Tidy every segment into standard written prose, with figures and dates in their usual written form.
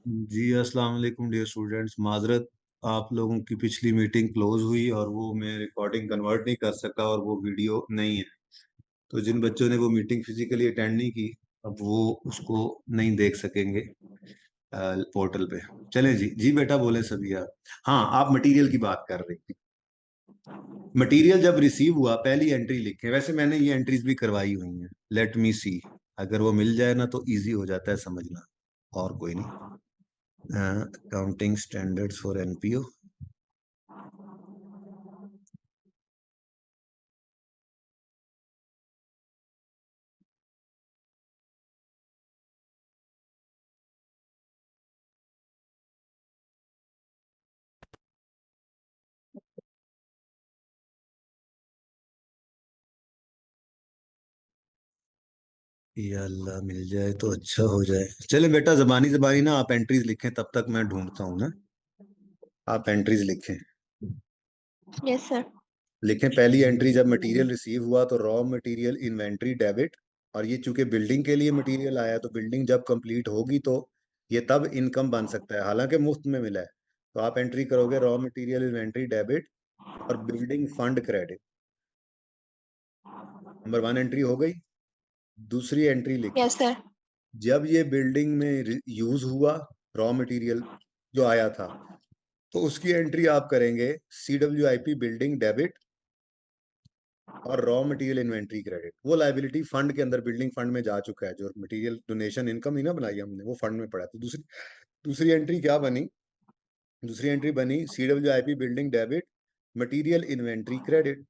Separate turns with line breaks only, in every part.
जी अस्सलाम वालेकुम dear students. माजरत, आप लोगों की पिछली मीटिंग क्लोज हुई और वो मैं रिकॉर्डिंग कन्वर्ट नहीं कर सका और वो वीडियो नहीं है। तो जिन बच्चों ने वो मीटिंग फिजिकली अटेंड नहीं की, अब वो उसको नहीं देख सकेंगे पोर्टल पे। चलें जी। जी बेटा बोले सभी आप। हाँ, आप मटेरियल की बात कर रही थी। मटेरियल जब रिसीव हुआ पहली एंट्री लिखें। वैसे मैंने ये एंट्रीज भी करवाई हुई हैं। लेट मी सी। अगर वो मिल जाए ना तो इजी हो जाता है समझना, और कोई नहीं। Accounting standards for NPO. या अल्लाह, मिल जाए तो अच्छा हो जाए। चले बेटा, जबानी जबानी ना आप एंट्रीज लिखें, तब तक मैं ढूंढता हूँ ना। आप एंट्रीज लिखें।
Yes sir.
लिखें पहली एंट्री, जब मटेरियल रिसीव हुआ तो रॉ मटेरियल इन्वेंट्री डेबिट। और ये चूंकि बिल्डिंग के लिए मटेरियल आया, तो बिल्डिंग जब कंप्लीट होगी तो ये तब इनकम बन सकता है, हालांकि मुफ्त में मिला है। तो आप एंट्री करोगे रॉ मटेरियल इन्वेंट्री डेबिट और building fund credit. Number 1 entry हो गई। दूसरी एंट्री लिखें।
Yes sir.
जब ये बिल्डिंग में यूज हुआ रॉ मटेरियल जो आया था, तो उसकी एंट्री आप करेंगे CWIP बिल्डिंग डेबिट और रॉ मटेरियल इन्वेंट्री क्रेडिट। वो लाइबिलिटी फंड के अंदर बिल्डिंग फंड में जा चुका है। जो मटेरियल डोनेशन इनकम नहीं ना बनाई हमने, वो फंड में पड़ा। तो दूसरी दूसरी एंट्री क्या बनी? दूसरी एंट्री बनी CWIP building debit material inventory credit.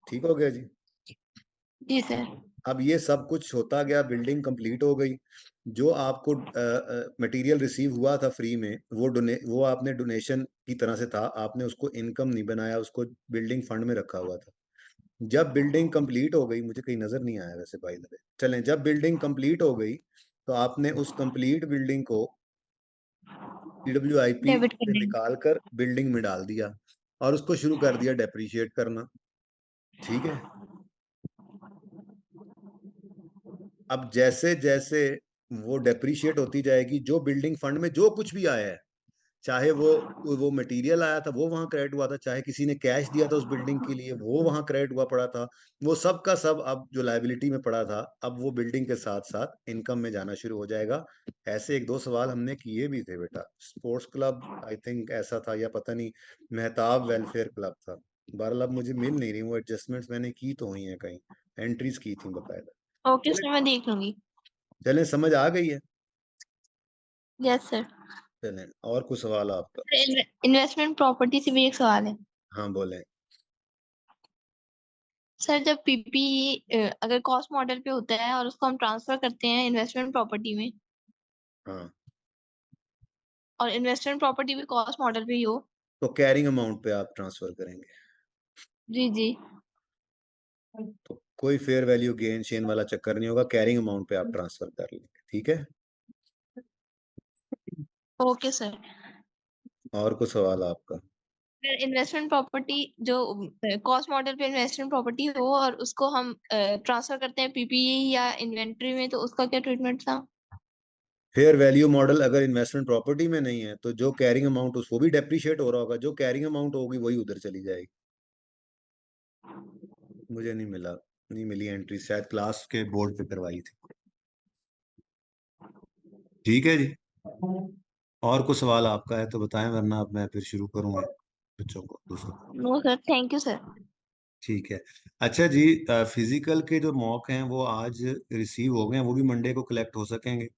ठीक हो गया जी।
जी सर।
अब ये सब कुछ होता गया, बिल्डिंग कंप्लीट हो गई। जो आपको मटेरियल रिसीव हुआ था फ्री में, वो आपने डोनेशन की तरह से था, आपने उसको इनकम नहीं बनाया, उसको बिल्डिंग फंड में रखा हुआ था। जब बिल्डिंग कंप्लीट हो गई, मुझे कहीं नजर नहीं आया वैसे बाय द वे, चलें, जब बिल्डिंग कंप्लीट हो गई तो आपने उस कंप्लीट बिल्डिंग को CWIP
डेबिट कर
से
देंगे।
निकाल कर बिल्डिंग में डाल दिया और उसको शुरू कर दिया डेप्रिशिएट करना। ठीक है। अब जैसे जैसे वो डेप्रिशिएट होती जाएगी, जो बिल्डिंग फंड में जो कुछ भी आया है, चाहे वो मटेरियल आया था वो वहां क्रेडिट हुआ था, चाहे किसी ने कैश दिया था उस बिल्डिंग के लिए वो वहां क्रेडिट हुआ पड़ा था, वो सब का सब अब जो लायबिलिटी में पड़ा था, अब वो बिल्डिंग के साथ साथ इनकम में जाना शुरू हो जाएगा। ऐसे एक दो सवाल हमने किए भी थे बेटा। स्पोर्ट्स क्लब आई थिंक ऐसा था, या पता नहीं, मेहताब वेलफेयर क्लब था। बहरहाल अब मुझे मिल नहीं रही वो एडजस्टमेंट्स, मैंने की तो हुई है कहीं, एंट्रीज की थी बकायदा।
ओके
चले
सर, मैं देख लूंगी।
चले, समझ आ गई है।
Yes sir.
चलें, और कुछ सवाल आपका?
इन्वेस्टमेंट प्रॉपर्टी से भी एक सवाल है।
हाँ बोलें।
सर, जब पीपी अगर कॉस्ट मॉडल पे होता है और उसको हम ट्रांसफर करते हैं इन्वेस्टमेंट प्रॉपर्टी में,
हाँ,
और इन्वेस्टमेंट प्रॉपर्टी भी कॉस्ट मॉडल पे ही हो।
तो कैरिंग अमाउंट पे आप ट्रांसफर करेंगे,
जी जी।
तो कोई फेयर वैल्यू गेन शेन वाला चक्कर नहीं होगा, कैरिंग अमाउंट पे आप ट्रांसफर कर लेंगे। ठीक है।
Okay sir.
और कुछ सवाल आपका?
इन्वेस्टमेंट प्रॉपर्टी जो कॉस्ट मॉडल पे इन्वेस्टमेंट प्रॉपर्टी हो और उसको हम ट्रांसफर करते हैं पीपी या इन्वेंट्री में, तो उसका क्या ट्रीटमेंट था?
फेयर वैल्यू मॉडल अगर इन्वेस्टमेंट प्रॉपर्टी में नहीं है, तो जो कैरिंग अमाउंट उसको भी डेप्रिशिएट हो रहा होगा, जो कैरिंग अमाउंट होगी वही उधर चली जाएगी। मुझे नहीं मिला, नहीं मिली एंट्री, शायद क्लास के बोर्ड पे करवाई थी। ठीक है जी। और कुछ सवाल आपका है तो बताएं, वरना अब मैं फिर शुरू करूंगा बच्चों को दूसरा।
No sir, thank you sir.
ठीक है। अच्छा जी, फिजिकल के जो मॉक हैं वो आज रिसीव हो गए हैं, वो भी मंडे को कलेक्ट हो सकेंगे।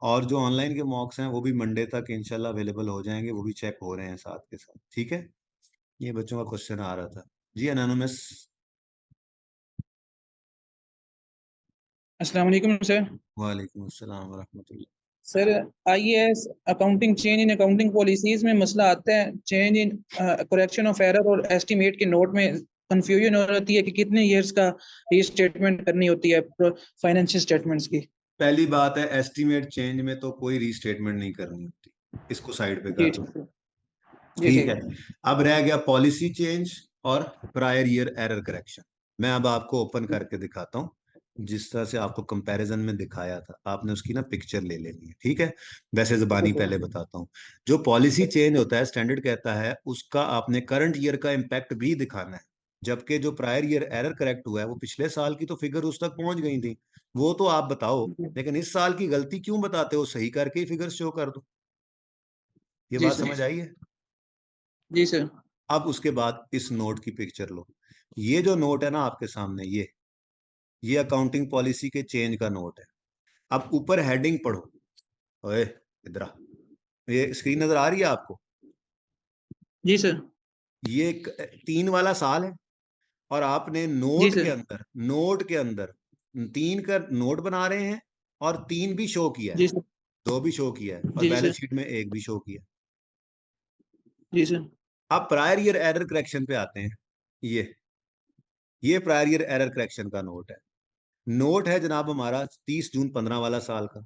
और जो ऑनलाइन के मॉक्स हैं वो भी मंडे तक इंशाल्लाह अवेलेबल हो जाएंगे, वो भी चेक हो रहे हैं साथ के साथ। ठीक है। ये बच्चों का क्वेश्चन आ रहा था। जी अनोनिमस।
अस्सलाम वालेकुम सर।
वालेकुम अस्सलाम वरहमतुल्लाह।
Sir, IAS accounting change in accounting policies में मसला आता है, change in correction of error और एस्टिमेट के नोट में कंफ्यूजन हो जाती है कि कितने इयर्स का रीस्टेटमेंट करनी होती है फाइनेंशियल स्टेटमेंट्स की।
पहली बात है, एस्टीमेट चेंज में तो कोई रीस्टेटमेंट नहीं करनी होती, इसको साइड पे
जी
कर लो।
ठीक है। जी
ठीक
ठीक
है।
है।
अब रह गया पॉलिसी चेंज और प्रायर ईयर एरर करेक्शन। मैं अब आपको ओपन करके दिखाता हूँ। जिस तरह से आपको कंपैरिजन में दिखाया था, आपने उसकी ना पिक्चर ले लेनी है, ठीक है। वैसे जुबानी पहले बताता हूँ। जो पॉलिसी चेंज होता है, स्टैंडर्ड कहता है उसका आपने करंट ईयर का इम्पैक्ट भी दिखाना है, जबकि जो प्रायर ईयर एरर करेक्ट हुआ है वो पिछले साल की तो फिगर उस तक पहुंच गई थी, वो तो आप बताओ, लेकिन इस साल की गलती क्यों बताते हो, सही करके ही फिगर शो कर दो। ये
जी
बात
सर।
समझ आई है?
जी सर।
अब उसके बाद इस नोट की पिक्चर लो। ये जो नोट है ना आपके सामने, ये अकाउंटिंग पॉलिसी के चेंज का नोट है। अब ऊपर हेडिंग पढ़ो। ओए इधर आ। ये स्क्रीन नजर आ रही है आपको?
जी सर।
ये 3 वाला साल है, और आपने
जी
नोट के
सर।
अंदर, नोट के अंदर 3 का नोट बना रहे हैं, और 3 भी शो किया है,
जी सर।
2 भी शो किया है, और
जी सर।
बैलेंस शीट में 1 भी शो किया है।
जी सर।
अब प्रायर ईयर एरर करेक्शन पे आते हैं। ये प्रायर ईयर एरर करेक्शन का नोट है। नोट है जनाब हमारा 30 जून 15 वाला साल का।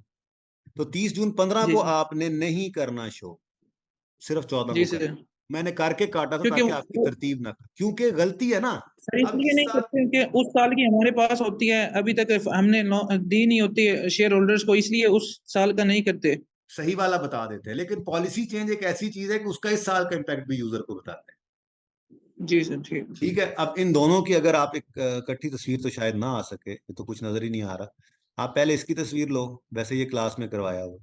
तो 30 जून 15
जी
को
सर।
आपने नहीं करना शो, सिर्फ 14
जी
को
सर।
करना। मैंने करके काटा था
क्योंकि
ताकि आपकी तरतीब ना, क्योंकि गलती है ना।
सर
अब
इसलिए
इस
नहीं
साल
करते कि उस साल की हमारे पास होती है, अभी तक हमने दी नहीं होती है शेयर होल्डर्स को, इसलिए उस साल का नहीं करते।
सही वाला बता देते हैं, लेकिन पॉलिसी चेंज एक ऐसी चीज है कि उसका इस साल का इम्पैक्ट भी यूजर को बताते हैं।
जी सर। ठीक।
ठीक है। अब इन दोनों की अगर आप एक इकट्ठी तस्वीर तो शायद ना आ सके, ये तो कुछ नजर ही नहीं आ रहा। आप पहले इसकी तस्वीर लो, वैसे ये क्लास में करवाया हुआ।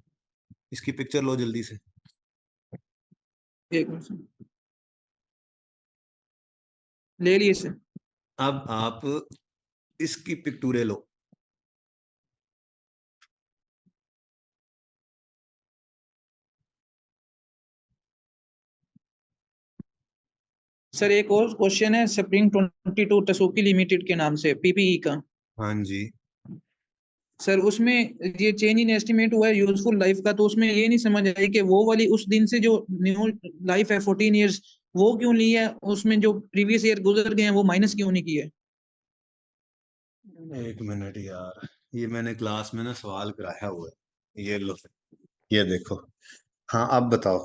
इसकी पिक्चर लो जल्दी से।
एक मिनट सर। ले लिए सर।
अब आप इसकी पिक्टूरे लो।
सर एक और क्वेश्चन है, स्प्रिंग 22 टसुकी लिमिटेड के नाम से पीपीई का।
हाँ जी।
सर उसमें ये चेंज इन एस्टिमेट हुआ है यूजफुल लाइफ का, तो उसमें ये नहीं समझ आई कि वो वाली उस दिन से जो न्यू लाइफ है 14 इयर्स, वो क्यों ली है, उसमें जो प्रीवियस ईयर गुजर गए हैं वो माइनस क्यों नहीं किए।
एक मिनट यार, ये मैंने क्लास में ना सवाल कराया हुआ है, ये लो, ये देखो। हाँ अब बताओ।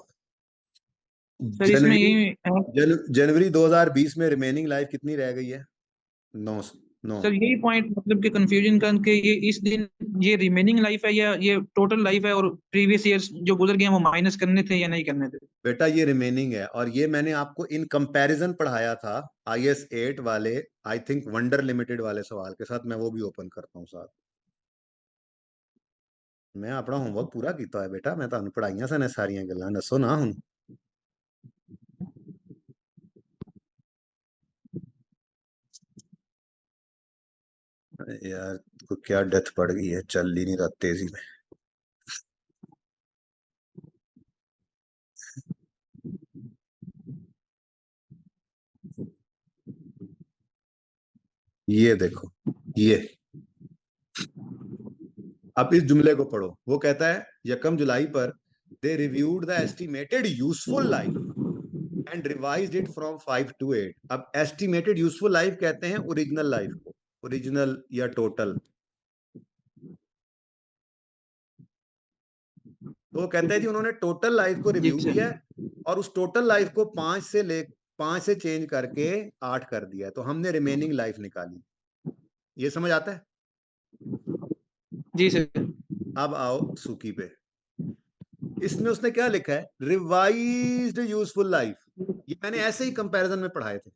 सर इसमें
जनवरी
यही है।
जनवरी 2020 में रिमेनिंग लाइफ कितनी रह गई है? 9। 9।
सर यही पॉइंट मतलब कि कंफ्यूजन का कि ये इस दिन ये रिमेनिंग लाइफ है या ये टोटल लाइफ है, और प्रीवियस ईयर्स जो गुजर गए हैं वो माइनस करने थे या नहीं करने थे।
बेटा ये रिमेनिंग है, और ये मैंने आपको इन कंपैरिजन पढ़ाया था IS 8 वाले, आई थिंक वंडर लिमिटेड वाले सवाल के साथ। मैं वो भी ओपन करता हूँ साथ। मैं अपना होमवर्क पूरा किया है बेटा, मैं ਤੁਹਾਨੂੰ ਪੜਾਈਆਂ ਸਨ ਸਾਰੀਆਂ ਗੱਲਾਂ, ਦੱਸੋ ਨਾ ਹੁਣ। यार को क्या डेथ पड़ गई है, चल ही नहीं रहा तेजी में। ये देखो, ये अब इस जुमले को पढ़ो। वो कहता है 1 जुलाई पर they reviewed the estimated useful life and revised it from 5 to 8। अब एस्टिमेटेड यूजफुल लाइफ कहते हैं ओरिजिनल लाइफ को, ओरिजिनल या टोटल। तो वो कहते हैं जी उन्होंने टोटल लाइफ को
जी
रिव्यू
सर।
किया है, और उस टोटल लाइफ को 5 से चेंज करके 8 कर दिया है, तो हमने रिमेनिंग लाइफ निकाली। ये समझ आता है?
जी सर।
अब आओ सूकी पे। इसमें उसने क्या लिखा है? Revised useful life. ये मैंने ऐसे ही कंपैरिजन में पढ़ाए थे।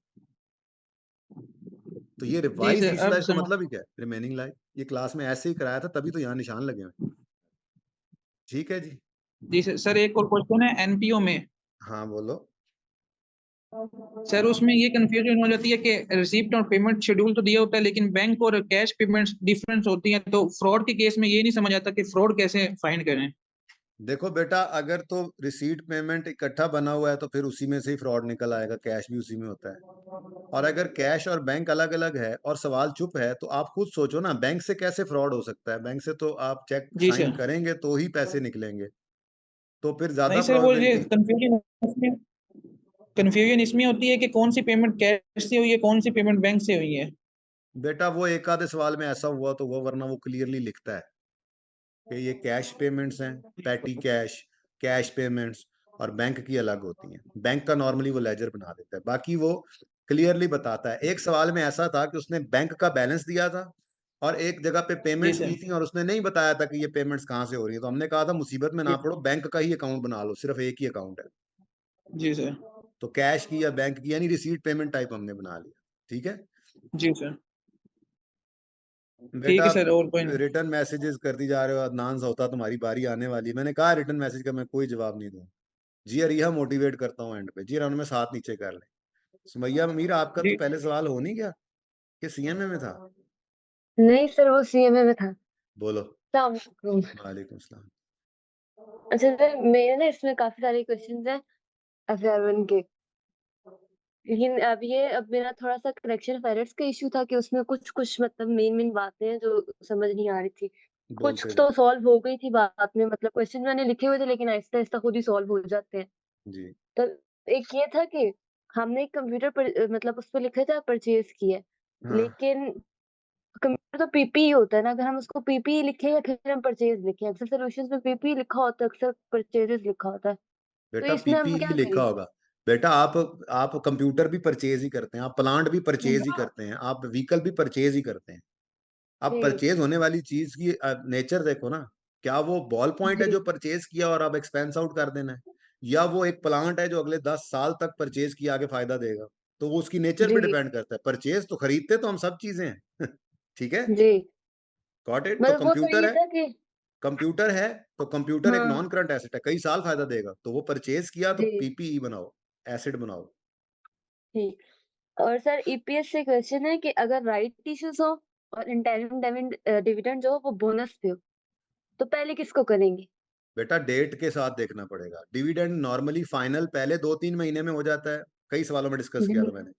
तो ये
जी
रिवाइज्ड
सर
यूजफुल
अब
लाइफ का
समझ।
मतलब ही क्या है? Remaining life. ये क्लास में ऐसे ही कराया था, तभी तो यहाँ निशान लगे हुए। ठीक है जी।
जी सर। सर एक और क्वेश्चन है एनपीओ में।
हाँ बोलो।
सर उसमें ये कंफ्यूजन हो जाती है कि रिसीप्ट और पेमेंट शेड्यूल तो दिया होता है, लेकिन बैंक और कैश पेमेंट्स डिफरेंस होती हैं, तो फ्रॉड के केस में ये नहीं समझ आता कि फ्रॉड कैसे फाइंड करें।
देखो बेटा, अगर तो रिसीट पेमेंट इकट्ठा बना हुआ है तो फिर उसी में से ही फ्रॉड निकल आएगा, कैश भी उसी में होता है। और अगर कैश और बैंक अलग अलग है और सवाल चुप है, तो आप खुद सोचो ना, बैंक से कैसे फ्रॉड हो सकता है? बैंक से तो आप चेक
जी
साइन
सर।
करेंगे तो ही पैसे निकलेंगे, तो फिर
नहीं
ज्यादा
सर, वो ये
प्रोबेबिलिटी।
कंफ्यूजन इसमें होती है कि कौन सी पेमेंट कैश से हुई है, कौन सी पेमेंट बैंक से हुई है।
बेटा वो एक आधे सवाल में ऐसा हुआ तो वो, वरना वो क्लियरली लिखता है कि ये कैश पेमेंट्स हैं, पैटी कैश, कैश पेमेंट्स, और बैंक की अलग होती हैं। बैंक का नॉर्मली वो लेजर बना देता है, बाकी वो क्लियरली बताता है। एक सवाल में ऐसा था कि उसने बैंक का बैलेंस दिया था और एक जगह पे पेमेंट्स
सर।
की थी और उसने नहीं बताया था कि ये पेमेंट्स कहाँ से हो रही है, तो हमने कहा था मुसीबत में ना
जी।
पड़ो, बैंक का ही अकाउंट बना लो, सिर्फ एक ही अकाउंट है।
जी सर।
तो कैश की या बैंक की यानी रिसीट पेमेंट टाइप हमने बना लिया। ठीक है
जी सर। ठीक
बेटा,
है सर, और कोई नहीं।
रिटर्न मैसेजेस करती जा रहे हो, अदनान सा होता तुम्हारी बारी आने वाली है। मैंने कहा रिटर्न मैसेज का मैं कोई जवाब नहीं दूँ। जी रिहा मोटिवेट करता हूँ एंड पे, जी उनमें साथ नीचे कर ले। सुमैया मीर आपका तो
जी।
पहले सवाल हो नहीं गया कि सीएमए में था?
नहीं सर, वो सीएमए में था।
बोलो।
अस्सलाम वालेकुम।
वालेकुम सलाम।
अच्छा सर, मेरे ना इसमें काफी सारे क्वेश्चंस हैं FR1 के, लेकिन अब मेरा थोड़ा सा करेक्शन ऑफ एरर्स का इशू था कि उसमें कुछ मतलब मेन बातें हैं जो समझ नहीं आ रही थी। कुछ
बोलते
तो
जाओ।
सॉल्व हो गई थी बाद में, मतलब क्वेश्चन मैंने लिखे हुए थे लेकिन आहिस्ता आहिस्ता खुद ही सॉल्व हो जाते हैं।
जी
तो एक ये था कि हमने एक कंप्यूटर पर मतलब उस पर लिखा था परचेज किया,
हाँ
लेकिन कंप्यूटर तो पीपीई होता है ना, अगर हम उसको पीपीई लिखें या फिर हम परचेज लिखें, अक्सर सॉल्यूशंस में पीपीई लिखा होता है, अक्सर परचेजेस लिखा होता है। तो
बेटा
इसमें हम
पीपीई
क्या
लिखा
करें?
होगा। बेटा आप कंप्यूटर भी परचेज ही करते हैं, आप प्लांट भी परचेज ही करते हैं, आप व्हीकल भी परचेज ही करते हैं। अब
जी
परचेज होने वाली चीज की नेचर देखो ना, क्या वो बॉल पॉइंट है
जी
जो परचेज किया और अब एक्सपेंस आउट कर देना है, या वो एक प्लांट है जो अगले 10 साल तक परचेज किया आगे फायदा देगा? तो वो उसकी नेचर पे
जी
डिपेंड करता है। परचेज तो खरीदते तो हम सब चीजें हैं ठीक है,
जी।
Got it. तो
मतलब वो सर
कंप्यूटर
ये
है,
था कि
कंप्यूटर है तो कंप्यूटर एक
हाँ
नॉन करंट एसेट है, कई साल फायदा देगा, तो वो परचेज किया तो
जी
पीपीई बनाओ, एसिड बनाओ।
ठीक। और सर ईपीएस से क्वेश्चन है कि अगर राइट इश्यूज हो और इंटरिम डिविडेंड जो हो वो बोनस पे हो, तो पहले किसको करेंगे?
बेटा डेट के साथ देखना पड़ेगा। डिविडेंड नॉर्मली फाइनल पहले 2-3 महीने में हो जाता है, कई सवालों में डिस्कस किया
जी
था मैंने।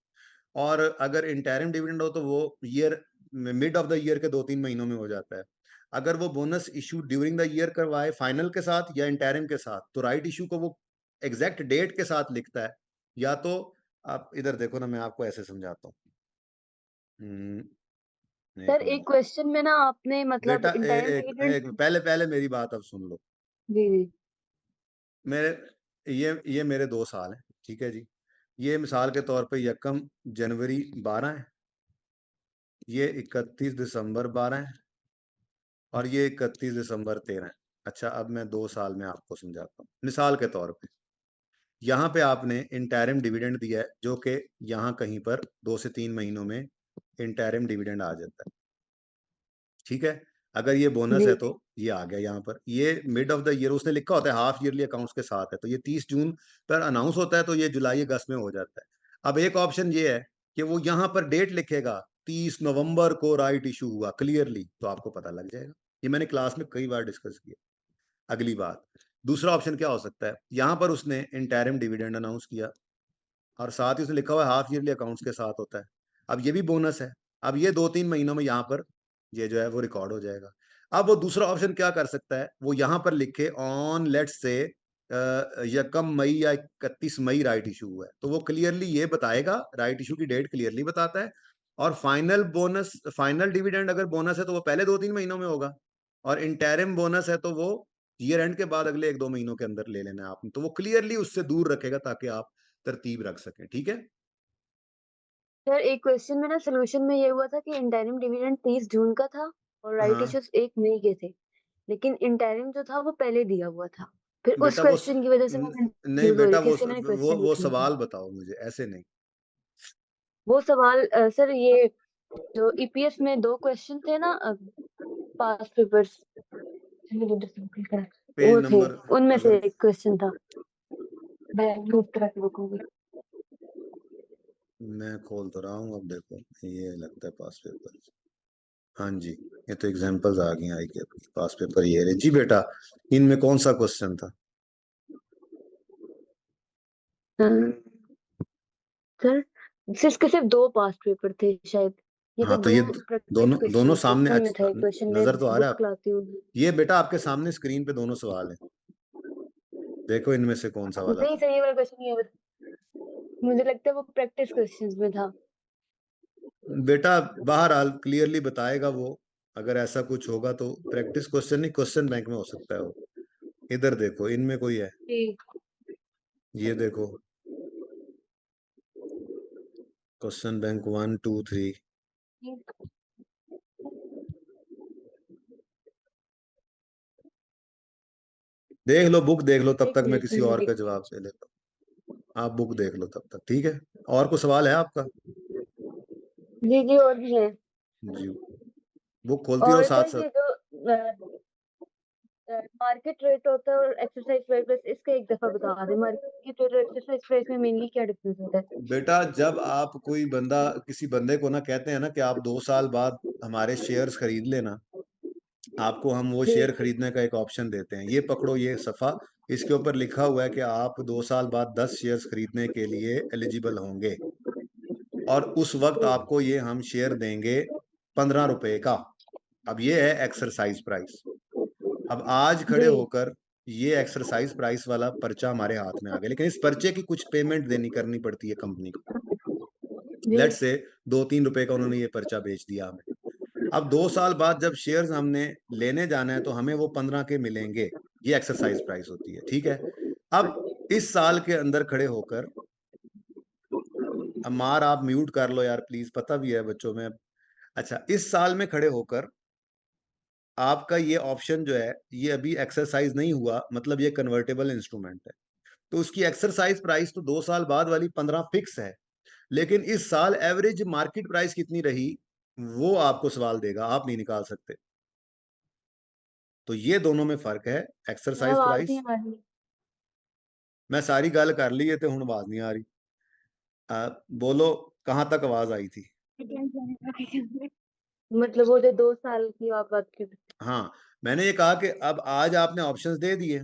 और अगर इंटरिम डिविडेंड हो तो वो year mid of the year के 2-3 महीनों में हो जाता है। अगर वो bonus issue during the year करवाए फाइनल के साथ या इंटरिम के साथ, तो राइट इशू को वो एग्जैक्ट डेट के साथ लिखता है। या तो आप इधर देखो ना, मैं आपको ऐसे समझाता हूँ।
सर,
एक
एक
मिनट
क्वेश्चन में ना आपने मतलब
बेटा,
इंटरिम डिविडेंड।
पहले मेरी बात अब सुन लो।
जी जी
मेरे ये मेरे 2 साल हैं, ठीक है जी। ये मिसाल के तौर पे 1 जनवरी 12 है, ये 31 दिसंबर 12 है, और ये 31 दिसंबर 13 है। अच्छा, अब मैं 2 साल में आपको समझाता हूँ मिसाल के तौर पे। यहाँ पे आपने इंटरिम डिविडेंड दिया है, जो कि यहाँ कहीं पर 2 से 3 महीनों में इंटरिम डिविडेंड आ जाता है, ठीक है। अगर ये बोनस
जी
है तो ये आ गया यहाँ पर, ये मिड ऑफ द ईयर उसने लिखा होता है, हाफ ईयरली अकाउंट्स के साथ है, तो ये 30 जून पर अनाउंस होता है, तो ये जुलाई अगस्त में हो जाता है। अब एक ऑप्शन ये है कि वो यहाँ पर डेट लिखेगा 30 नवंबर को राइट इशू हुआ क्लियरली, तो आपको पता लग जाएगा। ये मैंने क्लास में कई बार डिस्कस किया। अगली बात, दूसरा ऑप्शन क्या हो सकता है, यहाँ पर उसने इंटरिम डिविडेंड अनाउंस किया और साथ ही उसने लिखा हुआ है हाफ ईयरली अकाउंट्स के साथ होता है। अब ये भी बोनस है, अब ये 2-3 महीनों में यहाँ पर ये जो है वो रिकॉर्ड हो जाएगा। अब वो दूसरा ऑप्शन क्या कर सकता है, वो यहाँ पर लिखे ऑन लेट्स से 1 मई या 31 मई राइट इशू हुआ है, तो वो क्लियरली ये बताएगा, राइट इशू की डेट क्लियरली बताता है। और फाइनल बोनस, फाइनल डिविडेंड अगर बोनस है तो वो पहले 2-3 महीनों में होगा, और इंटरिम बोनस है तो वो ईयर एंड के बाद अगले 1-2 महीनों के अंदर ले लेना है आपने, तो वो क्लियरली उससे दूर रखेगा ताकि आप तरतीब रख सकें, ठीक है।
सर, एक क्वेश्चन में ना सोल्यूशन में ये हुआ था कि इंटरिम डिविडेंड 30 जून का था और राइट
हाँ
इश्यूज 1 मई के थे, लेकिन इंटरिम जो था वो पहले दिया हुआ था। फिर उस
बेटा वो
क्वेश्चन की वजह से मैं
नहीं
कंफ्यूज हो रही
बेटा,
थी, इसलिए मैंने क्वेश्चन
वो
लिख लिया था।
सवाल बताओ मुझे, ऐसे नहीं।
वो सवाल सर, ये जो ईपीएस में 2 क्वेश्चन थे ना, पास्ट पेपर्स
पेज
वो थे,
नंबर
उनमें से
अगर
एक क्वेश्चन था। मैं ग्रुप ट्रैक बुक
मैं खोल तो रहा हूँ, अब देखो ये लगता है पास पेपर। हाँ जी, ये तो एग्जांपल्स आ गई आई के पास पेपर, ये रहे जी बेटा। इनमें कौन सा क्वेश्चन था?
सर, सिर्फ 2 पास्ट पेपर थे शायद, या फिर
हाँ तो
2
ये
प्रैक्टिस
दोनों
क्वेश्चन थे,
सामने
उनमें था एक क्वेश्चन, मैं
नजर तो आ रहा है
बुक
आपको?
लाती हूँ।
ये बेटा आपके सामने स्क्रीन पे दोनों सवाल हैं, देखो इनमें से कौन सा वाला
नहीं
था।
सर, ये वाला क्वेश्चन नहीं है, मुझे लगता है वो प्रैक्टिस क्वेश्चंस में था।
बेटा बहरहाल क्लियरली बताएगा वो, अगर ऐसा कुछ होगा तो प्रैक्टिस क्वेश्चन नहीं, क्वेश्चन बैंक में हो सकता है वो। इधर देखो इनमें कोई है,
जी
ये देखो क्वेश्चन बैंक 1 2 3, देख लो, बुक देख लो, तब
एक
तक मैं
मिनट
किसी
मैं
और का
देखती
जवाब दे लेता हूँ। आप बुक देख लो तब तक, ठीक है। और कोई सवाल है आपका?
हूँ। जी और भी है।
जी, बुक खोलती रहो
और
साथ
सर
साथ।
ये जो मार्केट रेट होता है और एक्सरसाइज प्राइस, बस इसका एक दफा बता दें, मार्केट रेट और एक्सरसाइज प्राइस में मेनली क्या डिफरेंस होता है?
बेटा, जब आप कोई बंदा, किसी बंदे को ना कहते हैं ना कि आप 2 साल बाद हमारे शेयर्स खरीद लेना, आपको हम वो
जी
शेयर खरीदने का एक ऑप्शन देते हैं। ये पकड़ो, ये सफ़ा, इसके ऊपर लिखा हुआ है कि आप 2 साल बाद 10 शेयर्स खरीदने के लिए एलिजिबल होंगे, और उस वक्त
जी
आपको ये हम शेयर देंगे 15 रुपए का। अब ये है एक्सरसाइज प्राइस। अब आज खड़े
जी
होकर ये एक्सरसाइज प्राइस वाला पर्चा हमारे हाथ में आ गया, लेकिन इस पर्चे की कुछ पेमेंट करनी पड़ती है कंपनी को।
जी
लेट से 2-3 रुपए का उन्होंने ये पर्चा बेच दिया हमें। अब 2 साल बाद जब शेयर्स हमने लेने जाना है तो हमें वो 15 के मिलेंगे। ये एक्सरसाइज प्राइस होती है, ठीक है। अब इस साल के अंदर खड़े होकर, अमार आप म्यूट कर लो यार प्लीज, पता भी है बच्चों में। अच्छा, इस साल में खड़े होकर आपका ये ऑप्शन जो है, ये अभी एक्सरसाइज नहीं हुआ, मतलब ये कन्वर्टेबल इंस्ट्रूमेंट है, तो उसकी एक्सरसाइज प्राइस तो 2 साल बाद वाली 15 फिक्स है। लेकिन इस साल एवरेज मार्केट प्राइस कितनी रही, वो आपको सवाल देगा, आप नहीं निकाल सकते। तो ये दोनों में फर्क है, एक्सरसाइज
आवाज नहीं
प्राइस।
आ रही।
मैं सारी गल कर ली है, तो हुण आवाज नहीं आ रही। बोलो, कहां तक आवाज आई थी?
मतलब वो जो 2 साल की आप बात कर।
हाँ, मैंने ये कहा कि अब आज आपने ऑप्शंस दे दिए,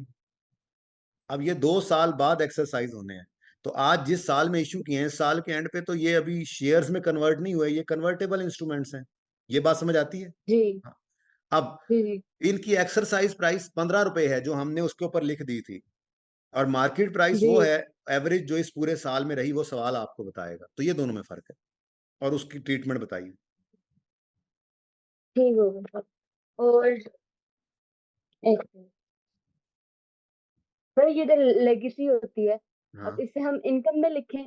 अब ये 2 साल बाद एक्सरसाइज होने हैं। तो आज जिस साल में इशू किए हैं, साल के एंड पे तो ये अभी शेयर्स में कन्वर्ट नहीं हुए, ये कन्वर्टेबल इंस्ट्रूमेंट्स हैं। ये बात समझ आती है?
जी
हाँ। अब
जी
इनकी एक्सरसाइज प्राइस 15 रुपए है, जो हमने उसके ऊपर लिख दी थी, और मार्केट प्राइस
जी
वो है एवरेज, जो इस पूरे साल में रही, वो सवाल आपको बताएगा। तो ये दोनों में फर्क है, और उसकी ट्रीटमेंट बताइए।
ठीक हो गया। और एक मिनट। सर ये जो लेगेसी होती है, अब
हाँ,
इसे हम इनकम में लिखें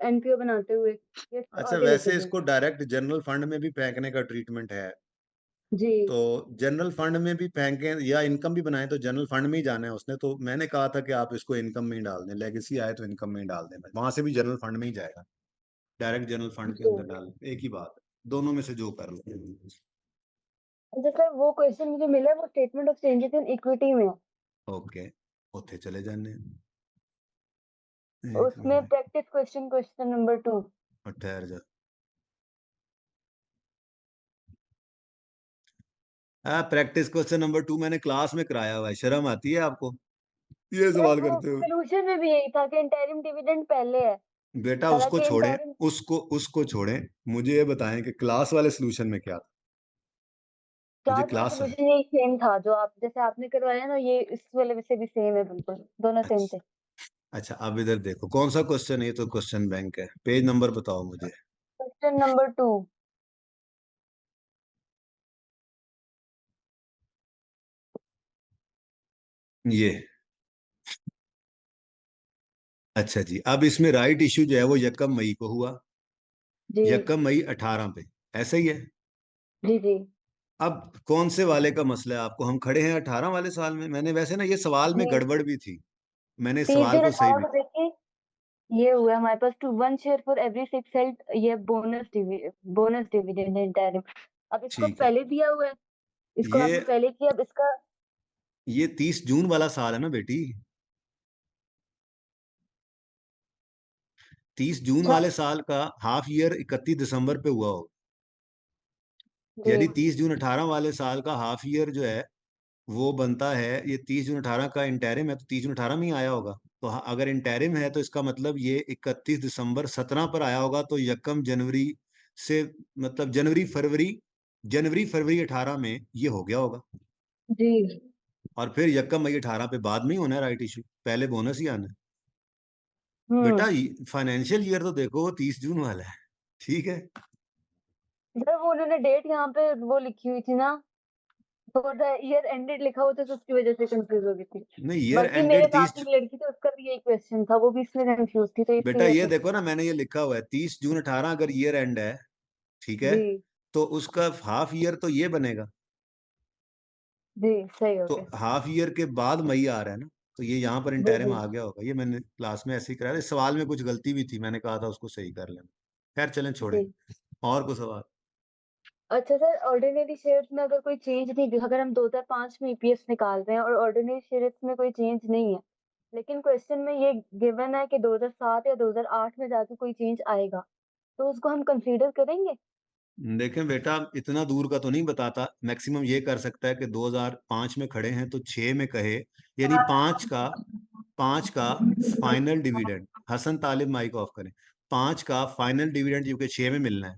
एनपीओ बनाते हुए, या इसको
अच्छा,
आगे
वैसे
लेके जाएं?
इसको डायरेक्ट जनरल फंड में भी फेंकने का ट्रीटमेंट है।
जी
तो जनरल फंड में भी फेंकें या इनकम भी बनाएं, तो जनरल फंड में ही जाना है उसने। तो मैंने कहा था कि आप इसको इनकम में ही डाल दें, लेगेसी आए तो इनकम में ही डाल देना, वहां से भी जनरल फंड में ही जाएगा, डायरेक्ट जनरल फंड के
जी।
अंदर डाल, एक ही बात है, दोनों में से जो कर लो।
अच्छा सर, वो क्वेश्चन मुझे मिला है, वो statement of changes in equity में है।
ओके, उत्थे चले जाने। एक
उसमें
मिनट,
प्रैक्टिस क्वेश्चन नंबर 2।
और ठहर जा। प्रैक्टिस क्वेश्चन नंबर 2 मैंने क्लास में कराया हुआ है, शर्म आती है आपको ये
सर
सवाल
वो
करते हो?
सोल्यूशन में भी यही था कि इंटरिम डिविडेंड पहले है।
बेटा उसको
हालांकि
छोड़ें,
इंटरिम
उसको छोड़ें, मुझे ये बताएं कि क्लास वाले सोल्यूशन में क्या था। मुझे
क्लास वाला
क्लास,
सोल्यूशन यही सेम था जो आप जैसे आपने करवाया ना, ये इस वाले से भी सेम है, बिल्कुल दोनों सेम थे।
अच्छा, अच्छा, अब इधर देखो कौन सा क्वेश्चन है, ये तो क्वेश्चन बैंक है, पेज नंबर बताओ मुझे।
Question number 2।
ये, अच्छा जी, अब इसमें राइट इश्यू जो है वो 1 मई को हुआ,
जी
1 मई 18 पे, ऐसा ही है।
जी जी
अब कौन से वाले का मसला है आपको? हम खड़े हैं 18 वाले साल में। मैंने वैसे ना ये सवाल में
जी।
गड़बड़ भी थी, मैंने इस
30
सवाल
जून
को सही
18
भी,
को देखिए, ये हुआ हमारे पास two 1 share for every 6 held, ये बोनस डिविडेंड इंटरिम। अब इसको
ठीक है।
पहले दिया हुआ है, इसको
ये
आपने पहले किया, अब इसका।
ये 30 जून वाला साल है ना बेटी, 30 जून
अच्छा
वाले साल का हाफ ईयर 31 दिसंबर पे हुआ होगा।
जी
यानी 30 जून 18 वाले साल का हाफ ईयर जो है वो बनता है, ये 30 जून 18 का इंटरिम है, तो 30 जून 18 में ही आया होगा। तो अगर इंटरिम है तो इसका मतलब ये 31 दिसंबर 17 पर आया होगा, तो 1 जनवरी से, मतलब जनवरी फरवरी 18 में ये हो गया होगा।
जी।
और फिर 1 मई 18 पे बाद में ही होना है राइट इशू, पहले बोनस ही आना है। बेटा
हम्म।
फाइनेंशियल ईयर तो देखो वो 30 जून वाला है, ठीक है।
जब वो उन्होंने डेट यहाँ पे वो लिखी हुई थी ना, फॉर द ईयर एंडेड लिखा हुआ था, तो उसकी वजह से कंफ्यूज हो गई थी।
नहीं, ईयर
बाकी मेरे
एंडेड
साथ
30,
ही एक लड़की थी, उसका भी यही क्वेश्चन था, वो भी इसमें कंफ्यूज थी, तो इसकी
बेटा
वजह
ये
से।
देखो ना, मैंने ये लिखा हुआ है 30 जून 18 अगर ईयर एंड है, ठीक है,
जी
तो उसका हाफ ईयर तो ये बनेगा।
जी सही हो
तो
गया।
हाफ ईयर के बाद मई आ रहा है ना, तो ये यहाँ पर
जी
इंटरिम
जी
आ गया होगा। ये मैंने क्लास में ऐसे ही कराया, इस सवाल में कुछ गलती भी थी, मैंने कहा था उसको सही कर लेना। खैर चलें, छोड़ें।
जी।
और कोई सवाल?
अच्छा सर, ऑर्डिनरी शेयर्स में अगर कोई चेंज नहीं, अगर हम 2005 में ईपीएस निकाल रहे हैं और ऑर्डिनरी शेयर्स में कोई चेंज नहीं है, लेकिन क्वेश्चन में ये गिवन है कि 2007 या 2008 में जाके कोई चेंज आएगा, तो उसको हम कंसीडर करेंगे?
देखें बेटा, इतना दूर का तो नहीं बताता, मैक्सिमम ये कर सकता है कि 2005 में खड़े हैं तो 6 में कहे, यानी 5 का final dividend, Hasan Talib mike off करें, 5 का फाइनल डिविडेंड क्योंकि 6 में मिलना है,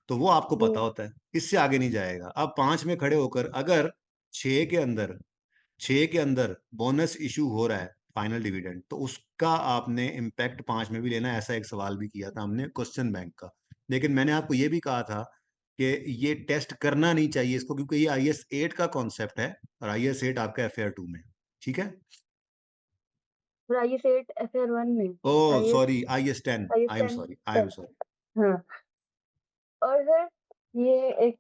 तो वो आपको
जी
पता होता है, इससे आगे नहीं जाएगा। अब 5 में खड़े होकर अगर 6 के अंदर 6 के अंदर बोनस इशू हो रहा है फाइनल डिविडेंड, तो उसका आपने इम्पैक्ट 5 में भी लेना है। ऐसा एक सवाल भी किया था हमने क्वेश्चन बैंक का, लेकिन मैंने आपको ये भी कहा था कि ये टेस्ट करना नहीं चाहिए इसको, क्योंकि ये IS 8 का कॉन्सेप्ट है और IS 8 आपका FAR 2 में। ठीक है।
और आईएस 8 एफआर 1 में,
oh
IS
sorry, IS 10,
IS
I am
10
sorry, I am sorry.
हाँ। और सर ये एक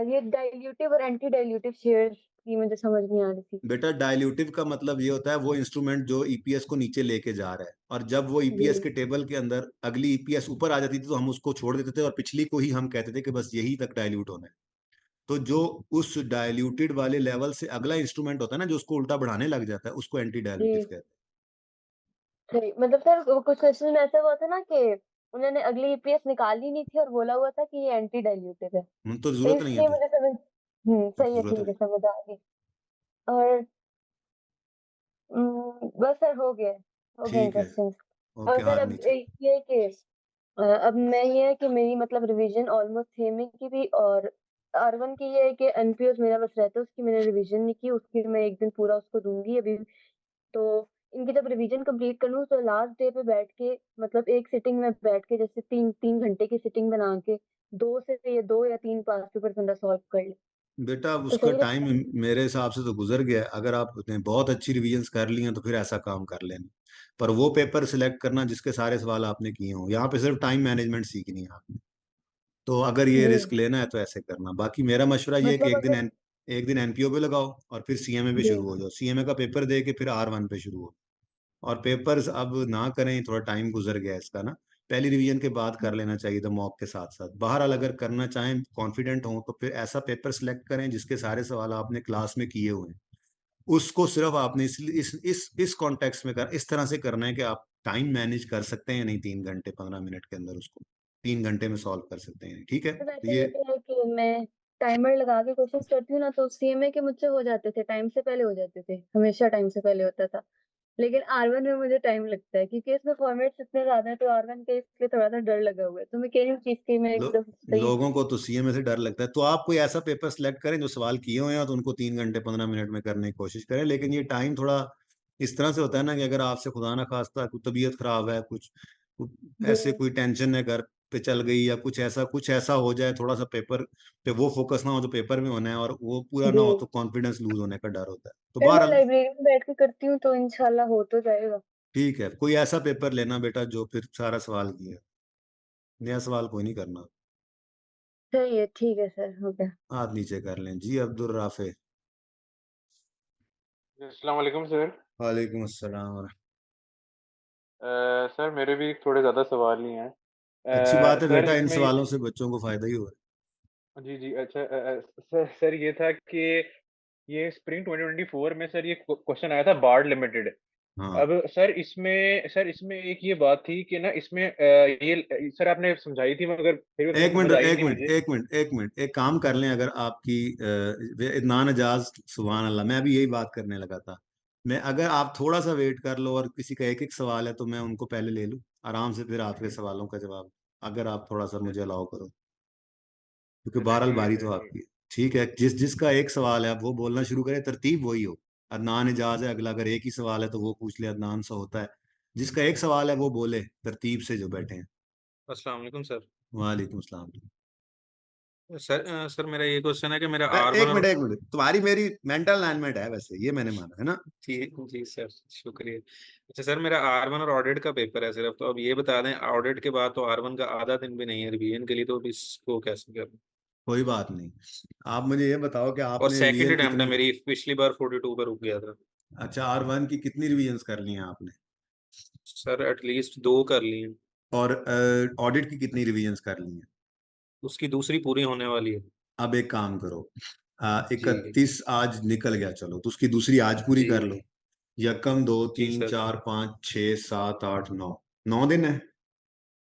ये डाइल्यूटिव और एंटी डाइल्यूटिव शेयर्स की मुझे समझ नहीं आ रही थी।
बेटा डाइल्यूटिव का मतलब ये होता है वो इंस्ट्रूमेंट जो EPS को नीचे लेके जा रहा है, और जब वो EPS
जी
के टेबल के अंदर अगली EPS ऊपर आ जाती थी तो हम उसको छोड़ देते थे और पिछली को ही हम कहते थे कि बस यही तक डाइल्यूट होना है। तो जो उस डाइल्यूटेड वाले लेवल से अगला इंस्ट्रूमेंट होता है ना, जो उसको उल्टा बढ़ाने लग जाता है, उसको एंटी डाइल्यूटिव
जी
कहते
सही, मतलब सर कुछ क्वेश्चन में ऐसा हुआ था ना कि उन्होंने अगली ईपीएस निकाली नहीं थी और बोला हुआ था कि ये एंटी डाइल्यूटिव है,
हैं। तो
तो
जरूरत नहीं है
इसलिए
फिर,
मुझे समझ सही है,
जरूरत
ठीक
नहीं।
है, समझ आ गई। और बस सर हो गए
ठीक है,
क्वेश्चन। और
ओके,
सर
हाथ
अब
नीचे।
एक ये है कि अब मैं ये है कि मेरी मतलब रिवीजन ऑलमोस्ट सेम है की भी, और R1 की ये है कि एनपीओस मेरा बस रहता है, उसकी मैंने रिवीजन नहीं की, उसकी मैं एक दिन पूरा उसको दूंगी अभी। तो इनकी जब रिवीजन कंप्लीट कर लूँ तो लास्ट डे पे बैठ के, मतलब एक सिटिंग में बैठ के, जैसे 3 घंटे की सिटिंग बना के 2 या 3 पास पेपर बंदा सॉल्व कर ले,
बेटा
तो
उसका
सही
टाइम
रहेगा?
मेरे हिसाब से तो गुजर गया है। अगर आपने बहुत अच्छी रिवीजन कर ली हैं तो फिर ऐसा काम कर लेना, पर वो पेपर सिलेक्ट करना जिसके सारे सवाल आपने किए हों, यहाँ पे सिर्फ टाइम मैनेजमेंट सीखनी है आपने। तो अगर ये
जी
रिस्क लेना है तो ऐसे करना। बाकी मेरा मशवरा ये है कि
मतलब अगर
एक दिन NPO पे लगाओ और फिर CMA पे
जी
शुरू हो जाओ, CMA का पेपर दे के फिर R1 पे शुरू हो। और पेपर्स अब ना करें, थोड़ा टाइम गुजर गया है इसका ना, पहली रिवीजन के बाद कर लेना चाहिए था मॉक के साथ साथ। बहरहाल अगर करना चाहें, कॉन्फिडेंट हो, तो फिर ऐसा पेपर सिलेक्ट करें जिसके सारे सवाल आपने क्लास में किए हुए हैं। उसको सिर्फ आपने इस कॉन्टेक्स्ट में कर, इस तरह से करना है कि आप टाइम मैनेज कर सकते हैं या नहीं, 3 घंटे 15 मिनट के अंदर उसको 3 घंटे में सॉल्व कर सकते हैं, ठीक है।
तो
तो
वैसे
ये
ये है कि मैं टाइमर लगा के कोशिश करती हूँ ना, तो सीएमए के मुझसे हो जाते थे, टाइम से पहले हो जाते थे, हमेशा टाइम से पहले होता था। लेकिन R1 में मुझे टाइम लगता है क्योंकि इसमें फॉर्मेट्स इतने ज्यादा है, तो R1 के इसलिए थोड़ा सा डर लगा हुआ है, तो मैं कह रही हूँ चीज की मैं एक दफा सही।
लोगों को तो CMA से डर लगता है, तो आप कोई ऐसा पेपर सिलेक्ट करें जो सवाल किए हुए हैं तो उनको 3 घंटे 15 मिनट में करने की कोशिश करें। लेकिन ये टाइम थोड़ा इस तरह से होता है ना कि अगर आपसे खुदा ना खास्ता कुछ तबीयत खराब है,
जी
ऐसे कोई टेंशन है घर पे चल गई, या कुछ ऐसा हो जाए, थोड़ा सा पेपर पे वो फोकस ना हो जो पेपर में होना है, और वो पूरा ना
जी
हो, तो कॉन्फिडेंस लूज होने का डर होता है। तो
फिर मैं
बहरहाल
लाइब्रेरी में बैठ के करती हूँ तो इंशाल्लाह हो तो जाएगा।
ठीक है, कोई ऐसा पेपर लेना बेटा जो फिर सारा सवाल किया, नया सवाल कोई नहीं करना।
सही है, ठीक है सर, हो गया।
हाथ नीचे कर लें जी। अब्दुल राफे।
अस्सलाम वालेकुम सर।
वालेकुम अस्सलाम।
सर मेरे भी थोड़े ज़्यादा सवाल ही हैं।
अच्छी बात है
सर
बेटा, इन
इसमें
सवालों से बच्चों को फायदा ही हो
जी, जी, अच्छा सर ये था कि ये स्प्रिंग 2024 में सर ये क्वेश्चन आया था बार्ड लिमिटेड।
रहा है। हाँ,
अब सर इसमें एक ये बात थी कि ना इसमें ये सर आपने समझाई थी मगर फिर भी
एक
समझ
मिनट
आई
एक
नहीं
मिनट
मुझे।
एक मिनट एक मिनट, एक काम कर लें, अगर आपकी इत्मीनान एजाज, सुभान अल्लाह, मैं भी यही बात करने लगा था। मैं, अगर आप थोड़ा सा वेट कर लो और किसी का एक एक सवाल है तो मैं उनको पहले ले लूं आराम से, फिर आपके सवालों का जवाब, अगर आप थोड़ा सा मुझे अलाउ करो, क्योंकि
अच्छा
बहरहाल
ठीक है
बारी
सर,
तो
ठीक।
आपकी है। ठीक है, जिसका एक सवाल है आप वो बोलना शुरू करें, तरतीब वही हो। अदनान एजाज है अगला, अगर एक ही सवाल है तो वो पूछ ले, अदनान सा होता है। जिसका एक सवाल है वो बोले तरतीब से जो बैठे हैं।
अस्सलाम वालेकुम सर।
वालेकुम सलाम।
सर मेरा ये क्वेश्चन है कि मेरा R1 और
एक मिनट, तुम्हारी मेरी मेंटल अलाइनमेंट है वैसे, ये मैंने माना है ना।
जी जी सर, शुक्रिया। अच्छा सर, मेरा R1 और ऑडिट का पेपर है सिर्फ, तो अब ये बता दें ऑडिट के बाद तो R1 का आधा दिन भी नहीं है रिवीजन के लिए, तो अब इसको कैसे करूं?
कोई बात नहीं। आप मुझे ये बताओ कि
और
आपने
सेकंड
रिवीजन
अटेम्प्ट है
कितनी,
मेरी, पिछली बार 42 पर रुक गया था।
अच्छा R1 की कितनी रिवीजन्स कर ली हैं आपने?
सर एटलीस्ट 2 कर ली हैं।
और ऑडिट की कितनी रिवीजन्स कर ली हैं?
उसकी दूसरी पूरी होने वाली है।
अब एक काम करो,
जी
31 आज निकल गया, चलो तो उसकी दूसरी आज पूरी
जी
कर लो। यकम 2
जी
3
सर।
4 5 6 7 8 9, 9 दिन है।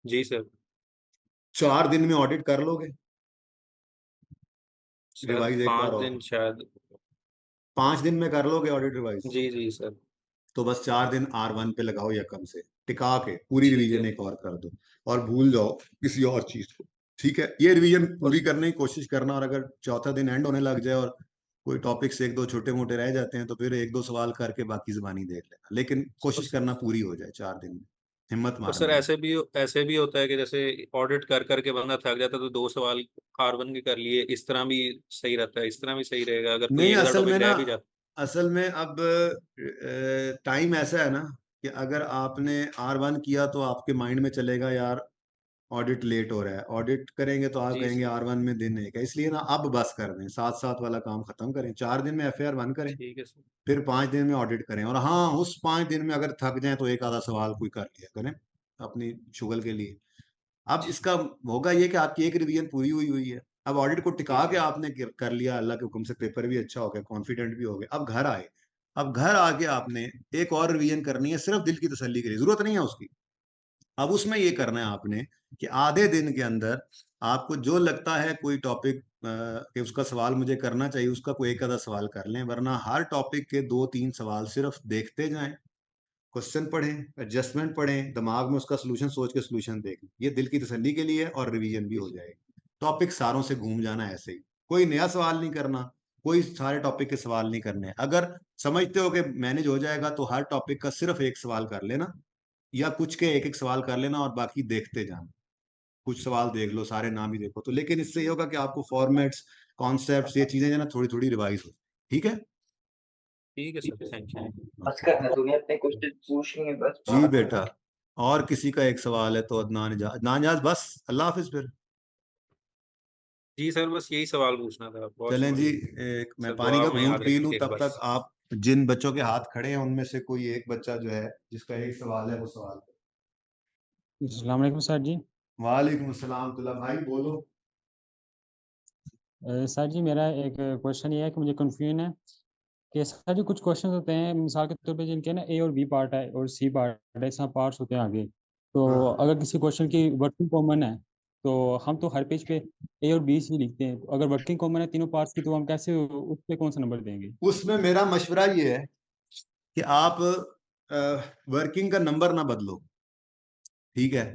जी सर।
4 दिन में ऑडिट कर लोगे?
सर
रिवाइज एक
5
बार और
दिन शायद।
5 दिन में कर लोगे ऑडिट रिवाइज?
जी जी सर।
तो बस 4 दिन R1 पे लगाओ यकम से, टिका के पूरी
ठीक
रिवीजन
है।
एक और कर दो, और भूल जाओ किसी और चीज को। ठीक है, ये रिवीजन
और
पूरी करने की कोशिश करना, और अगर चौथा दिन एंड होने लग जाए और कोई टॉपिक्स एक दो छोटे मोटे रह जाते हैं तो फिर एक दो सवाल करके बाकी जुबानी देख लेना, लेकिन कोशिश करना पूरी हो जाए 4 दिन में, हिम्मत
और सर
मारना नहीं।
ऐसे भी होता है कि जैसे ऑडिट कर करके बंदा थक जाता है तो 2 सवाल R1 के कर लिए, इस तरह भी सही रहता है, इस तरह भी सही रहेगा अगर कोई
नहीं,
एक आधा
असल
टॉपिक
में ना,
रह भी जाता।
असल में अब टाइम ऐसा है ना कि अगर आपने R1 किया तो आपके माइंड में चलेगा यार ऑडिट लेट हो रहा है, ऑडिट करेंगे तो आप
जी
कहेंगे
सर।
R1 में दिन एक है, इसलिए ना अब बस कर दें, साथ साथ वाला काम खत्म करें, 4 दिन में FAR 1 करें,
ठीक है सर।
फिर 5 दिन में ऑडिट करें, और हाँ उस 5 दिन में अगर थक जाए तो एक आधा सवाल कोई कर लिया करें अपनी शुगल के लिए। अब इसका होगा ये कि आपकी एक रिवीजन पूरी हुई हुई है, अब ऑडिट को
जी
टिका के
सर।
आपने कर लिया, अल्लाह के हुक्म से पेपर भी अच्छा हो गया, कॉन्फिडेंट भी हो गए, अब घर आए, अब घर आके आपने एक और रिवीजन करनी है सिर्फ दिल की तसल्ली के लिए, जरूरत नहीं है उसकी। अब उसमें ये करना है आपने कि आधे दिन के अंदर आपको जो लगता है कोई टॉपिक कि उसका सवाल मुझे करना चाहिए, उसका कोई एक आधा सवाल कर लें, वरना हर टॉपिक के 2-3 सवाल सिर्फ देखते जाएं, क्वेश्चन पढ़ें, एडजस्टमेंट पढ़ें, दिमाग में उसका सोल्यूशन सोच के सोल्यूशन देखें, ये दिल की तसल्ली के लिए है और रिवीजन भी
जी
हो
सर।
जाएगी। टॉपिक सारों से घूम जाना ऐसे ही, कोई नया सवाल नहीं करना, कोई सारे टॉपिक के सवाल नहीं करने, अगर समझते हो कि मैनेज हो जाएगा तो हर टॉपिक का सिर्फ एक सवाल कर लेना, या कुछ के एक एक सवाल कर लेना और बाकी देखते जाना, कुछ सवाल देख लो, सारे नाम ही देखो, तो लेकिन इससे ये होगा कि आपको फॉर्मेट्स, कॉन्सेप्ट्स, ये चीजें जो ना थोड़ी थोड़ी रिवाइज हो। ठीक है,
ठीक है सर, थैंक यू।
बस करना, तूने अपने क्वेश्चन पूछ लिए बस।
जी बेटा। और किसी का एक सवाल है तो अदनान इजाज, अदनान इजाज, बस अल्लाह हाफिज फिर।
जी सर, बस यही सवाल पूछना था, बहुत
चलें जी,
शुक्रिया।
मैं
सर
पानी
दुआ
का
में
घूंट
याद
पी लूं,
रखिएगा
तब तक
बस।
आप जिन बच्चों के हाथ खड़े हैं उनमें से कोई एक बच्चा जो है जिसका एक सवाल है वो सवाल करें।
अस्सलाम वालेकुम सर जी।
वालेकुम अस्सलाम, तुला भाई बोलो।
सर जी मेरा एक क्वेश्चन ये है कि मुझे कन्फ्यूजन है कि सर जी कुछ क्वेश्चन होते हैं मिसाल के तौर पे जिनके ना ए और बी पार्ट है और सी पार्ट है, सब पार्ट्स होते हैं आगे, तो
हाँ,
अगर किसी क्वेश्चन की वर्किंग कॉमन है तो हम तो हर पेज पे ए और बी सी लिखते हैं, तो अगर वर्किंग कॉमन है तीनों पार्ट्स की तो हम कैसे उस पे कौन सा नंबर देंगे?
उसमें मेरा मशवरा ये है कि आप वर्किंग का नंबर ना बदलो। ठीक है,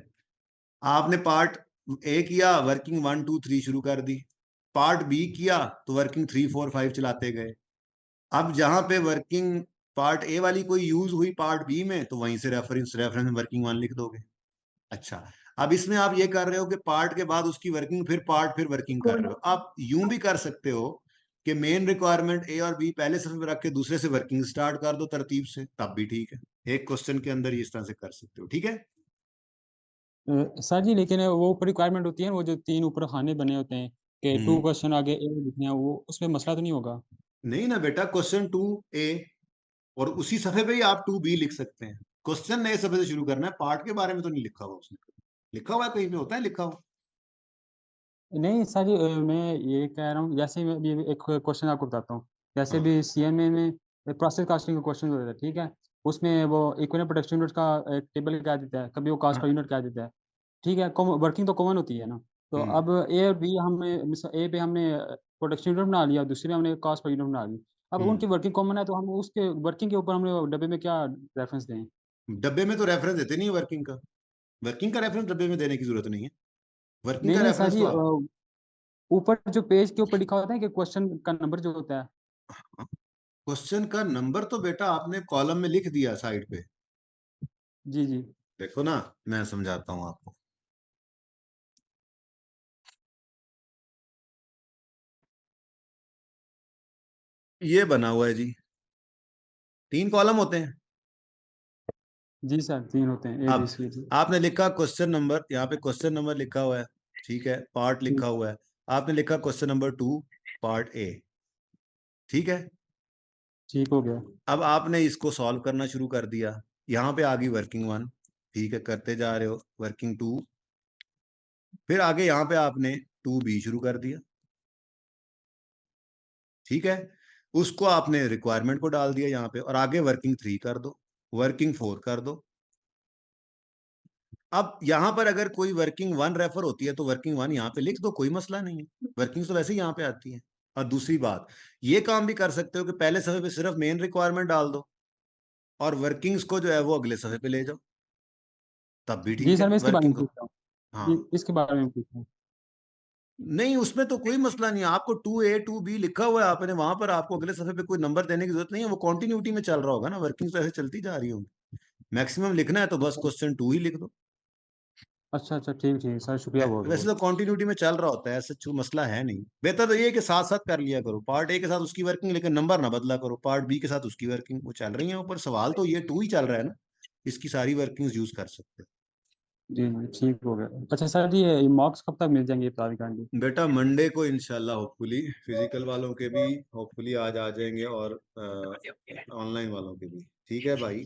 आपने पार्ट ए किया, वर्किंग 1 2 3 शुरू कर दी, पार्ट बी किया तो वर्किंग 3 4 5 चलाते गए, अब जहां पे वर्किंग पार्ट ए वाली कोई यूज हुई पार्ट बी में तो वहीं से रेफरेंस रेफरेंस में वर्किंग 1 लिख दोगे। अच्छा, अब इसमें आप ये कर रहे हो कि पार्ट के बाद उसकी वर्किंग, फिर पार्ट, फिर वर्किंग कर रहे हो, आप यूं भी कर सकते हो कि मेन रिक्वायरमेंट ए और बी पहले सफे में रख के दूसरे से वर्किंग स्टार्ट कर दो तरतीब से, तब भी ठीक है, एक क्वेश्चन के अंदर इस तरह से कर सकते हो। ठीक है,
सर जी लेकिन वो ऊपर रिक्वायरमेंट होती है ना, वो जो 3 ऊपर खाने बने होते हैं कि 2
हम्म,
क्वेश्चन आगे ए लिखने हैं, वो उसमें मसला तो नहीं होगा?
नहीं ना बेटा, क्वेश्चन 2A और उसी सफे पे ही आप 2B लिख सकते हैं, क्वेश्चन नए सफे से शुरू करना है, पार्ट के बारे में तो नहीं लिखा हुआ उसने, लिखा हुआ है कहीं पे, होता है लिखा हुआ।
नहीं सर जी, मैं ये कह रहा हूँ जैसे मैं अभी एक क्वेश्चन आपको बताता हूँ, जैसे
हाँ,
भी सीएमए में प्रोसेस कास्टिंग का क्वेश्चन होता है, ठीक है, उसमें वो इक्विवेलेंट प्रोडक्शन यूनिट का एक टेबल क्या देता है, कभी वो कास्ट
हाँ,
पर यूनिट क्या देता है, ठीक है, वर्किंग तो कॉमन होती है ना, तो
हम्म,
अब ए और बी हमने ए पे हमने प्रोडक्शन यूनिट बना लिया, दूसरे में हमने कास्ट पर यूनिट बना ली, अब
हम्म।
उनकी वर्किंग कॉमन है तो हम उसके वर्किंग के ऊपर हमने डब्बे में क्या रेफरेंस दें?
डब्बे में तो रेफरेंस देते नहीं है वर्किंग का, वर्किंग का रेफरेंस डब्बे में देने की जरूरत नहीं है, वर्किंग
नहीं
का
नहीं सर
रेफरेंस
जी,
तो आप,
ऊपर जो पेज के ऊपर लिखा होता है कि क्वेश्चन का नंबर जो होता है।
क्वेश्चन का नंबर तो बेटा आपने कॉलम में लिख दिया साइड पे,
जी जी।
देखो ना, मैं समझाता हूँ आपको, ये बना हुआ है जी, 3 कॉलम होते हैं।
जी सर 3 होते हैं, ए बी
अब
सी जी।
आपने लिखा क्वेश्चन नंबर, यहाँ पे क्वेश्चन नंबर लिखा हुआ है, ठीक है, पार्ट लिखा हुआ है, आपने लिखा क्वेश्चन नंबर 2 पार्ट ए, ठीक है।
ठीक हो गया।
अब आपने इसको सॉल्व करना शुरू कर दिया, यहाँ पे आ गई वर्किंग 1, ठीक है, करते जा रहे हो वर्किंग 2, फिर आगे यहाँ पे आपने 2b शुरू कर दिया, ठीक है। उसको आपने रिक्वायरमेंट को डाल दिया यहाँ पे, और आगे वर्किंग 3 कर दो, वर्किंग 4 कर दो। अब यहाँ पर अगर कोई वर्किंग 1 रेफर होती है तो वर्किंग 1 यहाँ पे लिख दो, कोई मसला नहीं है, वर्किंग तो वैसे ही यहाँ पे आती है। और दूसरी बात, ये काम भी कर सकते हो कि पहले सफे पे सिर्फ मेन रिक्वायरमेंट डाल दो और वर्किंग्स को जो है वो अगले सफे पे ले जाओ, तब भी
जी
ठीक है।
सर, मैं इसके बारे
वर्किंग
में
को,
पूछ रहा हूँ।
हाँ
इसके बारे में पूछ रहा हूँ।
नहीं, उसमें तो कोई मसला नहीं है, आपको 2A 2B लिखा हुआ है आपने, वहां पर आपको अगले सफे पे कोई नंबर देने की जरूरत नहीं है, वो कंटिन्यूटी में चल रहा होगा ना, वर्किंग तो ऐसे चलती जा रही होगी। मैक्सिमम लिखना है तो बस क्वेश्चन 2 ही लिख दो।
अच्छा अच्छा, ठीक ठीक सर, शुक्रिया बहुत
वैसे
बहुत।
तो कंटिन्यूटी में चल रहा होता है, ऐसा कोई मसला है नहीं। बेहतर तो ये है कि साथ साथ कर लिया करो, पार्ट ए के साथ उसकी वर्किंग, लेकिन नंबर ना बदला करो, पार्ट बी के साथ उसकी वर्किंग, वो चल रही है ऊपर। सवाल तो ये 2 ही चल रहा है ना, इसकी सारी वर्किंग्स यूज कर सकते
जी जी, ठीक हो गया। अच्छा सर जी, ये मार्क्स कब तक मिल जाएंगे बता दें।
हो। बेटा मंडे को इंशाल्लाह होपफुली फिजिकल वालों के भी होपफुली आज आ जाएंगे, और ऑनलाइन वालों के भी, ठीक है भाई।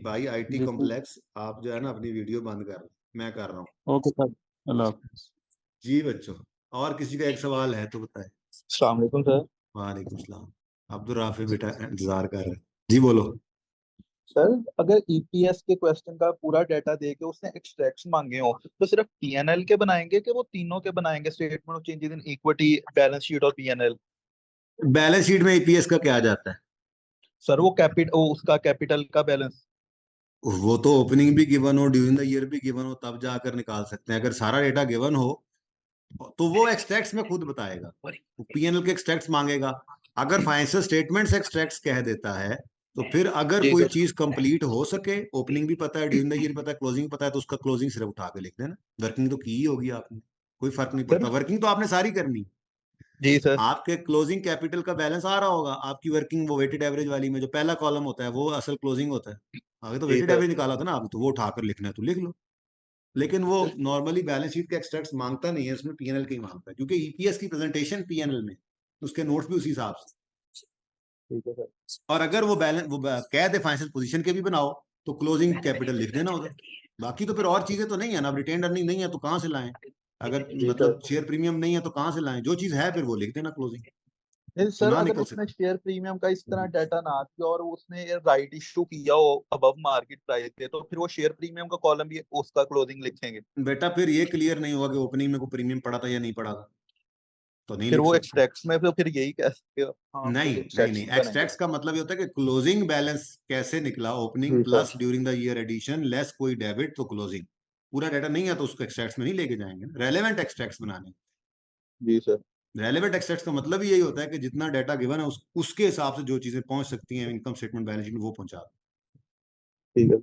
भाई आईटी
जी ठीक।
कॉम्प्लेक्स, आप जो है ना अपनी वीडियो बंद कर, मैं कर रहा हूँ।
ओके सर, अल्लाह हाफिज़।
जी बच्चों, और किसी का एक सवाल है तो बताए।
अस्सलाम वालेकुम सर।
वालेकुम सलाम। अब्दुल राफी बेटा इंतजार कर रहे हैं, जी बोलो।
सर अगर ईपीएस के क्वेश्चन का पूरा डाटा दे के उसने एक्सट्रैक्ट्स मांगे हो तो सिर्फ पीएनएल के बनाएंगे कि वो तीनों के बनाएंगे, statement of changes in equity, balance sheet और पीएनएल?
बैलेंस शीट में ईपीएस का क्या जाता है?
सर वो उसका कैपिटल का बैलेंस।
वो तो ओपनिंग भी गिवन हो, ड्यूरिंग द ईयर भी गिवन हो, तब जाकर निकाल सकते हैं। अगर सारा डेटा गिवन हो तो वो एक्सट्रैक्ट्स में खुद बताएगा, पीएनएल के एक्सट्रैक्ट्स मांगेगा। अगर फाइनेंशियल स्टेटमेंट्स एक्सट्रैक्ट्स कह देता है तो फिर अगर
जी
कोई
सर।
चीज कंप्लीट हो सके, ओपनिंग भी पता है, ड्यूरिंग द ईयर पता है, क्लोजिंग पता है, तो उसका क्लोजिंग सिर्फ उठा के लिख देना। वर्किंग तो की ही होगी आपने, कोई फर्क नहीं
सर
पड़ता, वर्किंग तो आपने सारी करनी।
जी सर।
आपके क्लोजिंग कैपिटल का बैलेंस आ रहा होगा, आपकी वर्किंग वो वेटेड एवरेज वाली में जो पहला कॉलम होता है वो असल क्लोजिंग होता है। आगे तो
जी
वेटेड
सर।
एवरेज निकाला था ना आपने, तो वो उठाकर लिखना है तो लिख लो। लेकिन वो नॉर्मली बैलेंस शीट के एक्सट्रैक्ट्स मांगता नहीं है, उसमें पीएनएल के ही मांगता है, क्योंकि ईपीएस की प्रेजेंटेशन पीएनएल में, उसके नोट्स भी उसी हिसाब से।
ठीक है सर।
और अगर वो बैलेंस वो कह दे फाइनेंशियल पोजीशन के भी बनाओ तो क्लोजिंग कैपिटल लिख देना उधर। बाकी तो फिर और चीजें तो नहीं है ना, अब रिटेन अर्निंग नहीं है तो कहाँ से लाएं, अगर
जी
मतलब
सर।
शेयर प्रीमियम नहीं है तो कहाँ से लाएं, जो चीज है फिर वो लिख देना क्लोजिंग,
नहीं
तो
सर,
ना
अगर
निकल
उसने
सकता।
शेयर प्रीमियम का इस तरह डाटा ना दिया और उसने राइट इशू किया हो अबव मार्केट प्राइस पे, तो फिर वो शेयर प्रीमियम का कॉलम भी उसका क्लोजिंग लिखेंगे?
बेटा फिर ये क्लियर नहीं हुआ कि ओपनिंग में कोई प्रीमियम पड़ा था या नहीं पड़ा था, तो नहीं
फिर
लिख
वो
सकते।
एक्सट्रैक्ट्स में तो फिर यही कह सकते हो, हाँ
नहीं
फिर
नहीं
एक्सट्रैक्ट्स
नहीं,
बनेंगे।
एक्सट्रैक्ट्स का मतलब ये होता है कि क्लोजिंग बैलेंस कैसे निकला, ओपनिंग
जी
plus
sir.
During the year addition less कोई डेबिट, तो क्लोजिंग। पूरा डाटा नहीं है तो उसको एक्सट्रैक्ट्स में नहीं लेके जाएंगे, रेलेवेंट एक्सट्रैक्ट्स बनाने।
जी सर।
रेलेवेंट एक्सट्रैक्ट्स का मतलब ही यही होता है कि जितना डाटा गिवन है उसके हिसाब से जो चीजें पहुंच सकती हैं इनकम स्टेटमेंट बैलेंस शीट में वो पहुंचा दो।
ठीक है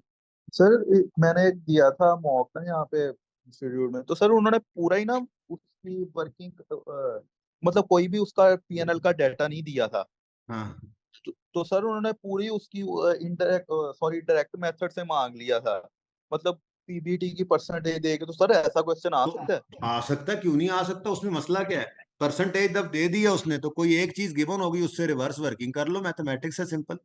सर। मैंने एक दिया था मॉक ना यहाँ पे इंस्टीट्यूट में, तो सर उन्होंने पूरा ही ना उसकी वर्किंग, मतलब कोई भी उसका पीएनएल का डाटा नहीं दिया था।
हाँ
तो सर उन्होंने पूरी उसकी इनडायरेक्ट सॉरी डायरेक्ट मेथड से मांग लिया था, मतलब पीबीटी की परसेंटेज देके। तो सर ऐसा क्वेश्चन आ
तो
सकता है?
आ सकता, क्यों नहीं आ सकता, उसमें मसला क्या है? परसेंटेज जब दे दिया उसने तो कोई एक चीज गिवन होगी, उससे रिवर्स वर्किंग कर लो, मैथमेटिक्स है सिंपल।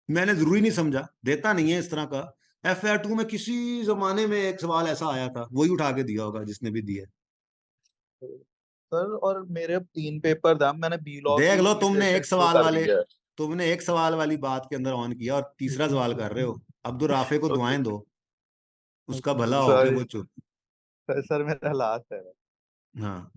मैंने जरूरी नहीं समझा, देता नहीं है इस तरह का। FR2 में किसी जमाने में एक सवाल ऐसा आया था, वही उठा के दिया होगा जिसने भी दिया।
सर और मेरे 3 पेपर था, मैंने बी लॉ
देख
की
लो,
प्रिपरेशन शुरू कर दी है।
तुमने एक सवाल वाली बात के अंदर ऑन किया और तीसरा सवाल कर रहे हो। अब्दुल राफे को
ओके
दुआएं दो, उसका भला हो के
सर।
वो चुप।
सर मेरा लास्ट है।
हाँ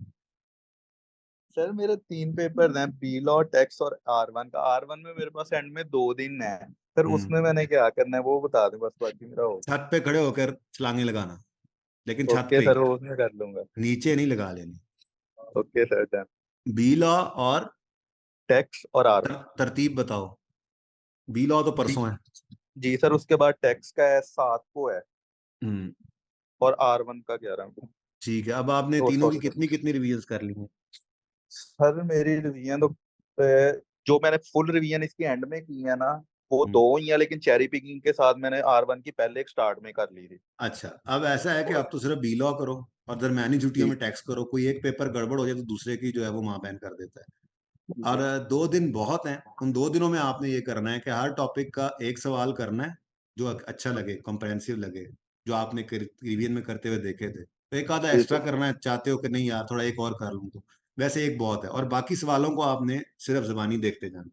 सर मेरे 3 पेपर हैं, बी लॉ, टैक्स और R1 का। R1 में मेरे पास एंड में 2 दिन है। सर उसमें मैंने क्या करना है वो बता दें, बस बाकी मेरा हो।
छत पे खड़े होकर छलांगे लगाना, लेकिन छत
ओके
पे ही,
सर, वो उसमें कर लूंगा।
नीचे नहीं लगा लेनी।
Okay sir done.
B law और
टैक्स और R1।
तरतीब बताओ। बी लॉ तो
जी
परसों है।
जी सर, उसके बाद टैक्स का है 7 को है,
हम्म
और R1 का 11 को।
ठीक है, अब आपने
तो
तीनों की
सॉरी सर।
कितनी कितनी रिवीजन कर ली है?
सर मेरी रिवीजन तो जो मैंने फुल रिवीजन इसकी एंड में की है ना, वो
हम्म,
2 ही है, लेकिन चेरी पिकिंग के साथ मैंने R1 की पहले एक स्टार्ट में कर ली थी।
अच्छा, अब ऐसा है कि अब तो सिर्फ बी लॉ करो, और दरमियानी छुट्टियों में टैक्स करो, कोई एक पेपर गड़बड़ हो जाए तो दूसरे की जो है वो माँ बहन कर देता है। और 2 दिन बहुत हैं, उन 2 दिनों में आपने ये करना है कि हर टॉपिक का एक सवाल करना है जो अच्छा लगे, कॉम्प्रहेंसिव लगे, जो आपने रिवीजन में करते हुए देखे थे। तो एक आधा एक्स्ट्रा करना है, चाहते हो कि नहीं यार थोड़ा एक और कर लूँ, तो वैसे एक बहुत है। और बाकी सवालों को आपने सिर्फ जबानी देखते जाना,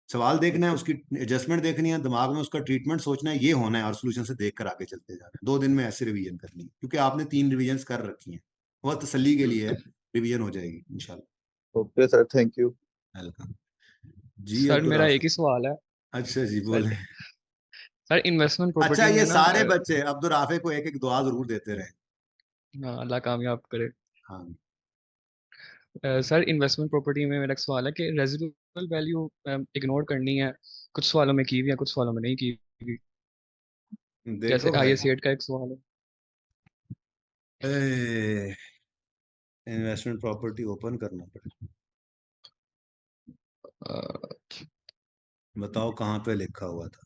सवाल देखना है, उसकी एडजस्टमेंट देखनी है, दिमाग में उसका ट्रीटमेंट सोचना है, ये होना है, और सोल्यूशन से देख कर आगे चलते जाना है। 2 दिन में ऐसे रिवीजन करनी है, क्योंकि आपने 3 रिवीजन कर रखी हैं, वह तसल्ली के लिए रिवीजन हो जाएगी इंशाल्लाह।
Okay sir, thank you.
Welcome जी।
सर
अब्दुल
मेरा
राफी,
एक ही सवाल है
अच्छा जी
सर।
बोले।
सर इन्वेस्टमेंट
अच्छा,
प्रॉपर्टी
ये
में ना
सारे बच्चे अब्दुल राफे को एक एक दुआ जरूर देते रहे।
हाँ, अल्लाह कामयाब करे।
हाँ
सर इन्वेस्टमेंट प्रॉपर्टी में मेरा एक सवाल है कि रेजिडुअल वैल्यू इग्नोर करनी है, कुछ सवालों में की हुई है, कुछ सवालों में नहीं की हुई, जैसे
देखो भाई,
IS8 का एक सवाल
इन्वेस्टमेंट प्रॉपर्टी ओपन करना पड़ेगा।
है।
बताओ कहाँ पे लिखा हुआ था,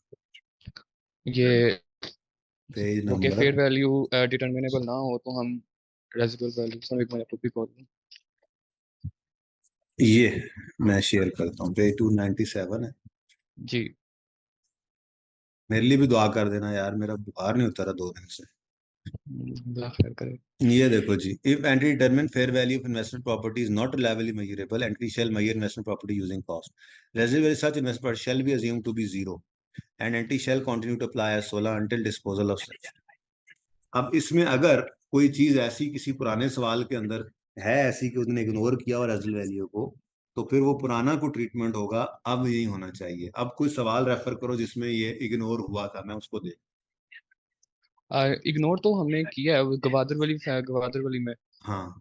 ये
पेज
वो कि
नंबर।
फेयर वैल्यू डिटरमिनेबल ना हो तो हम रेजिडुअल वैल्यू सर एक मिनट रुपी कॉल
ये मैं शेयर करता हूँ, पेज 297 है।
जी।
मेरे लिए भी दुआ कर देना यार, मेरा बुखार नहीं उतरा 2 दिन से।
अल्लाह खैर करे।
ये देखो जी, if entity determine fair value of investment property is not reliably measurable, entity shall measure investment property using cost. Residual such investment shall be assumed to be zero and entity shall continue to apply as सोलह until disposal of such. अब इसमें अगर कोई चीज ऐसी किसी पुराने सवाल के अंदर है ऐसी कि उसने इग्नोर किया और रेजिडुअल वैल्यू को, तो फिर वो पुराना को ट्रीटमेंट होगा, अब यही होना चाहिए। अब कोई सवाल रेफर करो जिसमें ये इग्नोर हुआ था, मैं उसको दे।
इग्नोर तो हमने किया है वो गवादर वाली में,
हाँ,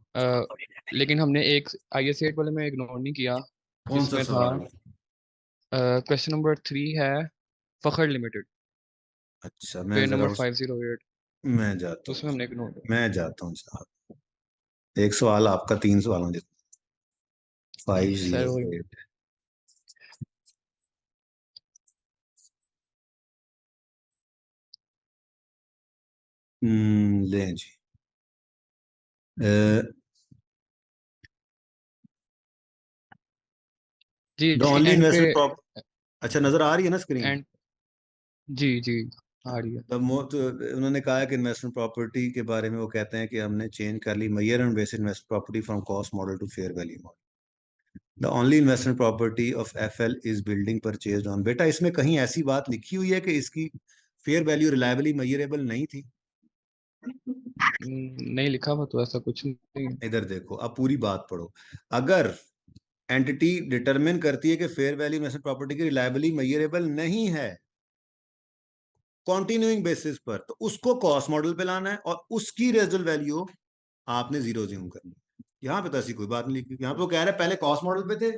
लेकिन हमने एक IS8 वाले में इग्नोर नहीं किया,
कौन सा
जिसमें था
सवाल है?
क्वेश्चन नंबर 3 है फखर लिमिटेड,
अच्छा, मैं
पेज
जरा
नंबर 508,
मैं जाता
उसमें
हूँ,
हमने इग्नोर किया।
मैं जाता हूँ साहब। एक सवाल आपका, 3 सवालों में
सर वो
508। लें जी।
जी
द
जी
ओनली
एंड पे
इन्वेस्टमेंट प्रॉप अच्छा नजर आ रही है ना स्क्रीन?
एंड जी जी आ रही है।
उन्होंने कहा है कि इन्वेस्टमेंट प्रॉपर्टी के बारे में वो कहते हैं कि हमने चेंज कर ली major and basic investment property from cost model to fair value model. The only investment property of FL is building purchase on. बेटा इसमें कहीं ऐसी बात लिखी हुई है कि इसकी फेयर वैल्यू रिलायबली मेजरेबल नहीं थी?
नहीं लिखा हुआ तो ऐसा कुछ नहीं है।
इधर देखो, अब पूरी बात पढ़ो। अगर एंटिटी डिटरमिन करती है कि फेयर वैल्यू इन्वेस्टमेंट प्रॉपर्टी की रिलायबली मेजरेबल नहीं है कॉन्टिन्यूइंग बेसिस पर, तो उसको कॉस्ट मॉडल पे लाना है और उसकी रेजिडुअल वैल्यू आपने जीरो ज्यूम करनी है। यहाँ पे तो ऐसी कोई बात नहीं लिखी, यहाँ पे वो कह रहे हैं पहले कॉस्ट मॉडल पे थे।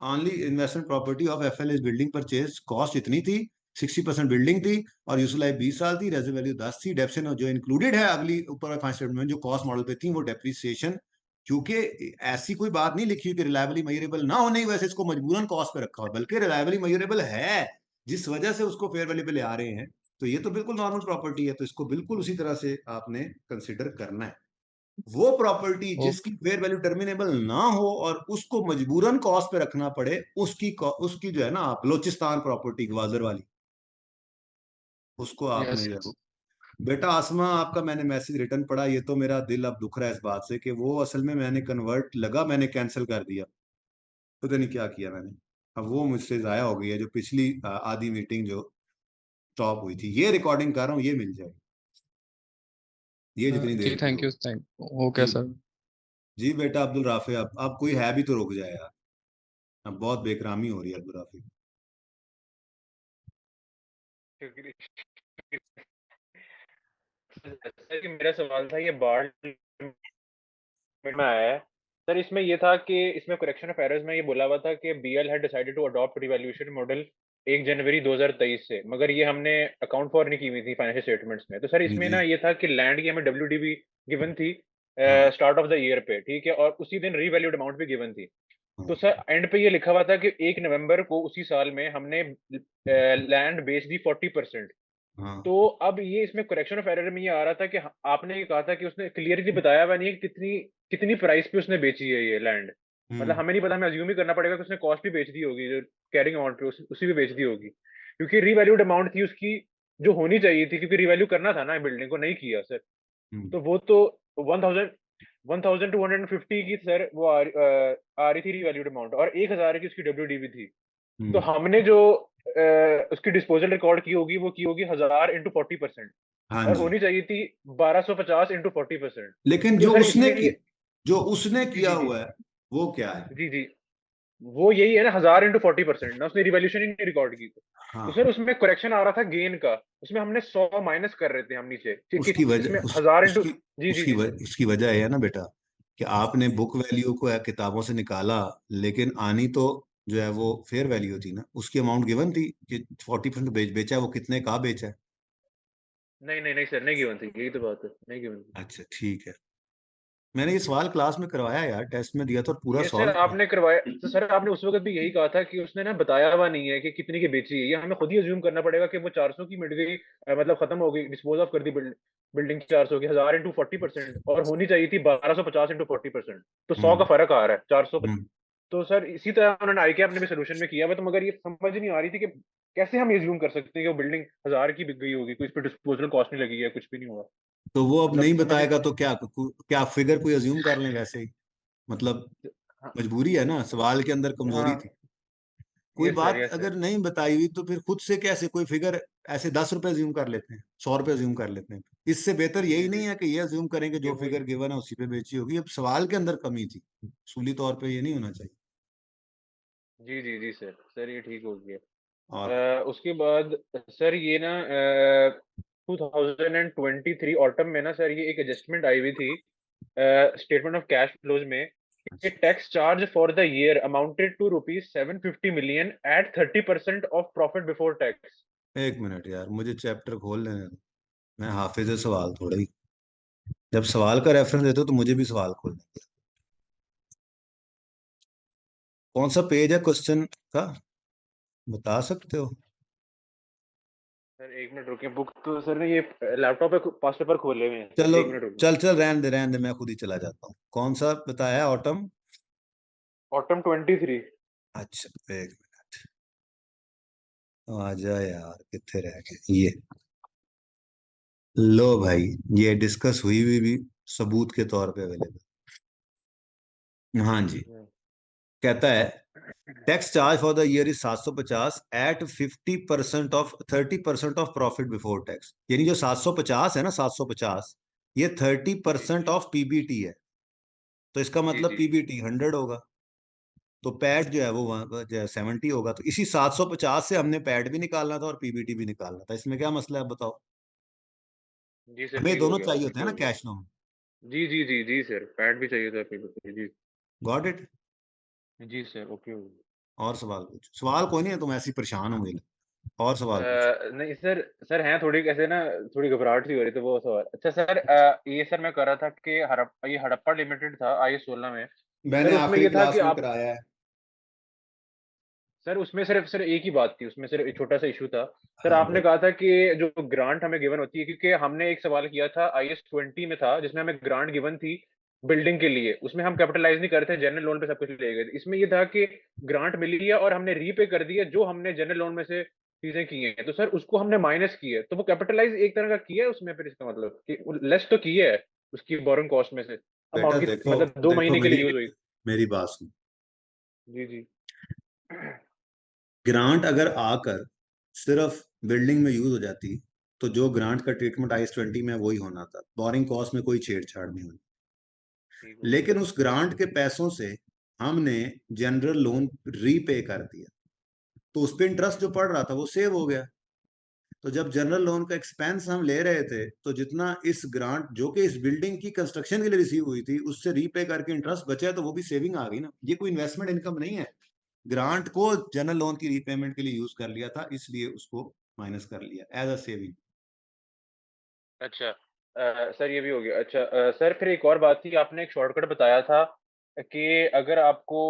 Only investment property of FL is building purchase, cost इतनी थी, 60% बिल्डिंग थी और यूजफुल लाइफ 20 साल थी, रेजिडुअल वैल्यू 10 थी। डेप्रिसिएशन जो इंक्लूडेड है अगली ऊपर फाइव स्टेटमेंट जो कॉस्ट मॉडल पे थी वो डेप्रिसिएशन, क्योंकि ऐसी कोई बात नहीं लिखी हुई कि रिलायबली मेजरेबल ना होने की वजह से इसको मजबूरन कॉस्ट पे रखा हो, बल्कि रिलायबली मेजरेबल है जिस वजह से उसको फेयर वैल्यू पे ले आ रहे हैं। तो ये तो बिल्कुल नॉर्मल प्रॉपर्टी है, तो इसको बिल्कुल उसी तरह से आपने कंसिडर करना है। वो प्रॉपर्टी
ओ
जिसकी फेयर वैल्यू टर्मिनेबल ना हो और उसको मजबूरन कॉस्ट पे रखना पड़े, उसकी जो है ना, बलोचिस्तान प्रॉपर्टी ग्वादर वाली, उसको आपने
यस
जो है
यस।
बेटा आसमा आपका मैंने मैसेज रिटर्न पढ़ा, ये तो मेरा दिल अब दुख रहा है इस बात से कि वो असल में मैंने कन्वर्ट लगा, मैंने कैंसिल कर दिया, पता नहीं क्या किया मैंने। अब वो मुझसे जाया हो गई है, जो पिछली आधी मीटिंग जो स्टॉप हुई थी, ये रिकॉर्डिंग कर रहा हूँ, ये मिल जाएगी, ये जितनी
जी
देर की
थैंक
हो।
यू थैंक ओके
जी
सर।
जी बेटा अब्दुल राफे, अब कोई है भी तो रुक जाए यार, अब बहुत बेकरामी हो रही है अब्दुल राफे।
जैसा कि मेरा सवाल था, ये बार्ड में आया है सर, इसमें ये था कि इसमें करेक्शन ऑफ एरर्स में ये बोला हुआ था कि BL had decided to adopt revaluation model 1 जनवरी 2023 से, मगर ये हमने अकाउंट फॉर नहीं की हुई थी फाइनेंशियल स्टेटमेंट्स में। तो सर इसमें
जी
ना ये था कि लैंड की हमें WDV गिवन थी
हाँ
स्टार्ट ऑफ द ईयर पे, ठीक है, और उसी दिन रीवैल्यूड अमाउंट भी गिवन थी।
हाँ
तो सर एंड पे ये लिखा हुआ था कि 1 नवंबर को उसी साल में हमने लैंड बेच दी 40%,
हाँ
तो अब ये इसमें करेक्शन ऑफ एरर में ये आ रहा था कि आपने ये कहा था कि उसने क्लियरली बताया हुआ नहीं है कि कितनी कितनी प्राइस पे उसने बेची है ये लैंड। मतलब हमें नहीं पता, हमें अज्यूम ही करना पड़ेगा कि उसने कॉस्ट भी बेच दी होगी, जो कैरिंग अमाउंट पे उसी पे बेच दी होगी, क्योंकि रीवैल्यूड अमाउंट थी उसकी जो होनी चाहिए थी, क्योंकि रिवैल्यू करना था ना बिल्डिंग को, नहीं किया सर। तो वो तो 1250 की सर वो आ रही थी रिवैल्यूड अमाउंट, और 1000 की उसकी WDV थी। तो हमने जो उसकी डिस्पोजल रिकॉर्ड की होगी वो की होगी 1000 इंटू 40%,
हाँ
और
जी।
होनी चाहिए थी 1250 इंटू 40%।
लेकिन
तो
जो
सर
उसने
इसमें
जो उसने
जी
किया
जी जी
हुआ है वो क्या है?
जी जी वो यही है ना, 1000 इंटू 40% ना, उसने रिवैल्यूशन ही नहीं रिकॉर्ड की।
हाँ
तो सर
हाँ,
उसमें करेक्शन आ रहा था गेन का, उसमें हमने 100 माइनस कर रहे थे हम नीचे, ठीक है,
उसकी
इसमें
वजह
1000 इंटू
उसकी
जी जी जी सर
उसकी वजह है ना बेटा, कि आपने बुक वैल्यू को किताबों से निकाला, लेकिन आनी तो जो है वो फेयर वैल्यू थी ना, उसकी अमाउंट गिवन थी कि 40% बेचा है, वो कितने का बेचा है।
नहीं नहीं नहीं सर, नहीं गिवन थी, यही तो बात है, नहीं गिवन थी।
अच्छा ठीक है, मैंने ये सवाल क्लास में करवाया यार, टेस्ट में दिया था और पूरा
ये सर
सॉल्व किया।
आपने करवाया, तो सर आपने उस वक्त भी यही कहा था कि उसने ना बताया हुआ नहीं है कि कितनी की बेची है, ये हमें खुद ही अज्यूम करना पड़ेगा कि वो 400 की मिट गई, मतलब खत्म हो गई, डिस्पोज ऑफ कर दी बिल्डिंग 400 की, 1000 इंटू 40%, और होनी चाहिए थी 1250 इंटू 40%, तो 100 का
हम्म
फर्क आ रहा है 400।
हम्म
तो सर इसी तरह उन्होंने आईकैप ने भी सोल्यूशन में किया हुआ, तो मगर ये समझ नहीं आ रही थी कि कैसे हम ये अज्यूम कर सकते हैं कि वो बिल्डिंग 1000 की बिक गई होगी, कोई इस पर डिस्पोजल कॉस्ट नहीं लगी है, कुछ भी नहीं हुआ।
तो वो अब
मतलब
नहीं
समझ
बताएगा तो क्या क्या फिगर कोई अज्यूम कर लें वैसे ही, मतलब
हाँ
मजबूरी है ना, सवाल के अंदर कमजोरी
हाँ,
थी। कोई
यस सर
बात
यस
अगर
सर।
नहीं बताई हुई तो फिर खुद से कैसे कोई फिगर, ऐसे 10 रुपए अज्यूम कर लेते हैं, 100 रुपए अज्यूम कर लेते हैं। इससे बेहतर
जी
यही
जी
नहीं है कि ये अज्यूम करें कि
ये
जो
वही,
फिगर गिवन है उसी पे बेची होगी। अब सवाल के अंदर कमी थी, सूली तौर पे ये नहीं होना चाहिए।
जी जी जी सर, सर ये ठीक हो गया।
और
उसके बाद सर ये ना 2023 ऑटम में ना सर ये एक एडजस्टमेंट आई हुई थी स्टेटमेंट ऑफ कैश फ्लोज में, कि tax charge for the year amounted to ₹750 million at 30% of profit before tax.
एक मिनट यार, मुझे चैप्टर खोल लेने दो, मैं हाफिज सवाल थोड़ा ही, जब सवाल का रेफरेंस देते हो तो मुझे भी सवाल खोलने दो। कौन सा पेज है क्वेश्चन का, बता सकते हो?
सर एक मिनट रुकिए, बुक तो सर ने ये लैपटॉप पे पास पेपर खोले हुए हैं सर,
चलो,
एक मिनट रुकिए।
चल चल रहने दे, मैं खुद ही चला जाता हूँ। कौन सा बताया, ऑटम?
ऑटम 23।
अच्छा एक मिनट, आ जा यार, कितने रह गए ये। लो भाई, ये डिस्कस हुई हुई भी सबूत के तौर पे अवेलेबल। हाँ जी, कहता है tax charge for the year is 750 at 50% of 30% of profit before tax. यानी जो 750 है ना, 750, ये 30% ऑफ पीबीटी है, तो इसका
जी
मतलब
जी
पीबीटी 100 होगा, तो पैट जो है वो 70 होगा। तो इसी 750 से हमने पैट भी निकालना था और पीबीटी भी निकालना था। इसमें क्या मसला है बताओ?
जी सर,
हमें ये
ठीक हो
दोनों
गया,
चाहिए होते
ओके
हैं ना
हो गया।
कैश फ्लो में।
जी जी जी जी सर, पैड भी चाहिए था जी।
Got it?
जी सर, ओके हो गया।
और सवाल पूछो, सवाल कोई नहीं है, तुम ऐसी परेशान हो गए, और सवाल पूछो।
नहीं सर, सर हैं थोड़ी कैसे ना, थोड़ी घबराहट सी हो रही, तो वो सवाल। अच्छा सर, ये सर मैं कर रहा था कि ये हड़प्पा लिमिटेड था IS 16 में।
मैंने
सर उसमें
आखिरी
ये था कि
क्लास में
आप,
कराया है।
सर उसमें सिर्फ सर एक ही बात थी, उसमें सिर्फ एक छोटा सा इशू था। सर
हाँ
आपने
भाई,
कहा था कि जो ग्रांट हमें गिवन होती है, क्योंकि हमने एक सवाल किया था IS 20 में था, जिसमें हमें ग्रांट गिवन थी बिल्डिंग के लिए, उसमें हम कैपिटलाइज नहीं करते, जनरल लोन पे सब कुछ ले गए थे। इसमें ये था कि ग्रांट मिली है और हमने रीपे कर दिया जो हमने जनरल लोन में से चीजें की हैं, तो सर उसको हमने माइनस की है, तो वो कैपिटलाइज एक तरह का किया है उसमें, फिर इसका मतलब कि लेस तो की है उसकी बोरोइंग कॉस्ट में से
बेटा
अमाउंट की,
देखो,
मतलब 2 महीने के लिए
मेरी
यूज हुई।
मेरी बात सुन।
जी जी
ग्रांट अगर आकर सिर्फ बिल्डिंग में यूज हो जाती, तो जो ग्रांट का ट्रीटमेंट IS 20 में वही होना था, बोरिंग कॉस्ट में कोई छेड़छाड़ नहीं हुई।
ठीक हो गया।
लेकिन उस ग्रांट के पैसों से हमने जनरल लोन रीपे कर दिया, तो उस पर इंटरेस्ट जो पड़ रहा था वो सेव हो गया। तो जब जनरल लोन का एक्सपेंस हम ले रहे थे, तो जितना इस ग्रांट जो कि इस बिल्डिंग की कंस्ट्रक्शन के लिए रिसीव हुई थी, उससे रीपे करके इंटरेस्ट बचा, तो वो भी सेविंग आ गई ना। ये कोई इन्वेस्टमेंट इनकम नहीं है, ग्रांट को जनरल लोन की रीपेमेंट के लिए यूज कर लिया था, इसलिए उसको माइनस कर लिया एज अ सेविंग।
अच्छा, सर ये भी हो गया। अच्छा, सर फिर एक और बात थी, आपने एक शॉर्टकट बताया था कि अगर आपको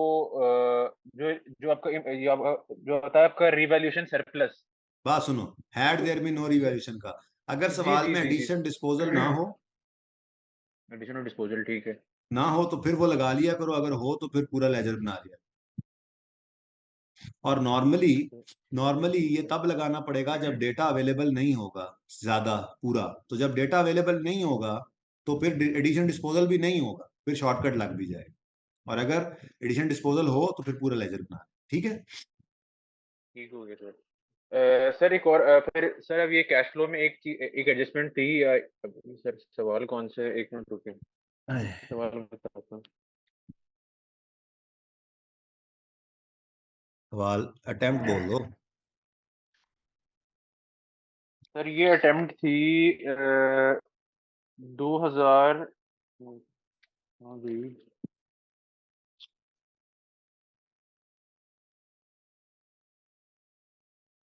जो जो आपका जो बताया आपका रिवैल्यूएशन सरप्लस,
बात सुनो, had there been no revaluation का, अगर
जी
सवाल
जी
में
जी जी
एडिशन डिस्पोजल ना हो,
एडिशन और डिस्पोजल ठीक है।
ना हो तो फिर वो लगा लिया करो, अगर हो तो फिर पूरा लेजर बना लिया। और नॉर्मली ये तब लगाना पड़ेगा जब डेटा अवेलेबल नहीं होगा ज्यादा पूरा, तो जब डेटा अवेलेबल नहीं होगा तो फिर एडिशन डिस्पोजल भी नहीं होगा, फिर शॉर्टकट लग भी जाएगा। और अगर एडिशन डिस्पोजल हो तो फिर पूरा लेजर बना, ठीक है।
ठीक हो गया सर। सर एक और फिर सर अब ये कैश फ्लो में एक एडजस्टमेंट थी सर सवाल कौन से, एक मिनट रुके, सवाल बताता हूँ।
सवाल अटेम्प्ट बोल दो।
सर ये अटेम्प्ट थी 2000, हाँ जी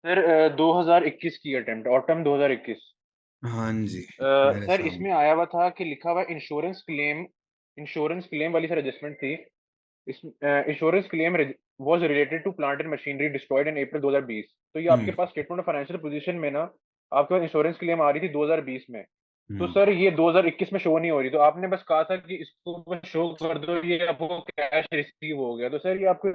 सर 2021 की अटेम्प्ट, ऑटम 2021।
हाँ जी, मेरे
सर
सामने।
इसमें आया हुआ था कि लिखा हुआ इंश्योरेंस क्लेम वाली सर एडजस्टमेंट थी। इस insurance claim was related to plant and machinery destroyed in April 2020। तो ये आपके पास स्टेटमेंट ऑफ फाइनेंशियल पोजीशन में ना आपके पास इंश्योरेंस क्लेम आ रही थी 2020 में। तो सर ये 2021 में शो नहीं हो रही, तो आपने बस कहा था कि इसको बस शो कर दो, ये आपको कैश रिसीव हो गया। तो सर ये आपको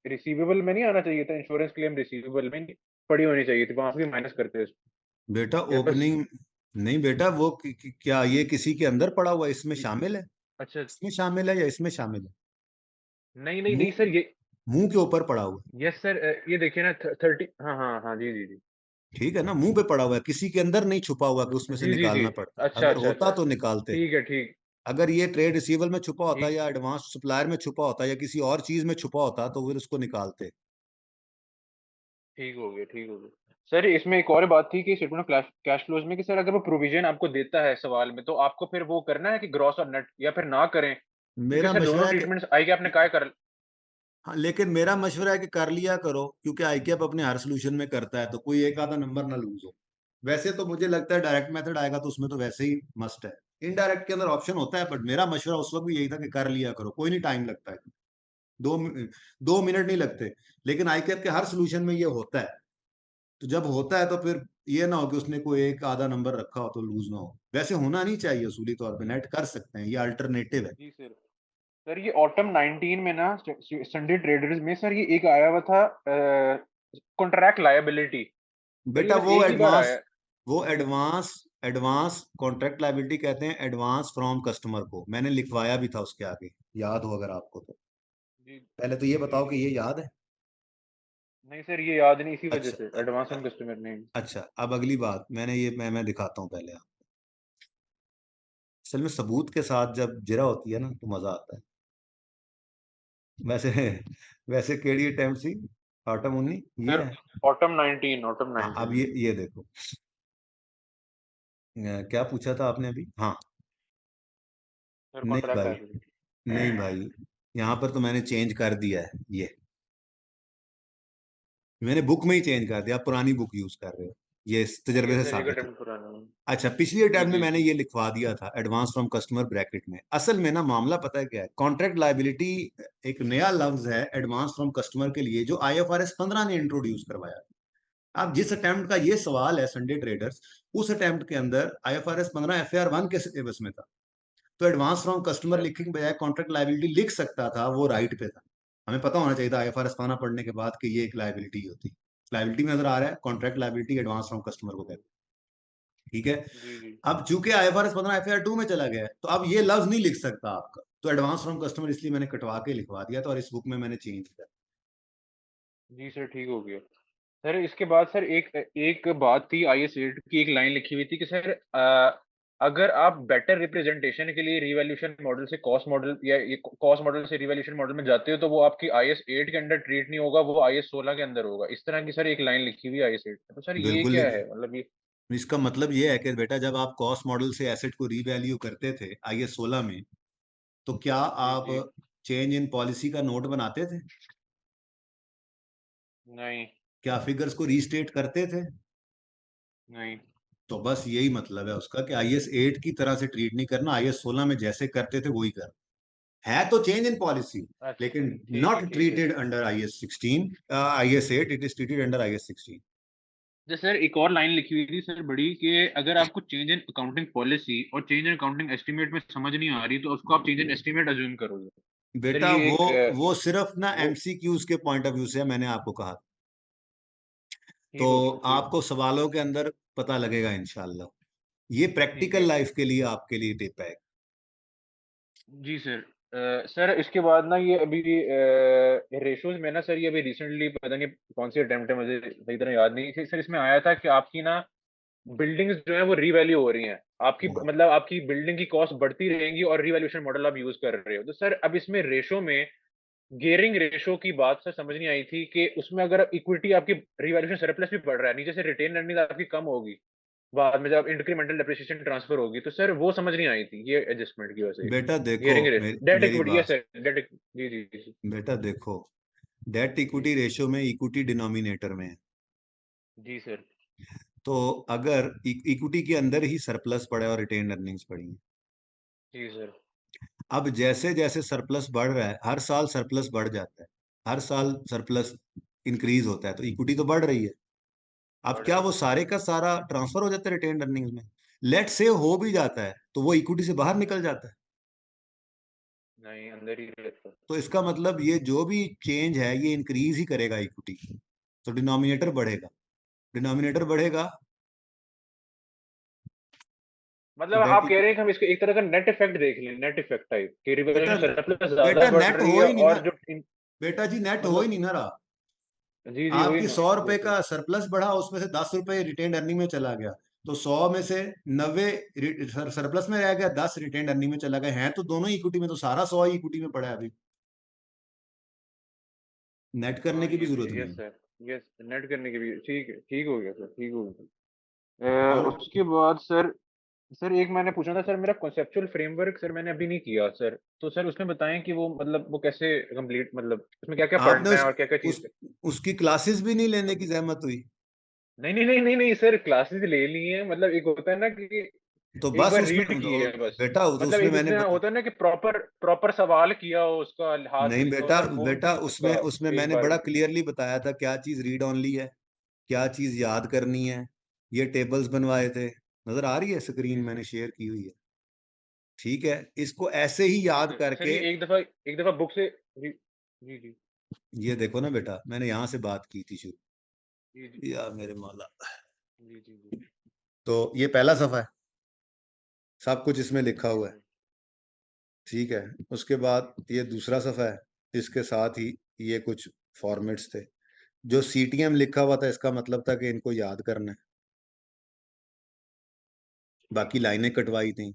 रिसीवेबल में नहीं आना चाहिए था, इंश्योरेंस क्लेम रिसीवेबल में पड़ी होनी चाहिए थी, वहां भी माइनस करते हैं
बेटा
या बस।
ओपनिंग नहीं बेटा, वो क्या ये किसी के अंदर पड़ा हुआ है, इसमें शामिल है?
अच्छा,
इसमें शामिल है या इसमें शामिल है?
नहीं नहीं नहीं
मुंह
सर, ये
मुंह के ऊपर पड़ा हुआ है,
यस सर, ये देखिए ना 30, हाँ हाँ हाँ जी जी जी
ठीक है ना, मुंह पे पड़ा हुआ है, किसी के अंदर नहीं छुपा हुआ कि उसमें से
जी जी जी।
निकालना पड़ता है।
अच्छा
अगर
अच्छा
होता
अच्छा,
तो निकालते।
ठीक है ठीक
अगर ये ट्रेड रिसीवल में छुपा होता
ठीक
या एडवांस सप्लायर में छुपा होता या किसी और चीज में छुपा होता तो फिर उसको निकालते।
ठीक हो गया ठीक हो गया। सर इसमें एक और बात थी कि स्टेटमेंट ऑफ कैश फ्लोज में कि सर अगर वो प्रोविजन आपको देता है सवाल में, तो आपको फिर वो करना है कि ग्रॉस और नेट, या फिर ना करें, क्योंकि
मेरा
सर
मशवरा
दोनों
है कि
ट्रीटमेंट्स आई के आपने क्या कर।
हाँ, लेकिन मेरा मशवरा है कि कर लिया करो, क्योंकि आईकेएप अपने हर सोल्यूशन में करता है, तो कोई एक आधा नंबर ना लूज हो। वैसे तो मुझे लगता है डायरेक्ट मेथड आएगा तो उसमें तो वैसे ही मस्ट है, इनडायरेक्ट के अंदर ऑप्शन होता है, बट मेरा मशवरा उस वक्त भी यही था कि कर लिया करो, कोई नहीं टाइम लगता है, दो 2 मिनट नहीं लगते। लेकिन आईकेएप के हर सोल्यूशन में ये होता है, तो जब होता है तो फिर ये ना हो कि उसने कोई एक आधा नंबर रखा हो तो लूज ना हो। वैसे होना नहीं चाहिए, उसूली तौर पे नेट कर सकते हैं, ये अल्टरनेटिव है।
जी सर। सर ये ऑटम 19 में ना संडे ट्रेडर्स में सर ये एक आया हुआ था कॉन्ट्रैक्ट लायबिलिटी। सर ये
बेटा
बस एक ही बार आया।
वो एडवांस एडवांस कॉन्ट्रैक्ट लायबिलिटी कहते हैं, एडवांस फ्रॉम कस्टमर को, मैंने लिखवाया भी था उसके आगे, याद हो अगर आपको तो।
जी
पहले तो ये
जी
बताओ कि
जी
ये याद है।
नहीं सर, ये याद नहीं, इसी वजह
अच्छा
से एडवांस ऑन कस्टमर नेम।
अच्छा, अब अगली बात मैंने ये मैं दिखाता हूँ पहले आप। असल में सबूत के साथ जब जिरा होती है ना तो मजा आता है। वैसे वैसे केड़ी अटेम्प्ट सी, ऑटम 19 ये
सर
है।
ऑटम
हाँ, अब
19
ये देखो, क्या पूछा था आपने अभी? हाँ,
सर
नहीं
कॉन्ट्रैक्ट
भाई,
लायबिलिटी।
नहीं भाई, यहाँ पर तो मैंने चेंज कर दिया है, ये मैंने बुक में ही चेंज कर दिया, आप पुरानी बुक यूज कर रहे हो, ये इस तजर्बे
यस
से
सर, एक
साबित है।
अटेम्प्ट पुराना है।
अच्छा, पिछली
जी
अटैम्प्ट में
जी
मैंने
जी
ये लिखवा दिया था एडवांस फ्रॉम कस्टमर ब्रैकेट में। असल में ना मामला पता है क्या है, कॉन्ट्रैक्ट लायबिलिटी एक नया लफ्ज है एडवांस फ्रॉम कस्टमर के लिए, जो आईएफआरएस 15 ने इंट्रोड्यूस करवाया। अब जिस अटेम्प्ट का ये सवाल है संडे ट्रेडर्स, उस अटेम्प्ट के अंदर आईएफआरएस 15 एफएआर 1 के सिलेबस में था। तो एडवांस फ्रॉम कस्टमर
अच्छा
लिखने के बजाय कॉन्ट्रैक्ट लायबिलिटी लिख सकता था, वो राइट पे था। हमें पता होना चाहिए था आईएफआरएस 15 पढ़ने के बाद कि ये एक लायबिलिटी होती है। लायबिलिटी में नजर आ रहा है contract liability advance from customer को कहते हैं, ठीक है।
जी जी
अब चूंकि आईएफआरएस 15 एफआर 2 में चला गया है, तो अब ये लफ्ज नहीं लिख सकता आपका, तो एडवांस फ्रॉम कस्टमर इसलिए मैंने कटवा के लिखवा दिया था और इस बुक में मैंने चेंज किया।
जी सर, ठीक हो गया। सर इसके बाद सर एक एक बात थी, आईएस 8 की एक लाइन लिखी हुई थी कि सर अगर आप बेटर रिप्रेजेंटेशन के लिए रिवैल्यूएशन मॉडल से कॉस्ट मॉडल या कॉस्ट मॉडल से रिवैल्यूएशन मॉडल में जाते हो, तो वो आपकी आईएस 8 के अंडर ट्रीट नहीं होगा, वो आईएस 16 के अंदर होगा। इस तरह की सर एक लाइन लिखी हुई है आईएस 8 में। तो सर ये
बिल्कुल,
क्या है, मतलब ये।
इसका मतलब ये है कि बेटा जब आप कॉस्ट मॉडल से एसेट को रीवैल्यू करते थे आईएस 16 में, तो क्या
जी
आप
जी
चेंज इन पॉलिसी का नोट बनाते थे?
नहीं
क्या फिगर्स को रीस्टेट करते थे?
नहीं।
तो बस यही मतलब है उसका कि आईएस 8 की तरह से ट्रीट नहीं करना, आईएस 16 में जैसे करते थे वही कर, है तो चेंज इन पॉलिसी,
अच्छा,
लेकिन
ठीक है
नॉट
ठीक है।
Treated under IS 16, IS 8, it is treated under IS 16।
जो सर एक और लाइन लिखी हुई थी सर बड़ी कि अगर आपको चेंज इन अकाउंटिंग पॉलिसी और चेंज इन अकाउंटिंग एस्टिमेट में समझ नहीं आ रही तो उसको आप चेंज इन एस्टिमेट अज्यूम करोगे। सर
बेटा
ये एक
वो सिर्फ ना
वो
एमसीक्यूज के पॉइंट ऑफ व्यू से है, मैंने आपको कहा। तो
ठीक हो गया ठीक
आपको सवालों के अंदर पता लगेगा इंशाल्लाह। ये
ठीक
प्रैक्टिकल
है
लाइफ के लिए आपके लिए टिप है।
जी सर। सर इसके बाद ना ये अभी रेशोज में ना सर ये अभी रिसेंटली पता नहीं कौन सी अटेम्प्ट है मुझे सही तरह याद नहीं सर इसमें आया था कि आपकी ना बिल्डिंग्स जो है वो रीवैल्यू हो रही हैं आपकी मतलब आपकी बिल्डिंग की कॉस्ट बढ़ती रहेंगी और रीवैल्यूएशन मॉडल आप यूज कर रहे हो तो सर अब इसमें रेशो में गियरिंग रेशो की बात सर समझ नहीं आई थी कि उसमें अगर इक्विटी आपकी रिवैल्यूएशन सरप्लस भी बढ़ रहा है नीचे से रिटेन अर्निंग आपकी कम होगी बाद में जब इंक्रीमेंटल डेप्रिसिएशन ट्रांसफर होगी तो सर वो समझ नहीं आई थी ये एडजस्टमेंट की वजह से
बेटा देखो
गियरिंग रेशो डेट
मेरी
इक्विटी
बात,
सर डेट जी जी जी
बेटा देखो, डेट इक्विटी रेशियो में इक्विटी डिनोमिनेटर में है।
जी सर
तो अगर इक्विटी के अंदर ही सरप्लस पड़ा है और रिटेन अर्निंग्स पड़ी हैं,
जी सर
अब जैसे जैसे सरप्लस बढ़ रहा है, हर साल सरप्लस बढ़ जाता है, हर साल सरप्लस इंक्रीज होता है, तो इक्विटी तो बढ़ रही है। अब
बढ़
क्या
रही
वो
है
सारे का सारा ट्रांसफर हो जाता है रिटेन अर्निंग्स में? लेट से हो भी जाता है तो वो इक्विटी से बाहर निकल जाता है।
नहीं अंदर ही रहता है
तो इसका मतलब ये जो भी चेंज है ये इंक्रीज ही करेगा इक्विटी, तो डिनोमिनेटर बढ़ेगा, डिनोमिनेटर बढ़ेगा तो
मतलब
डेट
आप कह रहे हैं कि हम इसको एक तरह का नेट इफेक्ट देख लें नेट इफेक्ट टाइप कि
बेटा
रिवैल्यूएशन सरप्लस ज्यादा
बेटा
बढ़
नेट
रही
हो
है
ही नहीं ना,
और जो
बेटा जी नेट हो ही
मतलब
नहीं ना रहा।
जी जी वही
आपकी
ना
100 रुपए
जैसे
का सरप्लस बढ़ा, उसमें से 10 रुपए रिटेन अर्निंग में चला गया, तो 100 में से 90 सरप्लस में रह गया, 10 रिटेन अर्निंग में चला गया, है तो दोनों इक्विटी में, तो सारा 100 ही इक्विटी में पड़ा है अभी, नेट करने
हाँ
की भी
ये भी
जरूरत
है
नहीं
यस
है।
सर यस नेट करने के भी ठीक है ठीक हो गया सर ठीक हो गया
और
उसके बाद सर सर एक मैंने पूछना था सर मेरा कॉन्सेप्चुअल फ्रेमवर्क सर मैंने अभी नहीं किया सर तो सर उसमें बताएं कि वो मतलब वो कैसे कंप्लीट मतलब उसमें क्या क्या
आपने
पढ़ना है और क्या क्या चीज
उसकी क्लासेस भी नहीं लेने की जहमत हुई?
नहीं नहीं नहीं नहीं नहीं सर क्लासेस ले ली हैं मतलब एक होता है ना कि
तो
एक
बस
बार
उसमें
रीड की है बस
बेटा तो
मतलब
उसमें
एक
मैंने
जिसमें होता है ना कि प्रॉपर प्रॉपर सवाल किया हो उसका हाथ से
नहीं
लिखा हो
बेटा
सर वो
बेटा
चीज उसका
उसमें उसमें
एक
मैंने
बार
बड़ा
में
क्लियरली बताया था क्या चीज रीड ओनली है, क्या चीज याद करनी है। ये टेबल्स बनवाए थे, नजर आ रही है स्क्रीन
जी
मैंने
सर
शेयर की हुई है। ठीक है, इसको ऐसे ही
जी
याद
सर
करके,
ये एक दफा बुक से जी जी जी
ये देखो ना बेटा, मैंने यहाँ से बात की थी शुरू,
जी जी
या मेरे मौला।
जी जी जी
तो ये पहला सफा है, सब कुछ इसमें लिखा
जी
हुआ है।
सर
ठीक है, उसके बाद ये दूसरा सफा है, इसके साथ ही ये कुछ फॉर्मेट्स थे। जो सीटीएम लिखा हुआ था इसका मतलब था कि इनको याद करना है, बाकी लाइनें कटवाई थी।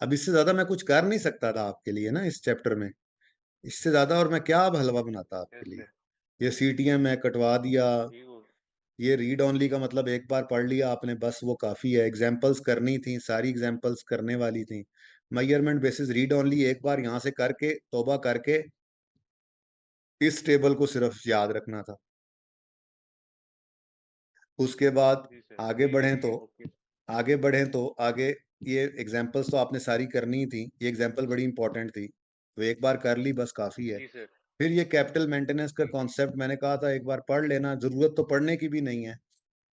अब इससे ज्यादा मैं कुछ कर नहीं सकता था आपके लिए ना इस चैप्टर में, इससे ज्यादा और मैं क्या अब हलवा बनाता आपके
यस
लिए।
सर
ये सीटीएम है, कटवा दिया।
ठीक हो
ये रीड ओनली का मतलब एक बार पढ़ लिया आपने बस वो काफी है, एग्जाम्पल्स करनी थी, सारी एग्जाम्पल्स करने वाली थी। मेजरमेंट बेसिस रीड ओनली एक बार यहाँ से करके तौबा करके इस टेबल को सिर्फ याद रखना था। उसके बाद
जी सर
आगे
ठीक
बढ़ें
ठीक
तो
है ओके
आगे बढ़ें तो आगे ये एग्जाम्पल्स तो आपने सारी करनी ही थी, ये एग्जाम्पल बड़ी इंपॉर्टेंट थी, तो एक बार कर ली बस काफी है।
जी सर
फिर ये कैपिटल मेंटेनेंस का
ठीक
कॉन्सेप्ट मैंने कहा था एक बार पढ़ लेना, जरूरत तो पढ़ने की भी नहीं है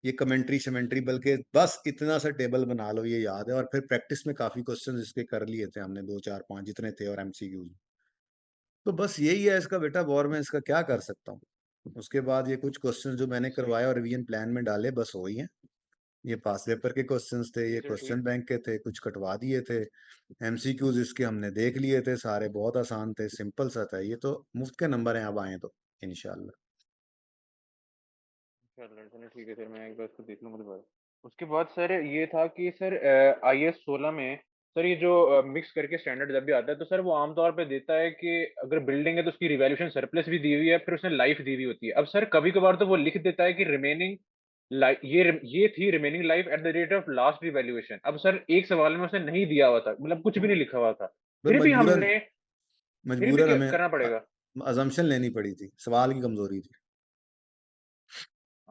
ये कमेंट्री शमेंट्री, बल्कि बस इतना सा टेबल बना लो ये याद है। और फिर प्रैक्टिस में काफी क्वेश्चन इसके कर लिए थे हमने, 2 4 5 जितने थे, और एमसीक्यूज। तो बस यही है इसका बेटा, और मैं इसका क्या कर सकता हूँ। उसके बाद ये कुछ क्वेश्चन जो मैंने
सही
करवाए और रिवीजन प्लान में डाले बस वही हैं। ये पास पेपर के क्वेश्चंस थे,
जी
ये
सर
क्वेश्चन
ठीक
बैंक के थे, कुछ कटवा दिए थे। एमसीक्यूज इसके हमने देख लिए थे सारे, बहुत आसान थे, सिंपल सा था ये, तो मुफ्त के नंबर हैं अब आए तो इंशाल्लाह।
चलो ठीक है सर मैं एक बार इसको देख लूंगा दोबारा उसके बाद सर ये था कि सर आईएएस 16 में सर ये जो मिक्स करके स्टैंडर्ड जब भी आता है तो सर वो आमतौर पे देता है कि अगर बिल्डिंग है तो उसकी रिवैल्यूएशन सरप्लस भी दी हुई है फिर उसने लाइफ दी हुई होती है अब सर कभी कभार तो वो लिख देता है कि रिमेनिंग लाइफ ये थी remaining life at the rate of last revaluation अब सर एक सवाल में उसने नहीं दिया हुआ था मतलब कुछ भी नहीं लिखा हुआ था
पर
फिर भी
मजबूरन
हमने फिर भी
मजबूरन हमें
करना पड़ेगा
अजम्पशन लेनी पड़ी थी, सवाल की कमजोरी थी।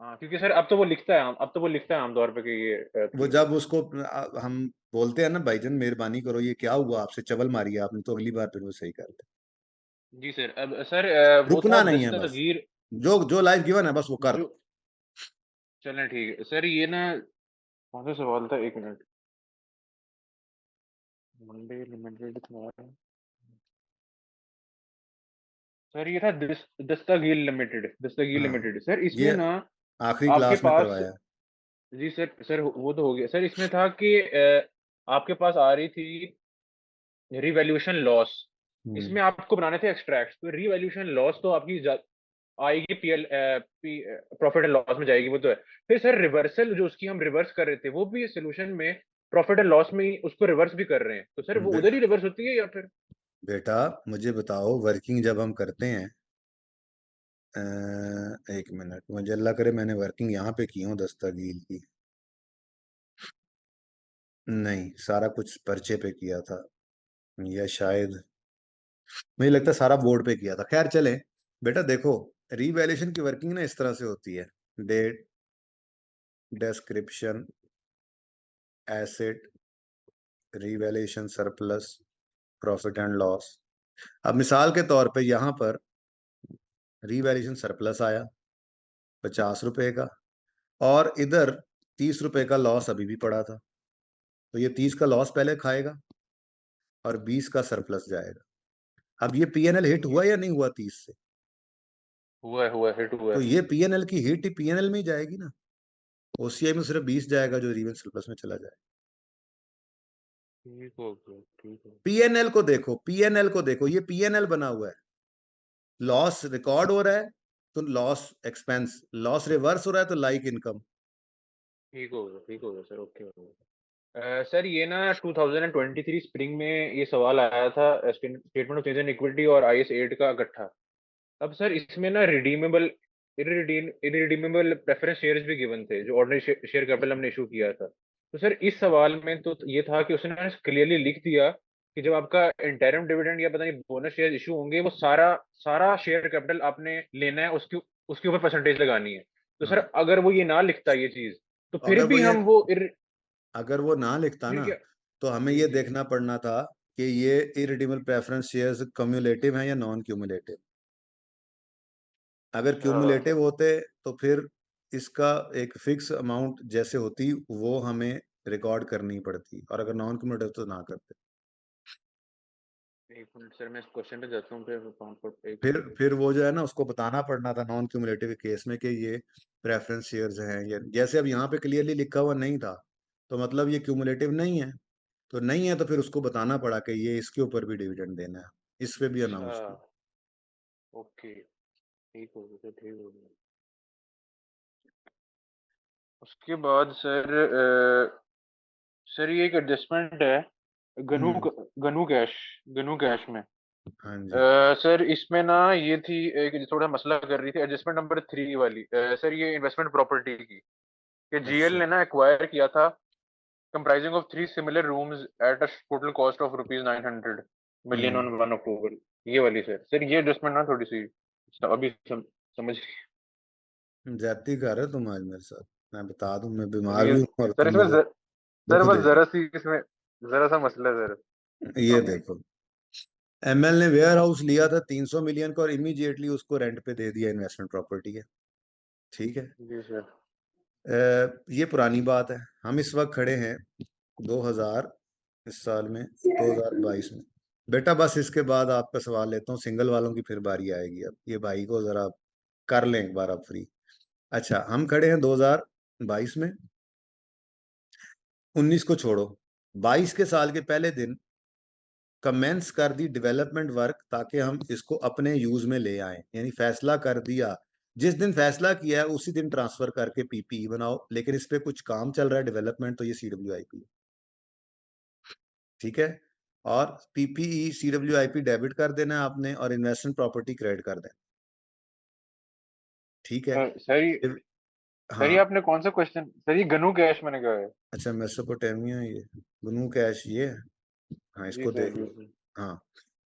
हाँ क्योंकि सर अब तो वो लिखता है अब तो वो लिखता है आमतौर पे कि ये
वो
थी
जब उसको हम बोलते हैं ना भाईजान मेहरबानी करो ये क्या हुआ आपसे, चवल मारी है आपने, तो अगली बार फिर वो सही करते।
जी सर अब सर वो था
रुकना नहीं है बस,
दस्तगीर
जो जो लाइफ गिवन है बस वो कर
जो
दो।
चलें ठीक है सर। ये ना कौन सा सवाल था, एक मिनट। मंडे लिमिटेड सर, ये था दस्तगीर
हाँ
लिमिटेड सर। इसमें
ये
ना
आखिरी
आपके
क्लास में
पास,
करवाया।
जी सर वो तो हो गया सर। इसमें था कि आपके पास आ रही थी रिवैल्यूएशन लॉस। इसमें आपको बनाने थे एक्सट्रैक्ट, तो रिवैल्यूएशन लॉस तो आपकी आएगी पीएल प्रॉफिट एंड लॉस में जाएगी, वो तो है। फिर सर रिवर्सल जो उसकी हम रिवर्स कर रहे थे, वो भी सोल्यूशन में प्रॉफिट एंड लॉस में ही उसको रिवर्स भी कर रहे हैं, तो सर वो उधर ही रिवर्स होती है या फिर?
बेटा मुझे बताओ, वर्किंग जब हम करते हैं, एक मिनट, मुझे अल्लाह करे मैंने वर्किंग यहाँ पे की हूँ दस्तगीर की। नहीं, सारा कुछ पर्चे पे किया था, या शायद मुझे लगता है सारा बोर्ड पे किया था। खैर चले बेटा, देखो रीवैल्यूएशन की वर्किंग ना इस तरह से होती है। Date, description, asset, revaluation surplus, profit and loss. अब मिसाल के तौर पे यहाँ पर रीवैल्यूएशन सरप्लस आया 50 रुपए का, और इधर 30 रुपए का लॉस अभी भी पड़ा था, तो ये 30 का लॉस पहले खाएगा और 20 का सरप्लस जाएगा। अब ये पीएनएल हिट हुआ या नहीं हुआ 30 से?
हुआ हिट हुआ
तो
है।
ये पीएनएल की हिट ही पीएनएल में ही जाएगी ना, ओसीआई में सिर्फ 20 जाएगा जो रिवेल सरप्लस में चला जाएगा।
ठीक हो गया, ठीक हो गया।
पीएनएल को देखो, पीएनएल को देखो, ये पीएनएल बना हुआ है, लॉस रिकॉर्ड हो रहा है तो लॉस एक्सपेंस, लॉस रिवर्स हो रहा है तो लाइक इनकम।
ठीक हो गया सर, ओके हो गया। सर ये ना 2023 स्प्रिंग में ये सवाल आया था, statement of change in equity और आईएस 8 का इकट्ठा। अब सर इसमें ना इरिडीमेबल प्रेफरेंस शेयर्स भी गिवन थे, जो ऑर्डिनरी शेयर कैपिटल हमने इशू किया था। तो सर इस सवाल में तो ये था कि उसने क्लियरली लिख दिया कि जब आपका इंटरिम डिविडेंड या पता नहीं बोनस शेयर इशू होंगे, वो सारा सारा शेयर कैपिटल आपने लेना है, उसके उसके ऊपर परसेंटेज लगानी है। तो सर अगर वो ये ना लिखता ये चीज, तो फिर
अगर वो
भी
ये
हम वो
अगर वो ना लिखता
फिर
ना,
क्या?
तो हमें
जी
ये
जी
देखना पड़ना था कि ये इरिडीमेबल प्रेफरेंस शेयर्स क्यूमुलेटिव हैं या नॉन क्यूमुलेटिव। अगर
अच्छा
क्यूमुलेटिव होते तो फिर इसका एक फिक्स अमाउंट जैसे होती वो हमें रिकॉर्ड करनी पड़ती, और अगर नॉन क्यूमुलेटिव तो ना करते।
एक मिनट सर, मैं इस क्वेश्चन पे जाता हूँ, फिर एक
फिर वो जो है ना, उसको बताना पड़ना था नॉन क्यूमुलेटिव के केस में कि ये प्रेफरेंस शेयर्स हैं, या जैसे अब यहाँ पे क्लियरली लिखा हुआ नहीं था, तो मतलब ये क्यूमुलेटिव नहीं है, तो नहीं है तो फिर उसको बताना पड़ा कि ये इसके ऊपर भी डिविडेंड देना है, इस पे भी
अच्छा,
अनाउंस किया।
ओके, ठीक हो गया, ठीक हो गया। उसके बाद सर सर ये एक एडजस्टमेंट है गनू गनू कैश गनू कैश में।
हाँ जी।
सर इसमें ना ये थी एक थोड़ा मसला कर रही थी, एडजस्टमेंट नंबर 3 वाली। सर ये इन्वेस्टमेंट प्रॉपर्टी की, कि जीएल
अच्छा
ने ना एक्वायर किया था comprising of 3 similar rooms at a total cost of ₹900 million on 1 अक्टूबर। ये वाली सर ये एडजस्टमेंट ना थोड़ी सी अभी समझ।
ज्यादती कर रहे हो तुम आज मेरे साथ, मैं बता दूं मैं
सर
बीमार
ये
भी हूँ और
सर
तुम
इसमें
मुझे
सर
दुख
बस
दे रहे
जरा सी इसमें जरा सा मसला है सर।
हो। ये देखो, एमएल ने वेयर हाउस लिया था 300 मिलियन का और इमीडिएटली उसको रेंट पे दे दिया, इन्वेस्टमेंट प्रॉपर्टी है, ठीक है।
जी सर।
ये पुरानी बात है, हम इस वक्त खड़े हैं 2000, इस साल में 2022 में। बेटा बस इसके बाद आपका सवाल लेता हूँ, सिंगल वालों की फिर बारी आएगी। अब ये भाई को जरा कर लें एक बार आप फ्री। अच्छा, हम खड़े हैं 2022 में, 19 को छोड़ो, 22 के साल के पहले दिन कमेंस कर दी डेवलपमेंट वर्क, ताकि हम इसको अपने यूज में ले आए, यानी फैसला कर दिया, जिस दिन फैसला किया है उसी दिन ट्रांसफर करके पीपीई बनाओ, लेकिन इस पे कुछ काम चल रहा है डेवलपमेंट, तो ये सीडब्ल्यूआईपी, ठीक है। और पीपीई सीडब्ल्यूआईपी डेबिट कर देना है आपने, और इन्वेस्टमेंट प्रॉपर्टी क्रेडिट कर देना, ठीक है।
सर ये
हाँ,
आपने कौन सा क्वेश्चन, सर ये गनू कैश मैंने कहा है।
अच्छा मेसोपोटामिया, ये गुनू कैश ये है। हाँ
जी
इसको
सर,
देख
जी
लो।
सर।
हाँ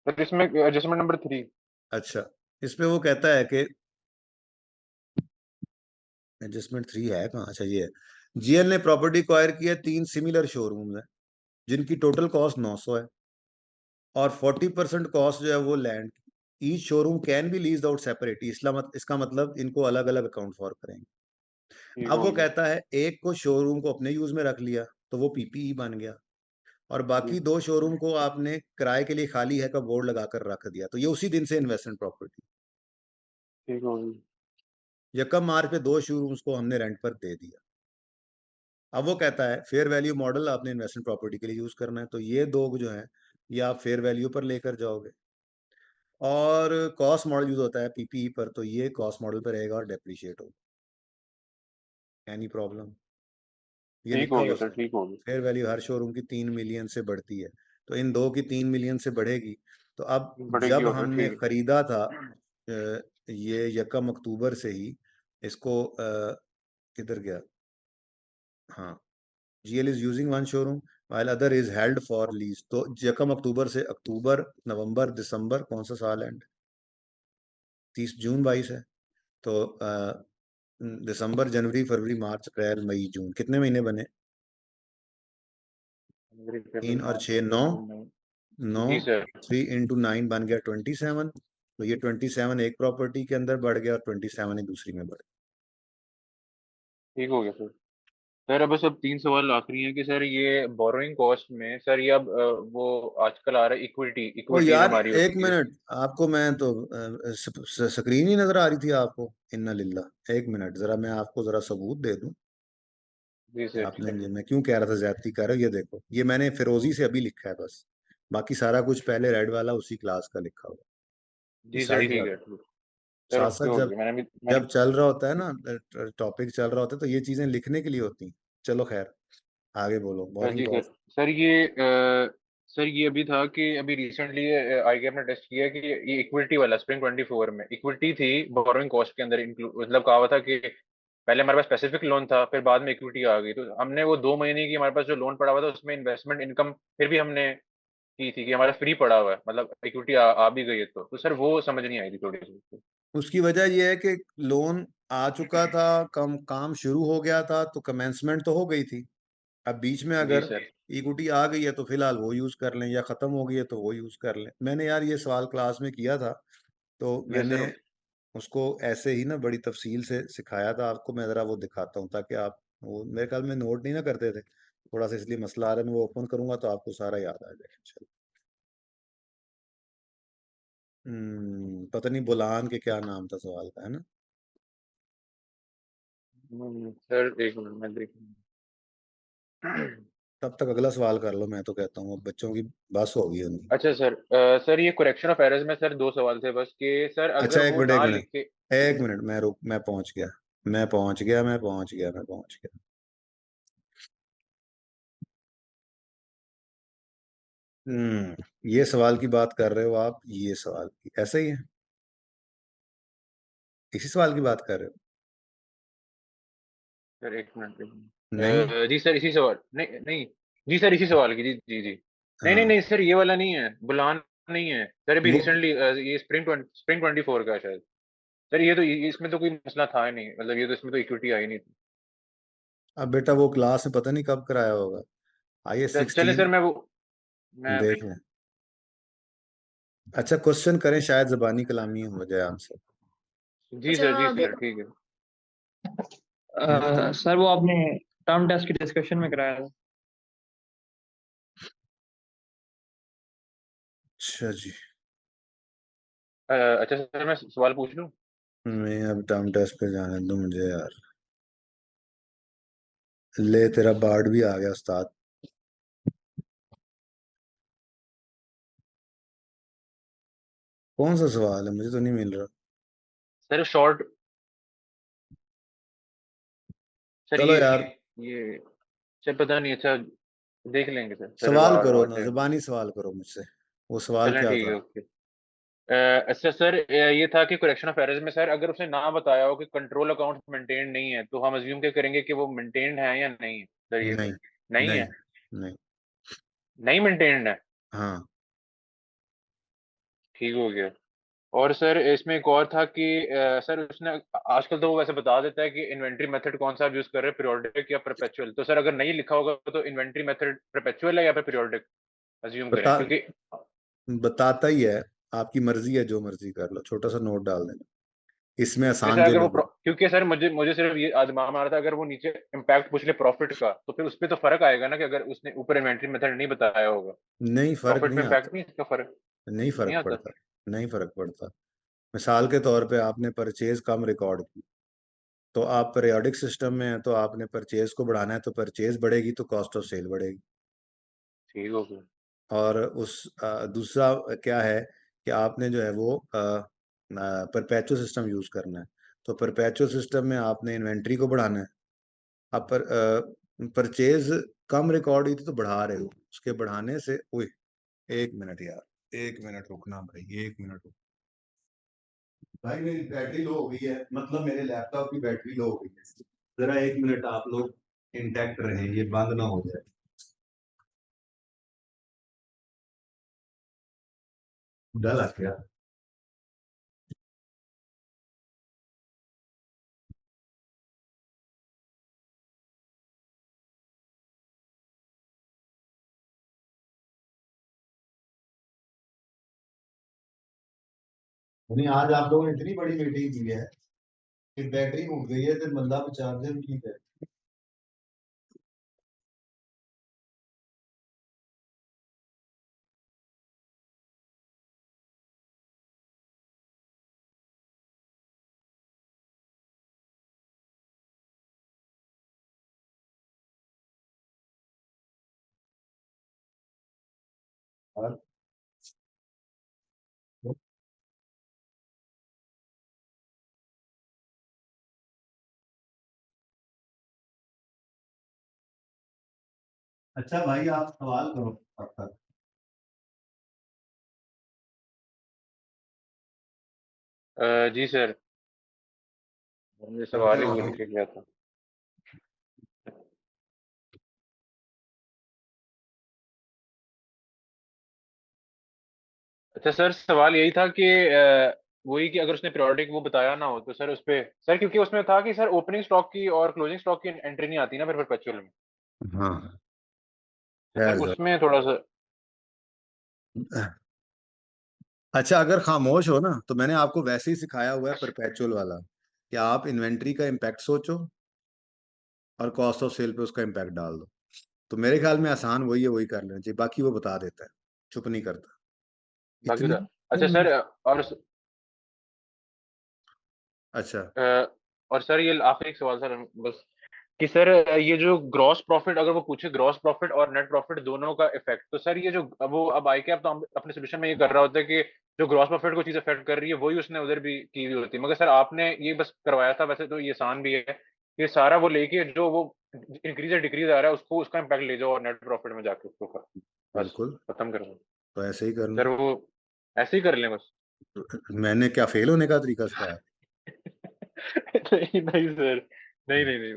सर इसमें एडजस्टमेंट नंबर 3।
अच्छा, इसमें वो कहता है कि एडजस्टमेंट 3 है कहाँ, अच्छा ये है, जीएल ने प्रॉपर्टी एक्वायर किया 3 सिमिलर शोरूम है जिनकी टोटल कॉस्ट 900 है, और 40% कॉस्ट जो है वो land. Each showroom can be lease out separately, इसका मतलब इनको अलग अलग अकाउंट फॉर करेंगे,
ठीक
अब
हो
वो
गया
कहता है एक को शोरूम को अपने यूज में रख लिया तो वो पीपीई बन गया, और बाकी
जी
2 शोरूम को आपने किराए के लिए खाली है का बोर्ड लगाकर रख दिया, तो ये उसी दिन से इन्वेस्टमेंट प्रॉपर्टी।
ठीक हो गया
यकम मार्च पे 2 शोरूम्स को हमने रेंट पर दे दिया। अब वो कहता है फेयर वैल्यू मॉडल आपने इन्वेस्टमेंट प्रॉपर्टी के लिए यूज करना है, तो ये 2 जो है ये आप फेयर वैल्यू पर लेकर जाओगे, और कॉस्ट मॉडल यूज होता है पीपीई पर, तो ये कॉस्ट मॉडल पर रहेगा और डेप्रिशिएट होगा। Any problem? ये
ठीक
लिखा
हो
होगा
गया सर
उसमें,
ठीक हो गया
फेयर वैल्यू हर शोरूम की 3 मिलियन से बढ़ती है, तो इन 2 की 3 मिलियन से बढ़ेगी। तो अब
बढ़ेगी
जब
और
हमने
ठीक
खरीदा था ये यकम अक्टूबर से ही इसको किधर गया, हाँ, GL is using one showroom while other is held for lease, तो यकम अक्टूबर से अक्टूबर नवंबर दिसंबर कौन सा साल एंड 30 जून 22 है, तो दिसंबर जनवरी फरवरी मार्च अप्रैल मई जून कितने महीने बने? 3 और 6 9 9
जी सर
3 into 9 बन गया 27, तो ये 27 एक प्रॉपर्टी के अंदर बढ़ गया और 27 ही दूसरी में बढ़ गया।
ठीक हो गया सर। सर अब बस अब 3 सवाल आखिरी हैं कि सर ये बोरोइंग कॉस्ट में सर ये अब वो आजकल आ रहा है इक्विटी
ओ
इक्विटी
यार
हमारी
एक
होती है
मिनट, आपको मैं तो स्क्रीन ही नजर आ रही थी आपको, इन्ना लिल्ला, एक मिनट जरा मैं आपको जरा सबूत दे दूं
जी
कि
सर
आपने ये, मैं क्यों कह रहा था ज्यादती कर रहे हो, ये देखो ये मैंने फिरोजी से अभी लिखा है बस, बाकी सारा कुछ पहले रेड वाला उसी क्लास का लिखा हुआ, ये
जी सर
सारी
ठीक
बात
है सर
साथ
ओके
साथ जब
ओके मैंने
जब चल रहा होता है ना, टॉपिक चल रहा होता है तो ये चीजें लिखने के लिए होती हैं। चलो खैर आगे बोलो, बोरिंग
जी सर
कॉस्ट।
सर ये सर ये अभी था कि अभी रिसेंटली आईगेप ने टेस्ट किया कि ये इक्विटी वाला स्प्रिंग 24 में इक्विटी थी बोरोइंग कॉस्ट के अंदर इंक्लूड, मतलब कहा हुआ था कि पहले हमारे पास स्पेसिफिक लोन था फिर बाद में इक्विटी आ गई, तो हमने वो 2 महीने की हमारे पास जो लोन पड़ा हुआ था उसमें इन्वेस्टमेंट इनकम फिर भी हमने की थी कि हमारा फ्री पड़ा हुआ है, मतलब इक्विटी आ भी गई है, तो सर वो समझ नहीं आई थी थोड़ी सी।
उसकी वजह यह है कि लोन आ चुका था, काम शुरू हो गया था, तो कमेंसमेंट तो हो गई थी। अब बीच में
जी
अगर
सर
इक्विटी आ गई है तो फिलहाल वो यूज कर लें, या खत्म हो गई है तो वो यूज कर लें। मैंने यार ये सवाल क्लास में किया था, तो
जी
मैंने
सर
उसको ऐसे ही ना बड़ी तफसील से सिखाया था आपको, मैं जरा वो दिखाता हूँ ताकि आप, वो मेरे ख्याल में नोट नहीं ना करते थे थोड़ा सा, इसलिए मसला आ रहा है, मैं वो ओपन करूंगा तो आपको सारा याद आ जाएगा इंशाल्लाह। पता नहीं बुलान के क्या नाम था सवाल का, है ना?
सर एक मिनट मैं देख
तब तक अगला सवाल कर लो, मैं तो कहता हूँ अब बच्चों की बस होगी उनकी।
अच्छा सर सर ये करेक्शन ऑफ एरर्स में सर 2 सवाल थे बस कि सर
अच्छा
अगर
एक
वो
मिनट एक
ना
मिनट
लिखे।
एक मिनट, मैं रुक, मैं पहुंच गया मैं पहुंच गया मैं पहुंच गया मैं पहुंच गया। ये सवाल की बात कर रहे हो आप, ये सवाल की ऐसा ही है, इसी सवाल की बात कर रहे हो?
सर एक मिनट
नहीं,
जी सर इसी सवाल नहीं नहीं जी सर इसी सवाल की जी जी जी नहीं नहीं
हाँ
नहीं सर ये वाला नहीं है बुलान नहीं है सर अभी
वो,
रिसेंटली ये स्प्रिंग 24 का है शायद। सर ये तो इसमें तो कोई मसला था ही नहीं, मतलब ये तो इसमें तो इक्विटी आई नहीं थी।
अब बेटा वो क्लास में पता नहीं कब कराया होगा, आइए
चले
16
सर मैं
देख लें। अच्छा क्वेश्चन करें, शायद जबानी कलामी हो जाए आंसर।
जी सर
अच्छा
जी सर ठीक है
सर वो आपने टर्म टेस्ट की डिस्कशन में कराया था।
अच्छा जी,
अच्छा सर मैं सवाल पूछ लूं।
मैं अब टर्म टेस्ट पे जाने दो मुझे यार, ले तेरा बार्ड भी आ गया उस्ताद। कौन सा सवाल है, मुझे तो नहीं मिल रहा।
सर शॉर्ट सर
चलो यार
ये सर पता नहीं, अच्छा देख लेंगे सर सर
सवाल
और
करो ना,
टाइम
जबानी सवाल करो मुझसे, वो सवाल
चलें
क्या
ठीक
था?
है ओके। अच्छा सर ये था कि करेक्शन ऑफ एरर्स में सर अगर उसने ना बताया हो कि कंट्रोल अकाउंट मेंटेन नहीं है तो हम अज्यूम क्या करेंगे कि वो मेंटेन्ड है या नहीं है सर ये
नहीं
नहीं
नहीं
है
नहीं,
नहीं मेंटेन्ड है।
हाँ
ठीक हो गया। और सर इसमें एक और था कि सर उसने आजकल तो वो वैसे बता देता है कि इन्वेंट्री मेथड कौन सा आप यूज कर रहे हैं, पीरियोडिक या परपेचुअल, तो सर अगर नहीं लिखा होगा तो इन्वेंट्री मेथड परपेचुअल है या फिर पीरियोडिक अज्यूम करें
बता
क्योंकि
बताता ही है, आपकी मर्जी है, जो मर्जी कर लो, छोटा सा नोट डाल देना। इसमें
जैसे
आसान जो
अगर वो
लोग
क्योंकि सर मुझे सिर्फ ये दिमाग में आ रहा था, अगर वो नीचे इम्पैक्ट पूछ ले प्रॉफिट का तो फिर उस पे तो फर्क आएगा ना, कि अगर उसने ऊपर इन्वेंटरी मेथड नहीं बताया होगा,
नहीं, फर्क
प्रॉफिट
नहीं
में
आता,
इम्पैक्ट नहीं, इसका फर्क
नहीं
नहीं
फर्क
आता।
पड़ता, नहीं फर्क पड़ता। मिसाल के तौर पे आपने परचेज कम रिकॉर्ड की, तो आप पीरियोडिक सिस्टम में हैं, तो आपने परचेज को बढ़ाना है, तो परचेज बढ़ेगी तो कॉस्ट ऑफ सेल बढ़ेगी।
ठीक हो गया।
और दूसरा क्या है कि आपने जो है वो परपेचुअल सिस्टम यूज करना है, तो परपेचुअल सिस्टम में आपने इन्वेंट्री को बढ़ाना है। आप परचेज कम रिकॉर्ड हुई थी तो बढ़ा रहे हो, उसके बढ़ाने से ओए 1 मिनट यार, 1 मिनट रुकना भाई, 1 मिनट रुक। भाई मेरी बैटरी लो हो गई है, मतलब मेरे लैपटॉप की बैटरी लो हो गई है, जरा 1 मिनट आप लोग इंटैक्ट रहें, ये बंद ना हो जाए। डर लग गया। नहीं, आज आप लोगों ने इतनी बड़ी मीटिंग की है कि बैटरी उठ गई है, तो बंदा चार्जर ठीक है। और अच्छा भाई, आप सवाल करो अब तक।
जी सर, हमने
करते
सवाल ही
हो
भूल
आप?
के किया था। अच्छा सर, सवाल यही था कि वही कि अगर उसने पीरियोडिक वो बताया ना हो तो सर उस पे सर, क्योंकि उसमें था कि सर ओपनिंग स्टॉक की और क्लोजिंग स्टॉक की एंट्री नहीं आती ना फिर परपेचुअल में,
हाँ,
तो सर
खैर
उसमें थोड़ा सा।
अच्छा, अगर खामोश हो ना तो मैंने आपको वैसे ही सिखाया हुआ है परपेचुअल वाला, कि आप इन्वेंट्री का इम्पैक्ट सोचो और कॉस्ट ऑफ सेल पे उसका इम्पैक्ट डाल दो। तो मेरे ख्याल में आसान वही है, वही कर लेना चाहिए, बाकी वो बता देता है, चुप नहीं करता।
बाकी
इतनी
तो अच्छा सर,
अच्छा,
और सर ये आखिरी एक सवाल सर बस, कि सर ये जो ग्रॉस प्रॉफिट अगर वो पूछे, ग्रॉस प्रॉफिट और नेट प्रॉफिट दोनों का इफेक्ट, तो सर ये जो अब आई कैप तो अपने सोल्यूशन में ये कर रहा होता है कि जो ग्रॉस प्रॉफिट को चीज इफेक्ट कर रही है वही उसने उधर भी की हुई होती है, मगर सर आपने ये बस करवाया था, वैसे तो ये आसान भी है कि सारा वो लेके जो वो इंक्रीज या डिक्रीज आ रहा है उसको उसका इम्पैक्ट ले जाओ और नेट प्रॉफिट में जाके उसको बस
बिल्कुल,
खत्म कर दो।
तो ऐसे ही करना
सर वो ऐसे ही कर लें बस।
है। मैंने क्या फेल होने का तरीका सिखाया?
नहीं नहीं सर, नहीं नहीं नहीं,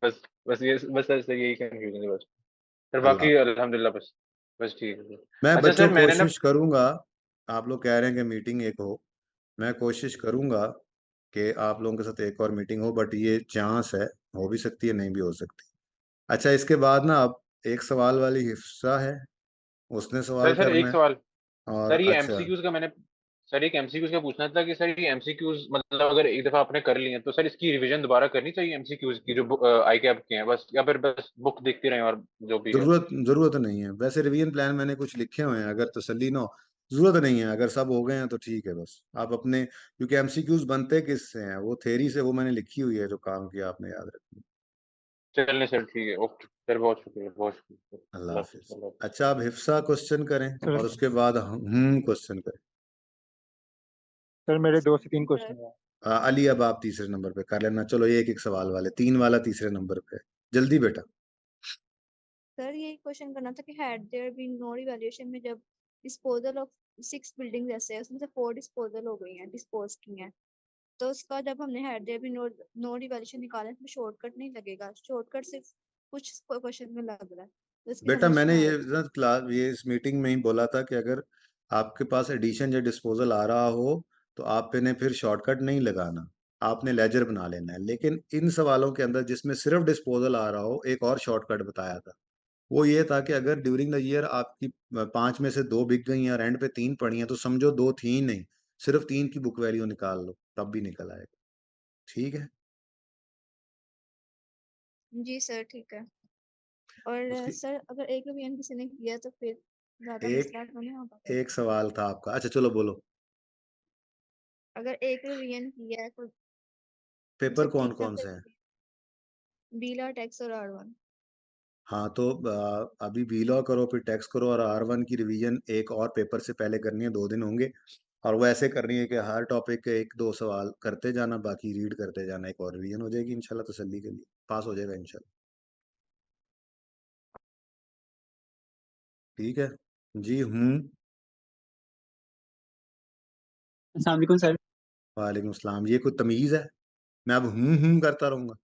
बस बस ये बस सर यही कंफ्यूजन है बस सर,
अल्लाह
बाकी
हाफ़िज़।
अल्हम्दुलिल्लाह बस बस ठीक है सर।
मैं
अच्छा
बच्चों
सर मैंने ना
कोशिश करूंगा, आप लोग कह रहे हैं कि मीटिंग एक हो, मैं कोशिश करूंगा कि आप लोगों के साथ एक और मीटिंग हो, बट ये चांस है, हो भी सकती है, नहीं भी हो सकती। अच्छा, इसके बाद ना अब एक सवाल वाली हिस्सा है, उसने
सर
सवाल
सर एक
करना है।
सवाल,
और
सर ये
अच्छा,
एमसीक्यूज का मैंने सर एक एमसीक्यूज का पूछना था कि सर ये एमसीक्यूज मतलब अगर एक दफा आपने कर लिए हैं तो सर इसकी रिवीजन दोबारा करनी चाहिए एमसीक्यूज की जो आई कैप के हैं बस, या फिर बस बुक देखते रहें और जो भी है।
जरूरत नहीं है, वैसे रिवीजन प्लान मैंने कुछ लिखे हुए हैं, अगर तसल्ली ना हो, जरूरत नहीं है, अगर सब हो गए हैं तो ठीक है, बस आप अपने, क्योंकि एमसीक्यूज बनते किससे हैं, वो थ्योरी से, वो मैंने लिखी हुई है, जो काम किया आपने याद रखना।
चलने सर ठीक है, ओके सर, बहुत शुक्रिया बहुत शुक्रिया।
अल्लाह
अल्लाह
हाफिज।
हाफिज़, अल्लाह हाफिज़।
अच्छा, आप हिफ्सा क्वेश्चन करें
सर
और उसके बाद हम क्वेश्चन करें।
सर मेरे 2 से 3 क्वेश्चन है।
अली, अब आप तीसरे नंबर पे कर लेना, चलो एक एक सवाल वाले, 3 वाला तीसरे नंबर पे, जल्दी बेटा।
सर ये क्वेश्चन करना था कि had there been no revaluation में जब डिस्पोजल ऑफ 6 बिल्डिंग जैसे है उसमें से 4 डिस्पोजल हो गई हैं, डिस्पोज की हैं, तो उसका जब हमने had there been no revaluation निकाला तो शॉर्टकट नहीं लगेगा, शॉर्टकट सिर्फ कुछ क्वेश्चन में लग रहा है, तो इसकी
बेटा
समझ
मैंने
नहीं आ
ये
रही।
ना क्लास, ये इस मीटिंग में ही बोला था कि अगर आपके पास एडिशन या डिस्पोजल आ रहा हो तो आपने फिर शॉर्टकट नहीं लगाना, आपने लेजर बना लेना है। लेकिन इन सवालों के अंदर जिसमें सिर्फ डिस्पोजल आ रहा हो, एक और शॉर्टकट बताया था, वो ये था कि अगर ड्यूरिंग द ईयर आपकी 5 में से 2 बिक गई हैं और एंड पे 3 पड़ी हैं, तो समझो 2 थी ही नहीं, सिर्फ 3 की बुक वैल्यू निकाल लो, तब भी निकल आएगा। ठीक है।
जी सर ठीक है। और
उसकी
सर अगर एक रिवीजन किसी ने किया तो फिर ज्यादा
एक
मसला तो नहीं होगा?
एक सवाल था आपका, अच्छा चलो बोलो।
अगर एक रिवीजन किया है तो
पेपर
जब
कौन
ठीक
कौन
ठाक
से हैं?
बीला टैक्स और R1।
हाँ तो अभी बी लॉ करो, फिर टैक्स करो, और R1 की रिवीजन एक और पेपर से पहले करनी है, 2 दिन होंगे। और वो ऐसे करनी है कि हर टॉपिक के 1-2 सवाल करते जाना, बाकी रीड करते जाना, एक और रिवीजन हो जाएगी इंशाल्लाह, तसल्ली के लिए पास हो जाएगा इंशाल्लाह। ठीक है जी।
अस्सलाम वालेकुम सर।
वालेकुम सलाम। ये कोई तमीज है? मैं अब करता रहूंगा।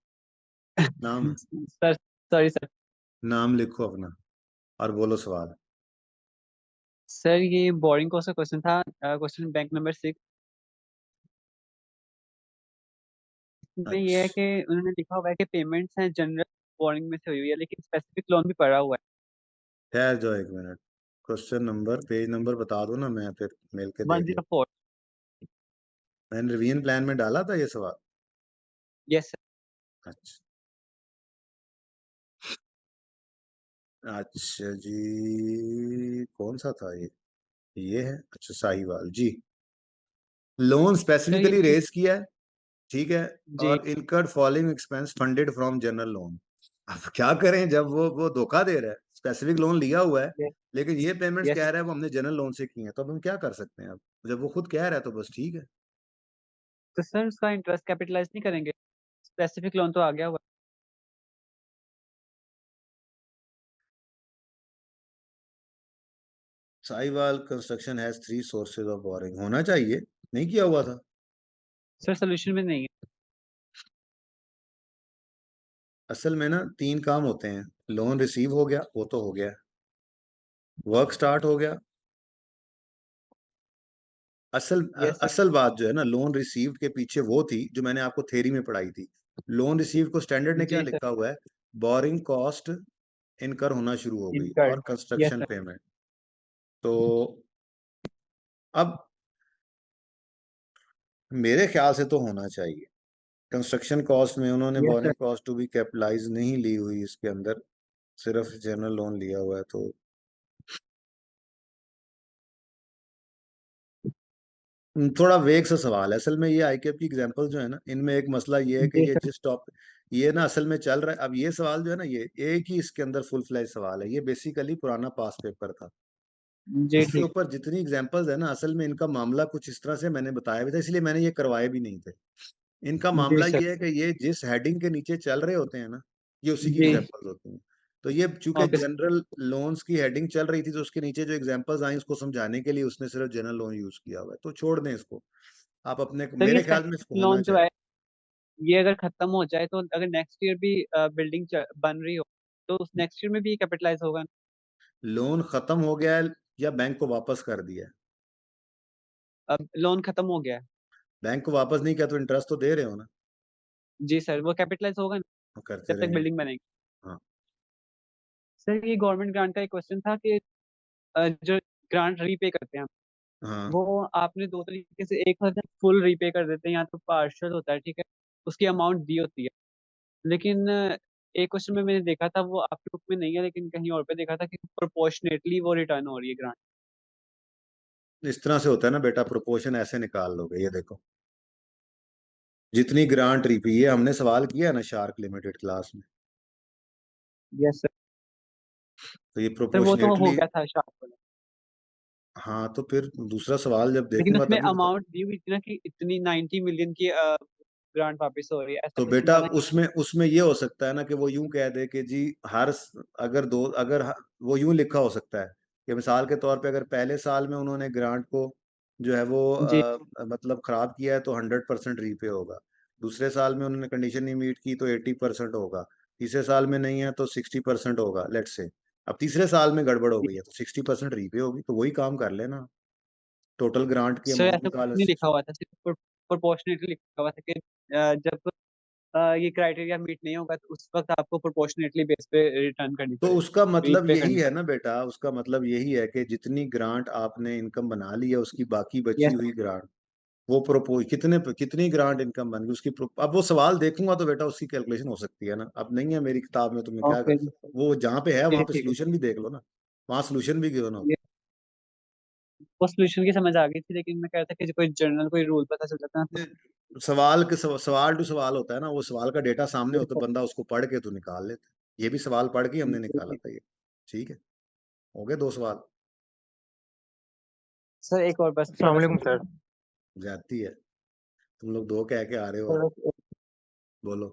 नाम
सर सॉरी सर।
नाम लिखो अपना और बोलो सवाल।
सर ये बोरिंग कौन सा क्वेश्चन था? क्वेश्चन बैंक नंबर 6 में ये है
अच्छा,
कि उन्होंने लिखा हुआ है कि पेमेंट्स हैं जनरल बोरिंग में से हुई हुई है, लेकिन स्पेसिफिक लोन भी पड़ा हुआ है।
ठहर जाओ 1 minute. Question number, page number बता दो ना, मैं फिर मिल के देख ले।
104।
मैंने रिवीजन प्लान में डाला था ये सवाल।
Yes sir.
अच्छा अच्छा जी, कौन सा था ये है, अच्छा साहिवाल जी। लोन
सर
स्पेसिफिकली
ये
रेज किया है, ठीक है,
जी
और incurred following expense funded from general loan. अब क्या करें जब वो धोखा दे रहा है, स्पेसिफिक लोन लिया हुआ है,
यस
लेकिन ये पेमेंट्स
यस।
कह रहा है वो हमने जनरल लोन से की हैं, तो अब हम क्या कर सकते हैं? अब जब वो खुद कह रहा है तो बस ठीक है।
तो सर उसका इंटरेस्ट कैपिटलाइज नहीं करेंगे? स्पेसिफिक लोन तो आ गया हुआ
Sahiwal construction has 3 sources of boring, होना चाहिए, नहीं किया हुआ था।
है। सर सोल्यूशन में नहीं है।
असल में ना 3 काम होते हैं। लोन रिसीव हो गया, वो तो हो गया। वर्क स्टार्ट हो गया। असल
यस सर।
असल बात जो है ना, लोन रिसीव्ड के पीछे वो थी जो मैंने आपको थ्योरी में पढ़ाई थी। लोन रिसीव्ड को स्टैंडर्ड ने क्या
जी सर।
लिखा हुआ है? बोरिंग कॉस्ट इनकर होना शुरू हो गई और
incurred. Yes
construction
sir.
Payment. तो अब मेरे ख्याल से तो होना चाहिए। कंस्ट्रक्शन कॉस्ट में उन्होंने
yes sir.
Boring cost to be capitalise नहीं ली हुई इसके अंदर, सिर्फ जनरल लोन लिया हुआ है। तो थोड़ा वेग सा सवाल है असल में। ये आईकेएप की एग्जांपल जो है ना, इनमें एक मसला ये है कि
जी
ये
सर।
जिस टॉपिक ये ना असल में चल रहा है, अब ये सवाल जो है ना, ये एक ही इसके अंदर फुल फ्लैज सवाल है। ये बेसिकली पुराना पास पेपर था।
जी
इसके
ठीक।
ऊपर जितनी एग्जांपल्स है ना, असल में इनका मामला कुछ इस तरह से मैंने बताया भी था, इसलिए मैंने ये करवाए भी नहीं थे। इनका
जी
मामला
सर।
ये है कि ये जिस हेडिंग के नीचे चल रहे होते हैं ना, ये उसी की
जी
एग्जांपल्स होती हैं। तो ये चूंकि
ओके सर।
जनरल लोन्स की हेडिंग चल रही थी, तो उसके नीचे जो एग्जांपल्स आई उसको समझाने के लिए उसने सिर्फ जनरल लोन यूज किया हुआ है, तो छोड़ दें इसको। आप अपने,
सर ये
मेरे ख्याल में इसको
स्पेसिफिक
होना
लोन जो
चाहिए।
है, ये अगर खत्म हो जाए तो अगर नेक्स्ट ईयर भी बिल्डिंग बन रही हो तो उस नेक्स्ट ईयर में भी कैपिटलाइज होगा?
लोन खत्म हो गया है या बैंक को वापस कर दिया है?
अब लोन खत्म हो गया है।
बैंक को वापस नहीं किया तो इंटरेस्ट तो दे रहे हो ना,
जी सर, वो कैपिटलाइज होगा ना
वो करते
जब तक
रहेंगे।
बिल्डिंग बनेगी।
हाँ,
सर ये गवर्नमेंट ग्रांट का एक क्वेश्चन था कि जो ग्रांट रीपे करते हैं हम,
हाँ।
वो आपने दो तरीके से, एक होता है फुल रीपे कर देते हैं या तो पार्शियल होता है, ठीक है, उसकी अमाउंट दी होती है। लेकिन एक क्वेश्चन में मैंने देखा था, वो आपके बुक में नहीं है लेकिन कहीं और पे देखा था कि प्रोपोर्शनेटली वो रिटर्न हो रही है ग्रांट।
इस तरह से होता है ना बेटा, प्रोपोर्शन ऐसे निकाल लोगे, ये देखो जितनी ग्रांट रिपी, ये हमने सवाल किया है ना शार्क लिमिटेड क्लास में।
Yes sir.
तो ये
सर वो तो हो
प्रोपोर्शनेटली,
गया था शार्प वाला,
हाँ तो फिर दूसरा सवाल जब
लेकिन
देखूंगा
उसमें
तभी बता।
अमाउंट दी हुई थी ना कि इतनी 90 मिलियन की ग्रांट वापस हो रही है, ऐसा
तो
क्वेश्चन
बेटा
था ना कि
उसमें उसमें ये हो सकता है ना कि वो यूं कह दे कि जी अगर दो अगर वो यूं लिखा हो सकता है कि मिसाल के तौर पे अगर पहले साल में उन्होंने ग्रांट को जो है वो
जी
मतलब खराब किया है तो 100% रीपे होगा। दूसरे साल में उन्होंने कंडीशन नहीं मीट की तो 80% होगा। तीसरे साल में नहीं है तो 60% होगा, लेट्स से। अब तीसरे साल में गड़बड़ हो
जी।
गई है तो 60% रीपे होगी, तो वही काम कर लेना। टोटल ग्रांट की
सर
अमाउंट
ऐसा कुछ
निकाल।
नहीं लिखा हुआ था, सिर्फ प्रोपोर्शनेटली लिखा हुआ था कि जब ये क्राइटेरिया मीट नहीं होगा तो उस वक्त आपको प्रोपोर्शनेटली बेस पे रिटर्न करनी
तो
पड़ेगी,
उसका मतलब
रीपे
यही
करनी
है
पड़ेगी।
ना बेटा, उसका मतलब यही है कि जितनी ग्रांट आपने इनकम बना ली है उसकी बाकी बची
यस
हुई ग्रांट वो प्रोपोज कितनी ग्रांट इनकम बन गई उसकी अब वो सवाल देखूंगा तो बेटा उसकी कैलकुलेशन हो सकती है ना। अब नहीं है मेरी किताब में तो मैं क्या
ओके
कर सकता हूँ। वो जहाँ पे है वहां पे
ठीक है
सोल्यूशन भी देख लो ना, वहां सोल्यूशन भी क्यों ना हो।
ये वो सोल्यूशन की समझ आ गई थी, लेकिन मैं कह रहा था कि कोई जनरल कोई रूल पता चल जाता ना तो
सवाल टू सवाल होता है ना, वो सवाल का डेटा सामने हो तो बंदा उसको पढ़ के तो निकाल लेते। ये भी सवाल पढ़ के ही हमने निकाला था ये। ठीक है, हो गए 2 सवाल।
सर एक और बस
अस्सलाम
थोड़ा
वालेकुम
सा।
सर।
जाती है, तुम लोग 2 कह के आ रहे हो और
सर
बोलो।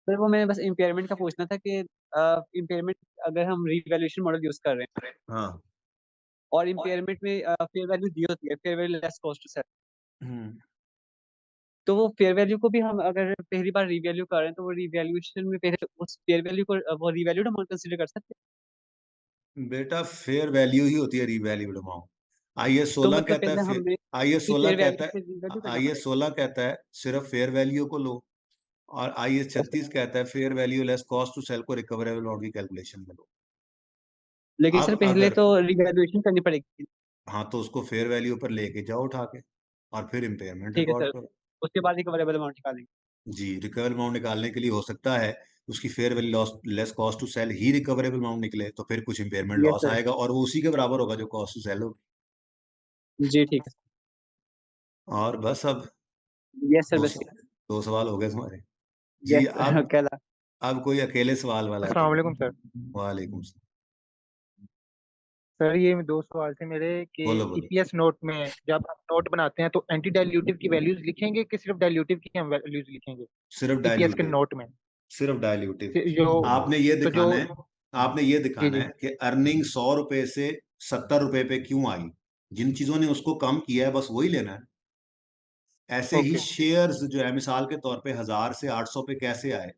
सर, वो मैंने बस इम्पेयरमेंट का पूछना था कि इम्पेयरमेंट अगर हम रीवैल्यूएशन मॉडल यूज कर रहे हैं
हाँ।
और इम्पेयरमेंट में फेयर वैल्यू दी होती है, fair value less cost to sell,
hmm.
तो वो फेयर वैल्यू को भी हम अगर पहली बार रीवैल्यू कर रहे हैं तो वो रीवैल्यूएशन में पहले उस फेयर वैल्यू को वो रीवैल्यूड अमाउंट कंसीडर कर सकते
बेटा फेयर वैल्यू ही होती है रीवैल्यूड अमाउंट। आईएस
हैं। तो
16
मतलब
कहता
पहले
है
हमें
आईएस
की
16
फेयर
कहता
वैल्यू
है
से रीवैल्यू करना
आईएस
पड़ेगा।
16 कहता है सिर्फ फेयर वैल्यू को लो, और आईएस
ओके,
36 कहता है fair value less cost to sell को रिकवरेबल अमाउंट की कैलकुलेशन में लो।
लेकिन सर
अब
पहले
अगर
तो रीवैल्यूएशन करनी पड़ेगी।
हाँ तो उसको फेयर वैल्यू पर लेके जाओ उठा के, और फिर इम्पेयरमेंट
ठीक है
रिकॉर्ड
सर,
करो।
उसके बाद रिकवरेबल अमाउंट निकालेंगे।
जी, रिकवरेबल अमाउंट निकालने के लिए हो सकता है उसकी fair value loss less cost to sell ही रिकवरेबल अमाउंट निकले, तो फिर कुछ इम्पेयरमेंट
यस
लॉस
सर।
आएगा और वो उसी के बराबर होगा जो कॉस्ट टू सेल होगी।
जी ठीक है।
और बस अब
यस सर,
दो
बस
स- 2 सवाल हो गए तुम्हारे। जी।
यस सर कल।
अब कोई अकेले सवाल वाला है तो
अस्सलाम वालेकुम सर।
वालेकुम सलाम।
सर ये 2 सवाल थे मेरे कि
बोलो बोलो।
ईपीएस नोट में जब हम नोट बनाते हैं तो एंटी डाइल्यूटिव की वैल्यूज लिखेंगे कि सिर्फ डाइल्यूटिव की हम वैल्यूज लिखेंगे
सिर्फ
ईपीएस के
डाइल्यूटिव,
नोट में।
सिर्फ डाइल्यूटिव।
जो
आपने ये
तो जो
दिखाना है, आपने ये
जी
दिखाना
जी
है कि अर्निंग 100 रुपए से 70 रुपए पे क्यों आई। जिन चीजों ने उसको कम किया है बस वही लेना है। ऐसे ही
ओके
शेयर्स जो है मिसाल के तौर पे 1000 से 800 पे कैसे आए,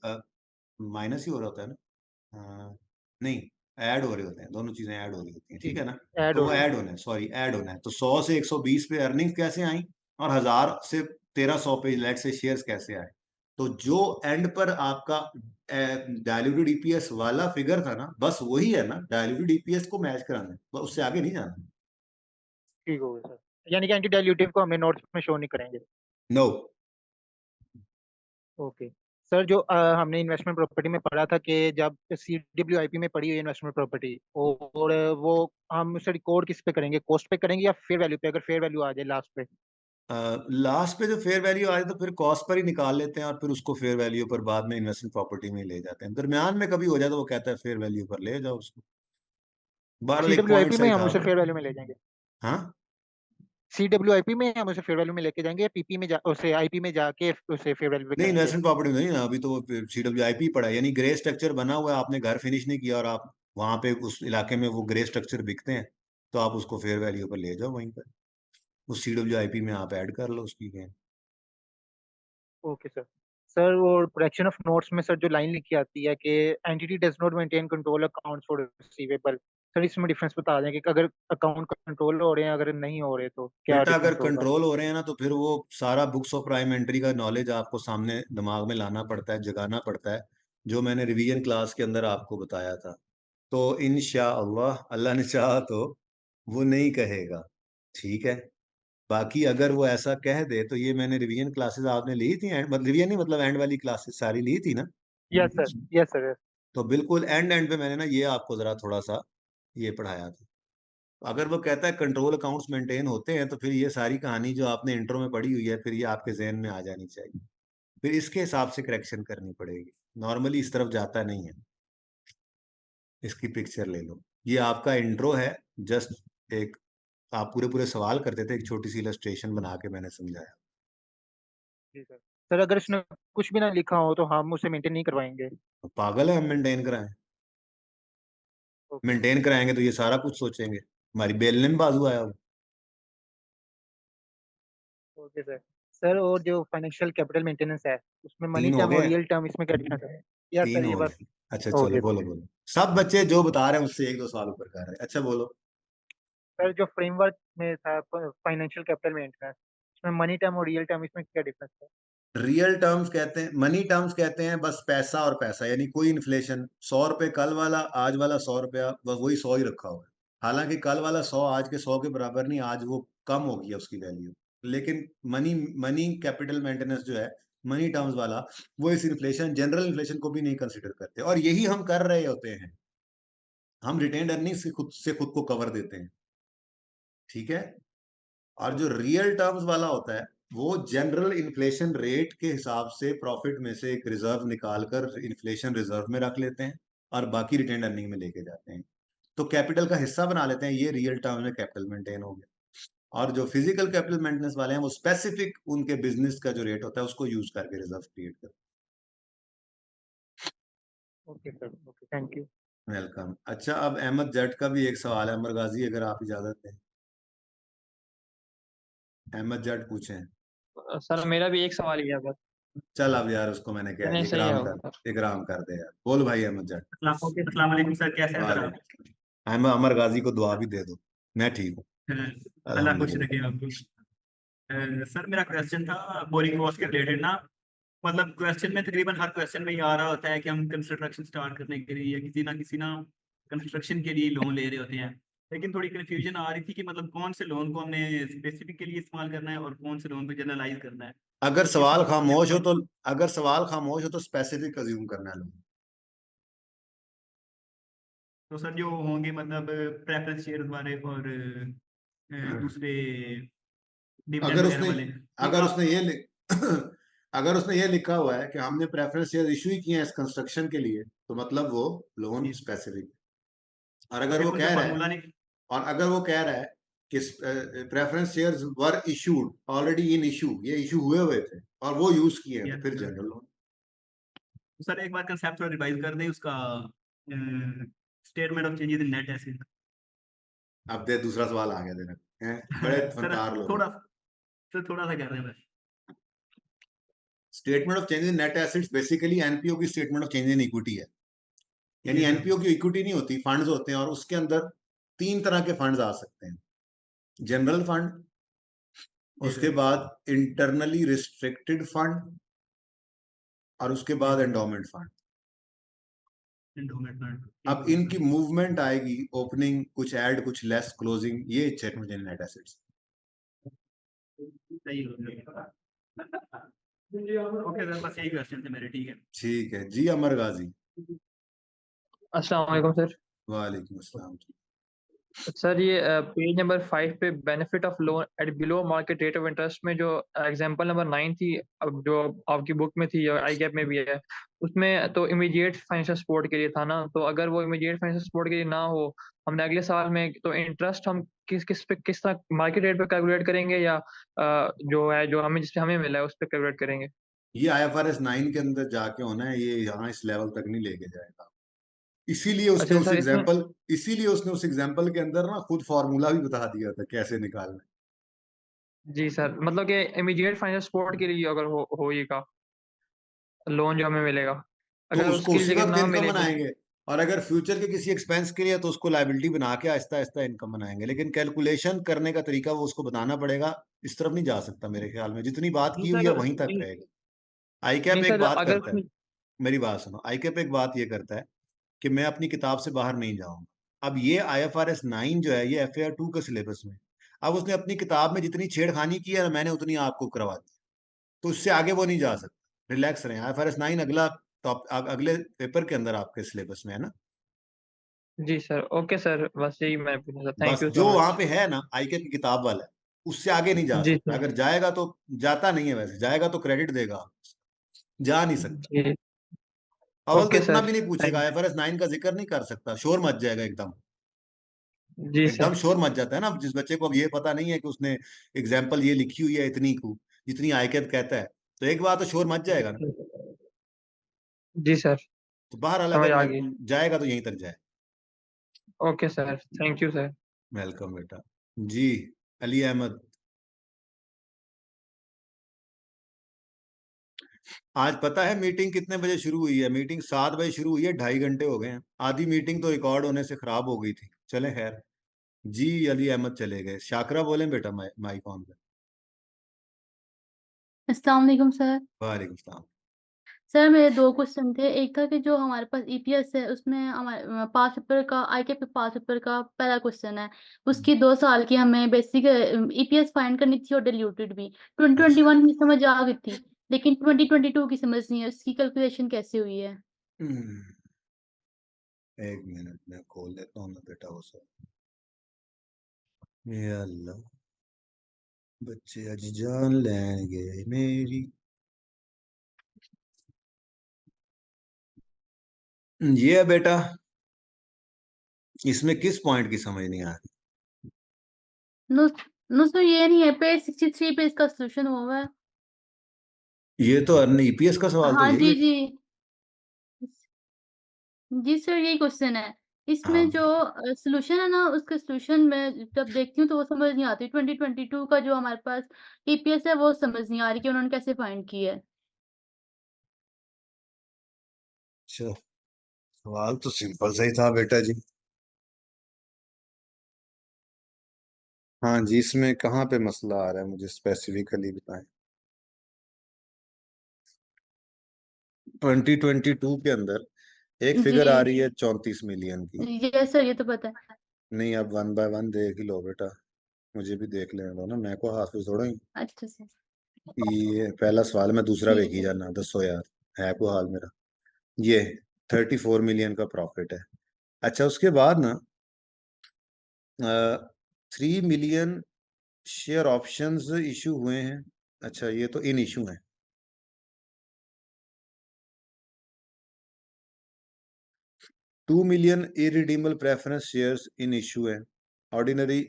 माइनस ही हो रहा होता है ना। नहीं, ऐड हो रहे होते हैं, दोनों चीजें ऐड हो रही होती हैं,
जी
ठीक है ना।
ऐड
तो
हो
वो
रही है।
ऐड होना है, सॉरी ऐड होना है, तो 100 से 120 पे अर्निंग्स कैसे आई और 1000 से 1300 पे लेट से शेयर्स कैसे आए। तो जो एंड पर आपका डायल्यूटेड ईपीएस वाला फिगर था ना, बस वही है ना, डायल्यूटेड ईपीएस को मैच कराना है, बस उससे आगे नहीं जाना।
ठीक हो गया सर, यानी कि एंटी डाइल्यूटिव को हमें नोट्स में शो नहीं करेंगे।
नो।
ओके सर, जो हमने इन्वेस्टमेंट प्रॉपर्टी में पढ़ा था कि जब CWIP में पड़ी हुई इन्वेस्टमेंट प्रॉपर्टी और वो हम उसे रिकॉर्ड किस पे करेंगे, कॉस्ट पे करेंगे या फेयर वैल्यू पे, अगर फेयर वैल्यू आ जाए लास्ट पे।
लास्ट पे जो फेयर वैल्यू आ जाए तो फिर कॉस्ट पर ही निकाल लेते हैं और फिर उसको फेयर वैल्यू पर बाद में इन्वेस्टमेंट प्रॉपर्टी में ले जाते हैं। दरमियान में कभी हो जाए तो वो कहता है फेयर वैल्यू पर ले जाओ उसको। बहरहाल एक पॉइंट
CWIP में
सही
हम
था
उसे
आपका।
फेयर वैल्यू में ले जाएंगे।
हाँ।
CWIP में हम उसे फेयर वैल्यू में लेके जाएंगे या पीपी में उसे आईपी में जाके उसे फेयर वैल्यू पे
नहीं,
करेंगे।
इन्वेस्टमेंट प्रॉपर्टी में नहीं ना, अभी तो वो CWIP पड़ा है, यानी ग्रे स्ट्रक्चर बना हुआ है, आपने घर फिनिश नहीं किया और आप वहां पे उस इलाके में वो ग्रे स्ट्रक्चर बिकते हैं, तो आप उसको फेयर वैल्यू पर ले जाओ, वहीं पर उस CWIP में आप ऐड कर लो उसकी गेन।
Okay sir. सर वो प्रोडक्शन ऑफ नोट्स में सर जो लाइन लिखी आती है कि entity does not maintain control accounts for receivable, sir इसमें डिफरेंस बता दें कि अगर अकाउंट कंट्रोल हो रहे हैं, अगर नहीं हो रहे तो क्या
बेटा अगर
डिफरेंस होगा।
कंट्रोल हो रहे हैं ना तो फिर वो सारा बुक्स ऑफ प्राइम एंट्री का नॉलेज आपको सामने दिमाग में लाना पड़ता है, जगाना पड़ता है, जो मैंने रिवीजन क्लास के अंदर आपको बताया था। तो इंशाअल्लाह अल्लाह ने चाहा तो वो नहीं कहेगा, ठीक है। बाकी अगर वो ऐसा कह दे तो ये मैंने रिवीजन क्लासेस आपने ली थी, एंड मतलब रिवीजन नहीं मतलब एंड वाली क्लासेस सारी ली थी ना।
Yes sir, yes sir, yes.
तो बिल्कुल एंड पे मैंने ना ये आपको जरा थोड़ा सा ये पढ़ाया था। अगर वो कहता है कंट्रोल अकाउंट्स मेंटेन होते हैं तो फिर ये सारी कहानी जो आपने इंट्रो में पढ़ी हुई है फिर ये आपके जहन में आ जानी चाहिए, फिर इसके हिसाब से करेक्शन करनी पड़ेगी। नॉर्मली इस तरफ जाता नहीं है। इसकी पिक्चर ले लो, ये आपका इंट्रो है, जस्ट एक आप पूरे पूरे सवाल करते थे, एक छोटी सी इलस्ट्रेशन बना के मैंने समझाया।
जी सर। सर अगर इसने कुछ भी ना लिखा हो तो हम उसे मेंटेन नहीं करवाएंगे।
तो पागल है हम मेंटेन कराएं?
ओके
मेंटेन कराएंगे तो ये सारा कुछ सोचेंगे, हमारी बेलने में बाजू आया हो।
Okay sir. सर और जो फाइनेंशियल कैपिटल मेंटेनेंस है उसमें मनी
3 हो
टर्म और
गए,
रियल टर्म, इसमें क्या डिफरेंस है। यस
3
सर, ये
हो
बस
गए। अच्छा चलो
ओके
बोलो
ओके।
बोलो, सब बच्चे जो बता रहे हैं उससे 1-2 साल ऊपर कर रहे हैं। अच्छा बोलो।
सर जो फ्रेमवर्क में था फाइनेंशियल कैपिटल मेंटेनेंस, उसमें मनी टर्म और रियल टर्म, इसमें क्या डिफरेंस है।
रियल टर्म्स कहते हैं, मनी टर्म्स कहते हैं बस पैसा और पैसा, यानी कोई इन्फ्लेशन। 100 रुपए कल वाला, आज वाला 100 रुपया, बस वही 100 ही रखा हुआ है। हालांकि कल वाला 100 आज के 100 के बराबर नहीं, आज वो कम हो गया उसकी वैल्यू। लेकिन मनी कैपिटल मेंटेनेंस जो है, मनी टर्म्स वाला, वो इस इन्फ्लेशन, जनरल इन्फ्लेशन को भी नहीं कंसिडर करते, और यही हम कर रहे होते हैं। हम रिटेन्ड अर्निंग से खुद को कवर देते हैं, ठीक है। और जो रियल टर्म्स वाला होता है, वो जनरल इन्फ्लेशन रेट के हिसाब से प्रॉफिट में से एक रिजर्व निकालकर इन्फ्लेशन रिजर्व में रख लेते हैं और बाकी रिटेन्ड अर्निंग में लेके जाते हैं, तो कैपिटल का हिस्सा बना लेते हैं। ये रियल टर्म में कैपिटल मेंटेन हो गया। और जो फिजिकल कैपिटल मेंटेनेंस वाले हैं, वो स्पेसिफिक उनके बिजनेस का जो रेट होता है उसको यूज करके रिजर्व क्रिएट करते
okay sir, okay, thank you.
हैं। वेलकम। अच्छा, अब अहमद जट का भी एक सवाल है, अमर गाजी अगर आप इजाजत दें। अहमद जट पूछें।
सर मेरा भी एक सवाल ही है बस।
चल अब यार, उसको मैंने कह
नहीं
दिया,
सही है
इकराम कर दे यार। बोल भाई अहमद जट।
ओके, अस्सलाम वालेकुम सर, कैसे हैं सर आप?
वालेकुम। अमर गाजी को दुआ भी दे दो। मैं ठीक हूँ,
अल्लाह खुश
अल्हम्दुलिल्लाह।
रखे आपको। सर मेरा क्वेश्चन था बोरिंग कॉस्ट के रिलेटेड ना, मतलब क्वेश्चन में तकरीबन हर क्वेश्चन में ये आ रहा होता है कि हम कंस्ट्रक्शन स्टार्ट करने के लिए या किसी ना कंस्ट्रक्शन के लिए लोन ले रहे होते हैं, लेकिन थोड़ी कंफ्यूजन आ रही थी कि मतलब कौन से लोन को हमने स्पेसिफिक के लिए इस्तेमाल करना है और कौन से लोन को जनरलाइज करना है।
अगर
तो किस
सवाल
हिसाब से
खामोश हो
हम-
तो अगर सवाल खामोश हो तो स्पेसिफिक अज्यूम करना है लोग।
तो सर जो होंगे मतलब प्रेफरेंस शेयर वाले और दूसरे डिविडेंड
अगर
वगैरह
उसने
वाले, तो
अगर
आप
उसने ये अगर उसने ये लिखा हुआ है कि हमने प्रेफरेंस शेयर इशू ही किए हैं इस कंस्ट्रक्शन के लिए, तो मतलब वो लोन स्पेसिफिक है। और
तो
अगर
फिर
वो
उनका
कह रहा है
फार्मूला नहीं।
और अगर वो कह रहा है कि preference shares were issued already in issue, ये इशू हुए थे और वो यूज किए हैं, तो फिर जनरल लोन।
तो सर एक बार कंसेप्ट थोड़ा रिवाइज कर दें उसका, statement of changes in net asset.
अब दे दूसरा सवाल आ गया तेरा, बड़े
सर
फनकार लोग।
थोड़ा सा कर रहे हैं बस।
Statement of change in net assets basically NPO की statement of change in equity है। यानी
जी सर।
एनपीओ की इक्विटी नहीं होती, फंड्स होते हैं, और उसके अंदर 3 तरह के फंड्स आ सकते हैं। जनरल फंड,
जी
उसके
सर।
बाद इंटरनली रिस्ट्रिक्टेड फंड, और उसके बाद एंडोमेंट फंड।
एंडोमेंट फंड,
अब इनकी मूवमेंट आएगी, ओपनिंग कुछ ऐड कुछ लेस, क्लोजिंग, ये स्टेटमेंट इन नेट एसेट्स।
सही हो गया। ओके सर, बस यही क्वेश्चन थे मेरे, ठीक है।
ठीक है जी। अमर गाजी।
अस्सलाम वालेकुम सर।
वालेकुम अस्सलाम।
सर ये पेज नंबर 5 पे benefit of loan eight below market rate of interest में जो एग्जांपल नंबर 9 थी, अब जो आपकी बुक में थी और आई गैप में भी है, उसमें तो इमीडिएट फाइनेंशियल सपोर्ट के लिए था ना, तो अगर वो इमीडिएट फाइनेंशियल सपोर्ट के लिए ना हो, हमने अगले साल में तो इंटरेस्ट हम किस तरह मार्केट रेट पे कैलकुलेट करेंगे, या जो है जो हमें जिसपे हमें मिला है उस पर कैलकुलेट करेंगे?
ये आईएफआरएस 9 के अंदर जाके होना है, ये यहाँ इस लेवल तक नहीं लेके जाएगा। इसीलिए उसने
अच्छा सर, इसमें
उस एग्जाम्पल के अंदर ना खुद फॉर्मूला भी बता दिया था कैसे निकालना है।
जी सर, मतलब कि इमीडिएट फाइनेंशियल सपोर्ट के लिए अगर होएगा लोन जो हमें मिलेगा,
तो
अगर
उसको
उसकी
उसी
जगह
वक्त
ना
इनकम
मिले तो
बनाएंगे, और अगर फ्यूचर के किसी एक्सपेंस के लिए तो उसको लायबिलिटी बना के आहिस्ता आहिस्ता इनकम बनाएंगे। लेकिन कैलकुलेशन करने का तरीका वो उसको बताना पड़ेगा। इस तरफ नहीं जा सकता मेरे ख्याल में, जितनी बात
नहीं
की हुई है
सर,
वहीं तक
नहीं,
रहेगा। आईकैप
नहीं
एक
सर,
बात
अगर
करता है,
उसमें
मेरी बात सुनो, आईकैप एक बात ये करता है कि मैं अपनी किताब से बाहर नहीं जाऊंगा। अब ये आईएफआरएस 9 जो है, ये एफएआर 2 के सिलेबस में, अब उसने अपनी किताब में जितनी छेड़खानी की है ना, मैंने उतनी आपको करवा दी, तो उससे आगे वो नहीं जा सकता। रिलैक्स रहें, आईएफआरएस 9 अगला अगले पेपर के अंदर आपके सिलेबस में है ना।
जी सर, ओके सर, बस यही मैं पूछना था, थैंक
बस
यू
जो
सो
वहां
मच।
पे है ना आईके की किताब वाला है, उससे आगे नहीं जा
जी
सकता।
सर।
अगर जाएगा तो, जाता नहीं है वैसे, जाएगा तो क्रेडिट देगा, जा नहीं सकता।
जी,
अव्वल तो
ओके
इतना
सर,
भी नहीं पूछेगा,
थैंक
आईएफआरएस 9 का जिक्र नहीं कर सकता, शोर मच जाएगा एकदम।
जी
एकदम
सर।
शोर मच जाता है ना जिस बच्चे को अब ये पता नहीं है कि उसने एग्जाम्पल ये लिखी हुई है इतनी को, जितनी आईकेप कहता है, तो एक बार तो शोर मच जाएगा ना।
जी सर,
तो बहरहाल
समझ
अगर
आ गई।
जाएगा तो यहीं तक जाए।
Okay sir, thank you sir.
Welcome बेटा जी। अली अहमद। आज पता है मीटिंग कितने बजे शुरू हुई है? मीटिंग 7 बजे शुरू हुई है, 2.5 घंटे हो गए हैं। आधी मीटिंग तो रिकॉर्ड होने से खराब हो गई थी। चले खैर जी। अली अहमद चले गए। शाकरा बोलें बेटा, माइक ऑन कर।
अस्सलाम वालेकुम सर।
वालेकुम सलाम।
सर मेरे 2 क्वेश्चन थे। एक था कि जो हमारे पास ईपीएस है उसमें हमारे पास पेपर का आईके पास पेपर का पहला क्वेश्चन है। उसकी 2 साल की हमें बेसिक ईपीएस फाइंड करनी थी और डिल्यूटेड भी। 2021 की समझ आ गई थी, लेकिन 2022 की समझ नहीं है, उसकी कैलकुलेशन कैसे हुई है?
एक मिनट में खोल लेता हूँ ना बेटा वो सब। ये अल्लाह, बच्चे आज जान लेंगे मेरी। ये है बेटा, इसमें किस पॉइंट की समझ नहीं आ रही?
नो नो सर, ये नहीं है, पेज 63 पे इसका सोल्यूशन हुआ है।
ये तो अर्न ईपीएस का सवाल तो
हाँ
यही
जी
है।
जी जी सर, यही क्वेश्चन है।
हाँ
इसमें जो सोल्यूशन है ना, उसके सोल्यूशन में जब देखती हूँ तो वो समझ नहीं आती। 2022 का जो हमारे पास ईपीएस है वो समझ नहीं आ रही कि उन्होंने कैसे फाइंड की है।
अच्छा, सवाल तो सिंपल सा ही था बेटा जी। हाँ जी, इसमें कहाँ पे मसला आ रहा है मुझे स्पेसिफिकली बताएं। 2022 के अंदर एक फिगर आ रही
जी
है 34 मिलियन की।
ये सर, ये तो पता है।
नहीं, अब वन बाय वन देख ही लो बेटा, मुझे भी देख लेने दो ना, मैं को हाफिज थोड़ा ही।
अच्छा सर।
ये पहला सवाल, मैं दूसरा
ठीक
देखी
है।
जाना, दसो यार, है को हाल मेरा। ये 34 मिलियन का प्रॉफिट है। अच्छा, उसके बाद ना 3 मिलियन शेयर ऑप्शंस इशू हुए हैं। अच्छा, ये तो इन इशू हैं। 2 million irredeemable preference shares in issue है। Ordinary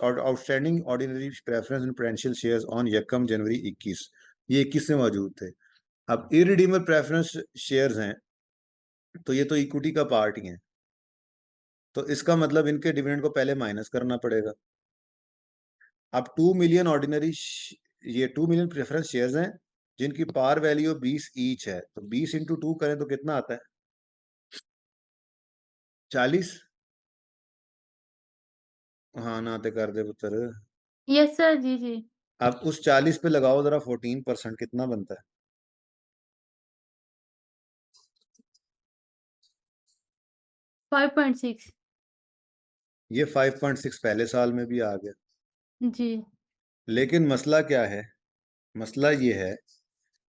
outstanding ordinary preference and potential shares on यकम जनवरी 21, ये 21 में मौजूद थे। अब इरिडीमेबल प्रेफरेंस शेयर्स हैं तो ये तो इक्विटी का पार्ट ही है, तो इसका मतलब इनके डिविडेंड को पहले माइनस करना पड़ेगा। अब 2 मिलियन ऑर्डिनरी, ये 2 मिलियन प्रेफरेंस शेयर्स हैं जिनकी पार वैल्यू 20 ईच है, तो 20 इंटू 2 करें तो कितना आता है? 40। हाँ ना, ते कर दे पुत्र।
यस सर, जी जी।
अब उस 40 पे लगाओ जरा 14%, कितना बनता है?
5.6।
ये 5.6 पहले साल में भी आ गया।
जी
लेकिन मसला क्या है? मसला ये है,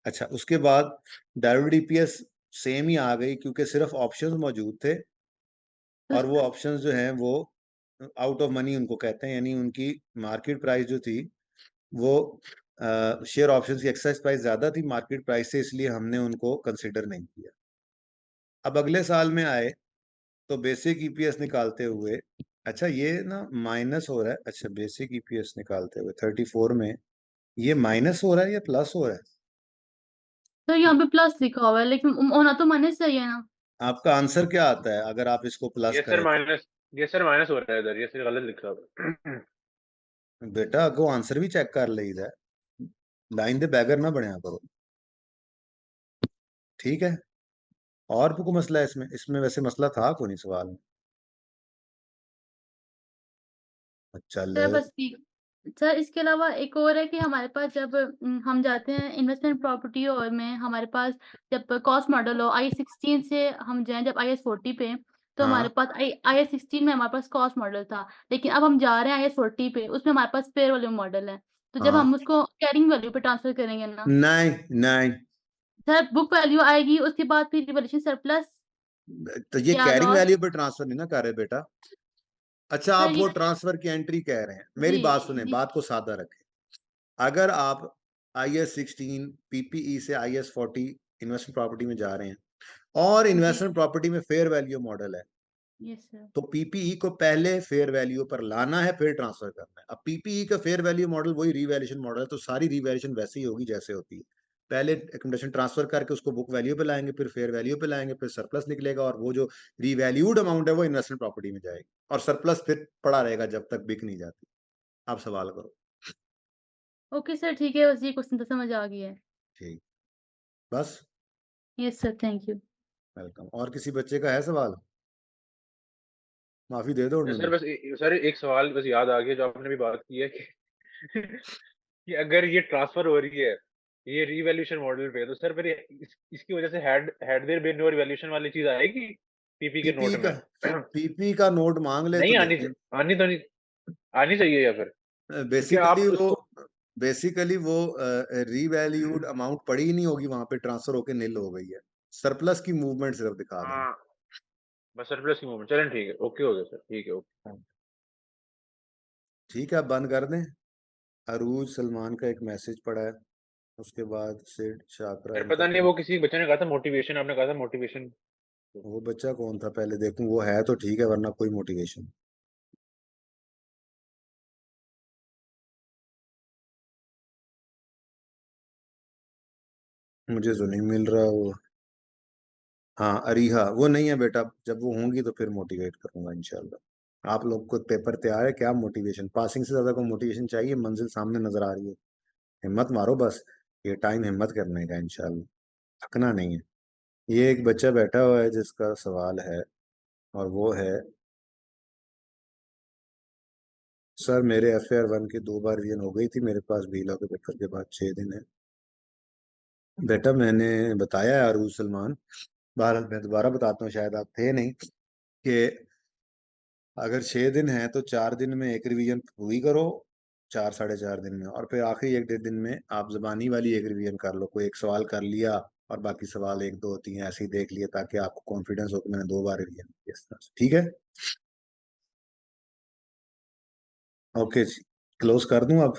अच्छा उसके बाद डायलूटेड ईपीएस सेम ही आ गई क्योंकि सिर्फ ऑप्शंस मौजूद थे, और वो ऑप्शंस जो हैं वो आउट ऑफ मनी उनको कहते हैं, यानी उनकी मार्केट प्राइस जो थी वो शेयर ऑप्शंस की एक्सरसाइज प्राइस ज्यादा थी मार्केट प्राइस से, इसलिए हमने उनको कंसिडर नहीं किया। अब अगले साल में आए तो बेसिक ईपीएस निकालते हुए, अच्छा ये ना माइनस हो रहा है, अच्छा बेसिक ईपीएस निकालते हुए 34 में ये माइनस हो रहा है या प्लस हो रहा है?
सर, यहाँ पे प्लस लिखा हुआ है, लेकिन होना तो माइनस चाहिए ना।
आपका आंसर क्या आता है अगर आप इसको प्लस
ये सर
करें
माइनस, ये सर माइनस हो रहा है इधर, ये सर गलत लिखा हुआ है।
तो? बेटा अगो आंसर भी चेक कर लीजिए, लाइन दे बैगर ना बनया करो, ठीक है? और भी कोई मसला है इसमें? इसमें वैसे मसला था कोई नहीं सवाल में। चल
सर बस ठीक। सर इसके अलावा एक और है कि हमारे पास जब हम जाते हैं इन्वेस्टमेंट प्रॉपर्टी और में हमारे पास जब कॉस्ट मॉडल हो आई 16 से हम जाएं जब IS 40 पे, तो हमारे
हाँ
पास IS 16 में हमारे पास कॉस्ट मॉडल था, लेकिन अब हम जा रहे हैं IS 40 पे, उसमें हमारे पास फेयर वैल्यू मॉडल है। तो जब
हाँ,
हम उसको कैरिंग वैल्यू पे ट्रांसफर करेंगे ना,
नहीं नहीं,
सर बुक वैल्यू आएगी, उसके बाद फिर रिवैल्यूएशन सरप्लस
तो ये
या
कैरिंग
लॉस।
वैल्यू पे ट्रांसफर नहीं ना कर रहे बेटा। अच्छा,
सर
आप वो
ये
ट्रांसफर की एंट्री कह रहे हैं, मेरी
जी
बात सुने,
जी
बात को सादा रखें। अगर आप IS 16 PPE से IS 40 इन्वेस्टमेंट प्रॉपर्टी में जा रहे हैं और
जी
इन्वेस्टमेंट प्रॉपर्टी में फेयर वैल्यू मॉडल है,
यस सर।
तो PPE को पहले फेयर वैल्यू पर लाना है फिर ट्रांसफर करना है। अब PPE का फेयर वैल्यू मॉडल वही रिवैल्यूएशन मॉडल है, तो सारी रिवैल्यूएशन वैसे ही होगी जैसे होती है। पहले एकोमोडेशन ट्रांसफर करके उसको बुक वैल्यू पे लाएंगे, फिर फेयर वैल्यू पे लाएंगे, फिर सरप्लस निकलेगा, और वो जो रिवैल्यूड अमाउंट है वो इन्वेस्टमेंट प्रॉपर्टी में जाएगी, और सरप्लस फिर पड़ा रहेगा जब तक बिक नहीं जाती। आप सवाल करो।
ओके सर, ठीक है, बस ये क्वेश्चन तो समझ आ गया है।
ठीक, बस।
Yes sir, thank you.
Welcome. और किसी बच्चे का है सवाल? माफी दे दो
सर
उन्होंने।
बस सर एक सवाल बस याद आ गया जो आपने भी बात की है कि कि अगर ये ट्रांसफर हो रही है ये रीवैल्यूएशन मॉडल पे है, तो सर फिर इसकी वजह से had there been no revaluation वाली चीज आएगी पीपी के नोट में?
पीपी का नोट मांग ले
नहीं
तो
आनी
देखें।
आनी तो नहीं आनी चाहिए, या फिर क्योंकि आप
बेसिकली वो रीवैल्यूड अमाउंट पड़ी ही नहीं होगी, वहां पे ट्रांसफर होके नील हो गई है, सरप्लस की मूवमेंट सिर्फ दिखा दें।
हाँ, बस सरप्लस की मूवमेंट। चलें ठीक है, ओके हो गया सर, ठीक है ओके।
ठीक है, आप बंद कर दें। अरूज सलमान का एक मैसेज पड़ा है, उसके बाद सिड शाकरा
सर
इनका
पता नहीं वो किसी बच्चे ने कहा था मोटिवेशन, आपने कहा था मोटिवेशन।
वो बच्चा कौन था पहले देखूं, वो है तो ठीक है, वरना कोई मोटिवेशन। मुझे तो नहीं मिल रहा वो। हाँ अरीहा, वो नहीं है बेटा, जब वो होंगी तो फिर मोटिवेट करूंगा इंशाल्लाह। आप लोग को पेपर तैयार है, क्या मोटिवेशन, पासिंग से ज्यादा को मोटिवेशन चाहिए, मंजिल सामने नजर आ रही है, हिम्मत मारो बस, ये टाइम हिम्मत करने का इंशाल्लाह, थकना नहीं है। ये एक बच्चा बैठा हुआ है जिसका सवाल है, और वो है सर मेरे FAR 1 की 2 बार रिवीजन हो गई थी, मेरे पास बीला के पेपर के बाद 6 दिन है। बेटा मैंने बताया है अरूज सलमान, बहरहाल मैं दोबारा बताता हूँ, शायद आप थे नहीं, कि अगर 6 दिन है तो 4 दिन में एक रिवीजन पूरी करो, 4 साढ़े 4 दिन में, और फिर आखिरी 1 डेढ़ दिन में आप जबानी वाली एक रिवीजन कर लो, कोई एक सवाल कर लिया और बाकी सवाल 1 2 3 ऐसे ही देख लिए, ताकि आपको कॉन्फिडेंस हो कि मैंने 2 बार रिवीजन की इस तरह से, ठीक है? ओके जी, क्लोज कर दूं अब,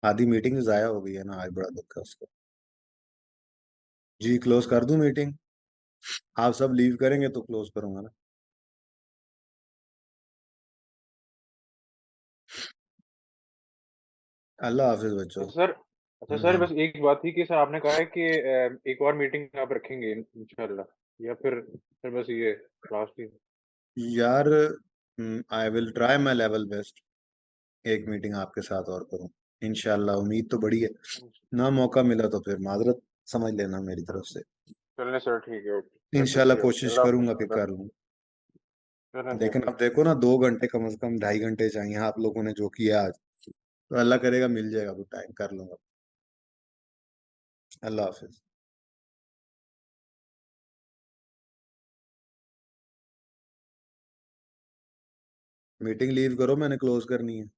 आधी मीटिंग ज़ाया हो गई है ना आज, बड़ा दुख है उसको। जी क्लोज कर दूं मीटिंग, आप सब लीव करेंगे तो क्लोज करूंगा ना। अल्लाह हाफिज बच्चों।
सर अच्छा सर,
हाँ
बस एक बात थी कि सर आपने कहा है कि एक और मीटिंग आप रखेंगे इंशाल्लाह, या फिर सर बस ये लास्ट ही?
यार, I will try my level best, एक मीटिंग आपके साथ और करूं इंशाल्लाह, उम्मीद तो बड़ी है, ना मौका मिला तो फिर माजरत समझ लेना मेरी तरफ से,
चलिए सर ठीक है, ओके सर,
इंशाल्लाह
शुक्रिया,
कोशिश
अल्लाह
करूंगा
हाफिज़
कि
सर।
कर लूं।
चलें
लेकिन
सर।
अब देखो ना, 2 घंटे कम से कम, 2.5 घंटे चाहिए आप लोगों ने जो किया आज, तो अल्लाह करेगा मिल जाएगा वो टाइम, कर लूंगा। अल्लाह हाफिज। मीटिंग लीव करो, मैंने क्लोज करनी है,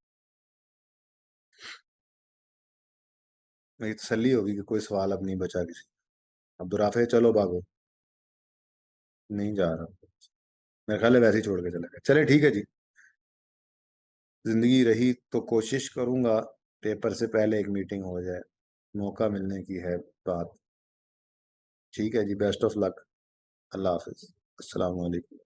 मेरी तसल्ली होगी कि कोई सवाल अब नहीं बचा किसी। अब्दुल चलो भागो, नहीं जा रहा, मेरे ख्याल है वैसे ही छोड़ के चला गया, चले ठीक है जी। जिंदगी रही तो कोशिश करूंगा पेपर से पहले एक मीटिंग हो जाए, मौका मिलने की है बात। ठीक है जी, बेस्ट ऑफ लक, अल्लाह हाफिज, अस्सलाम वालेकुम।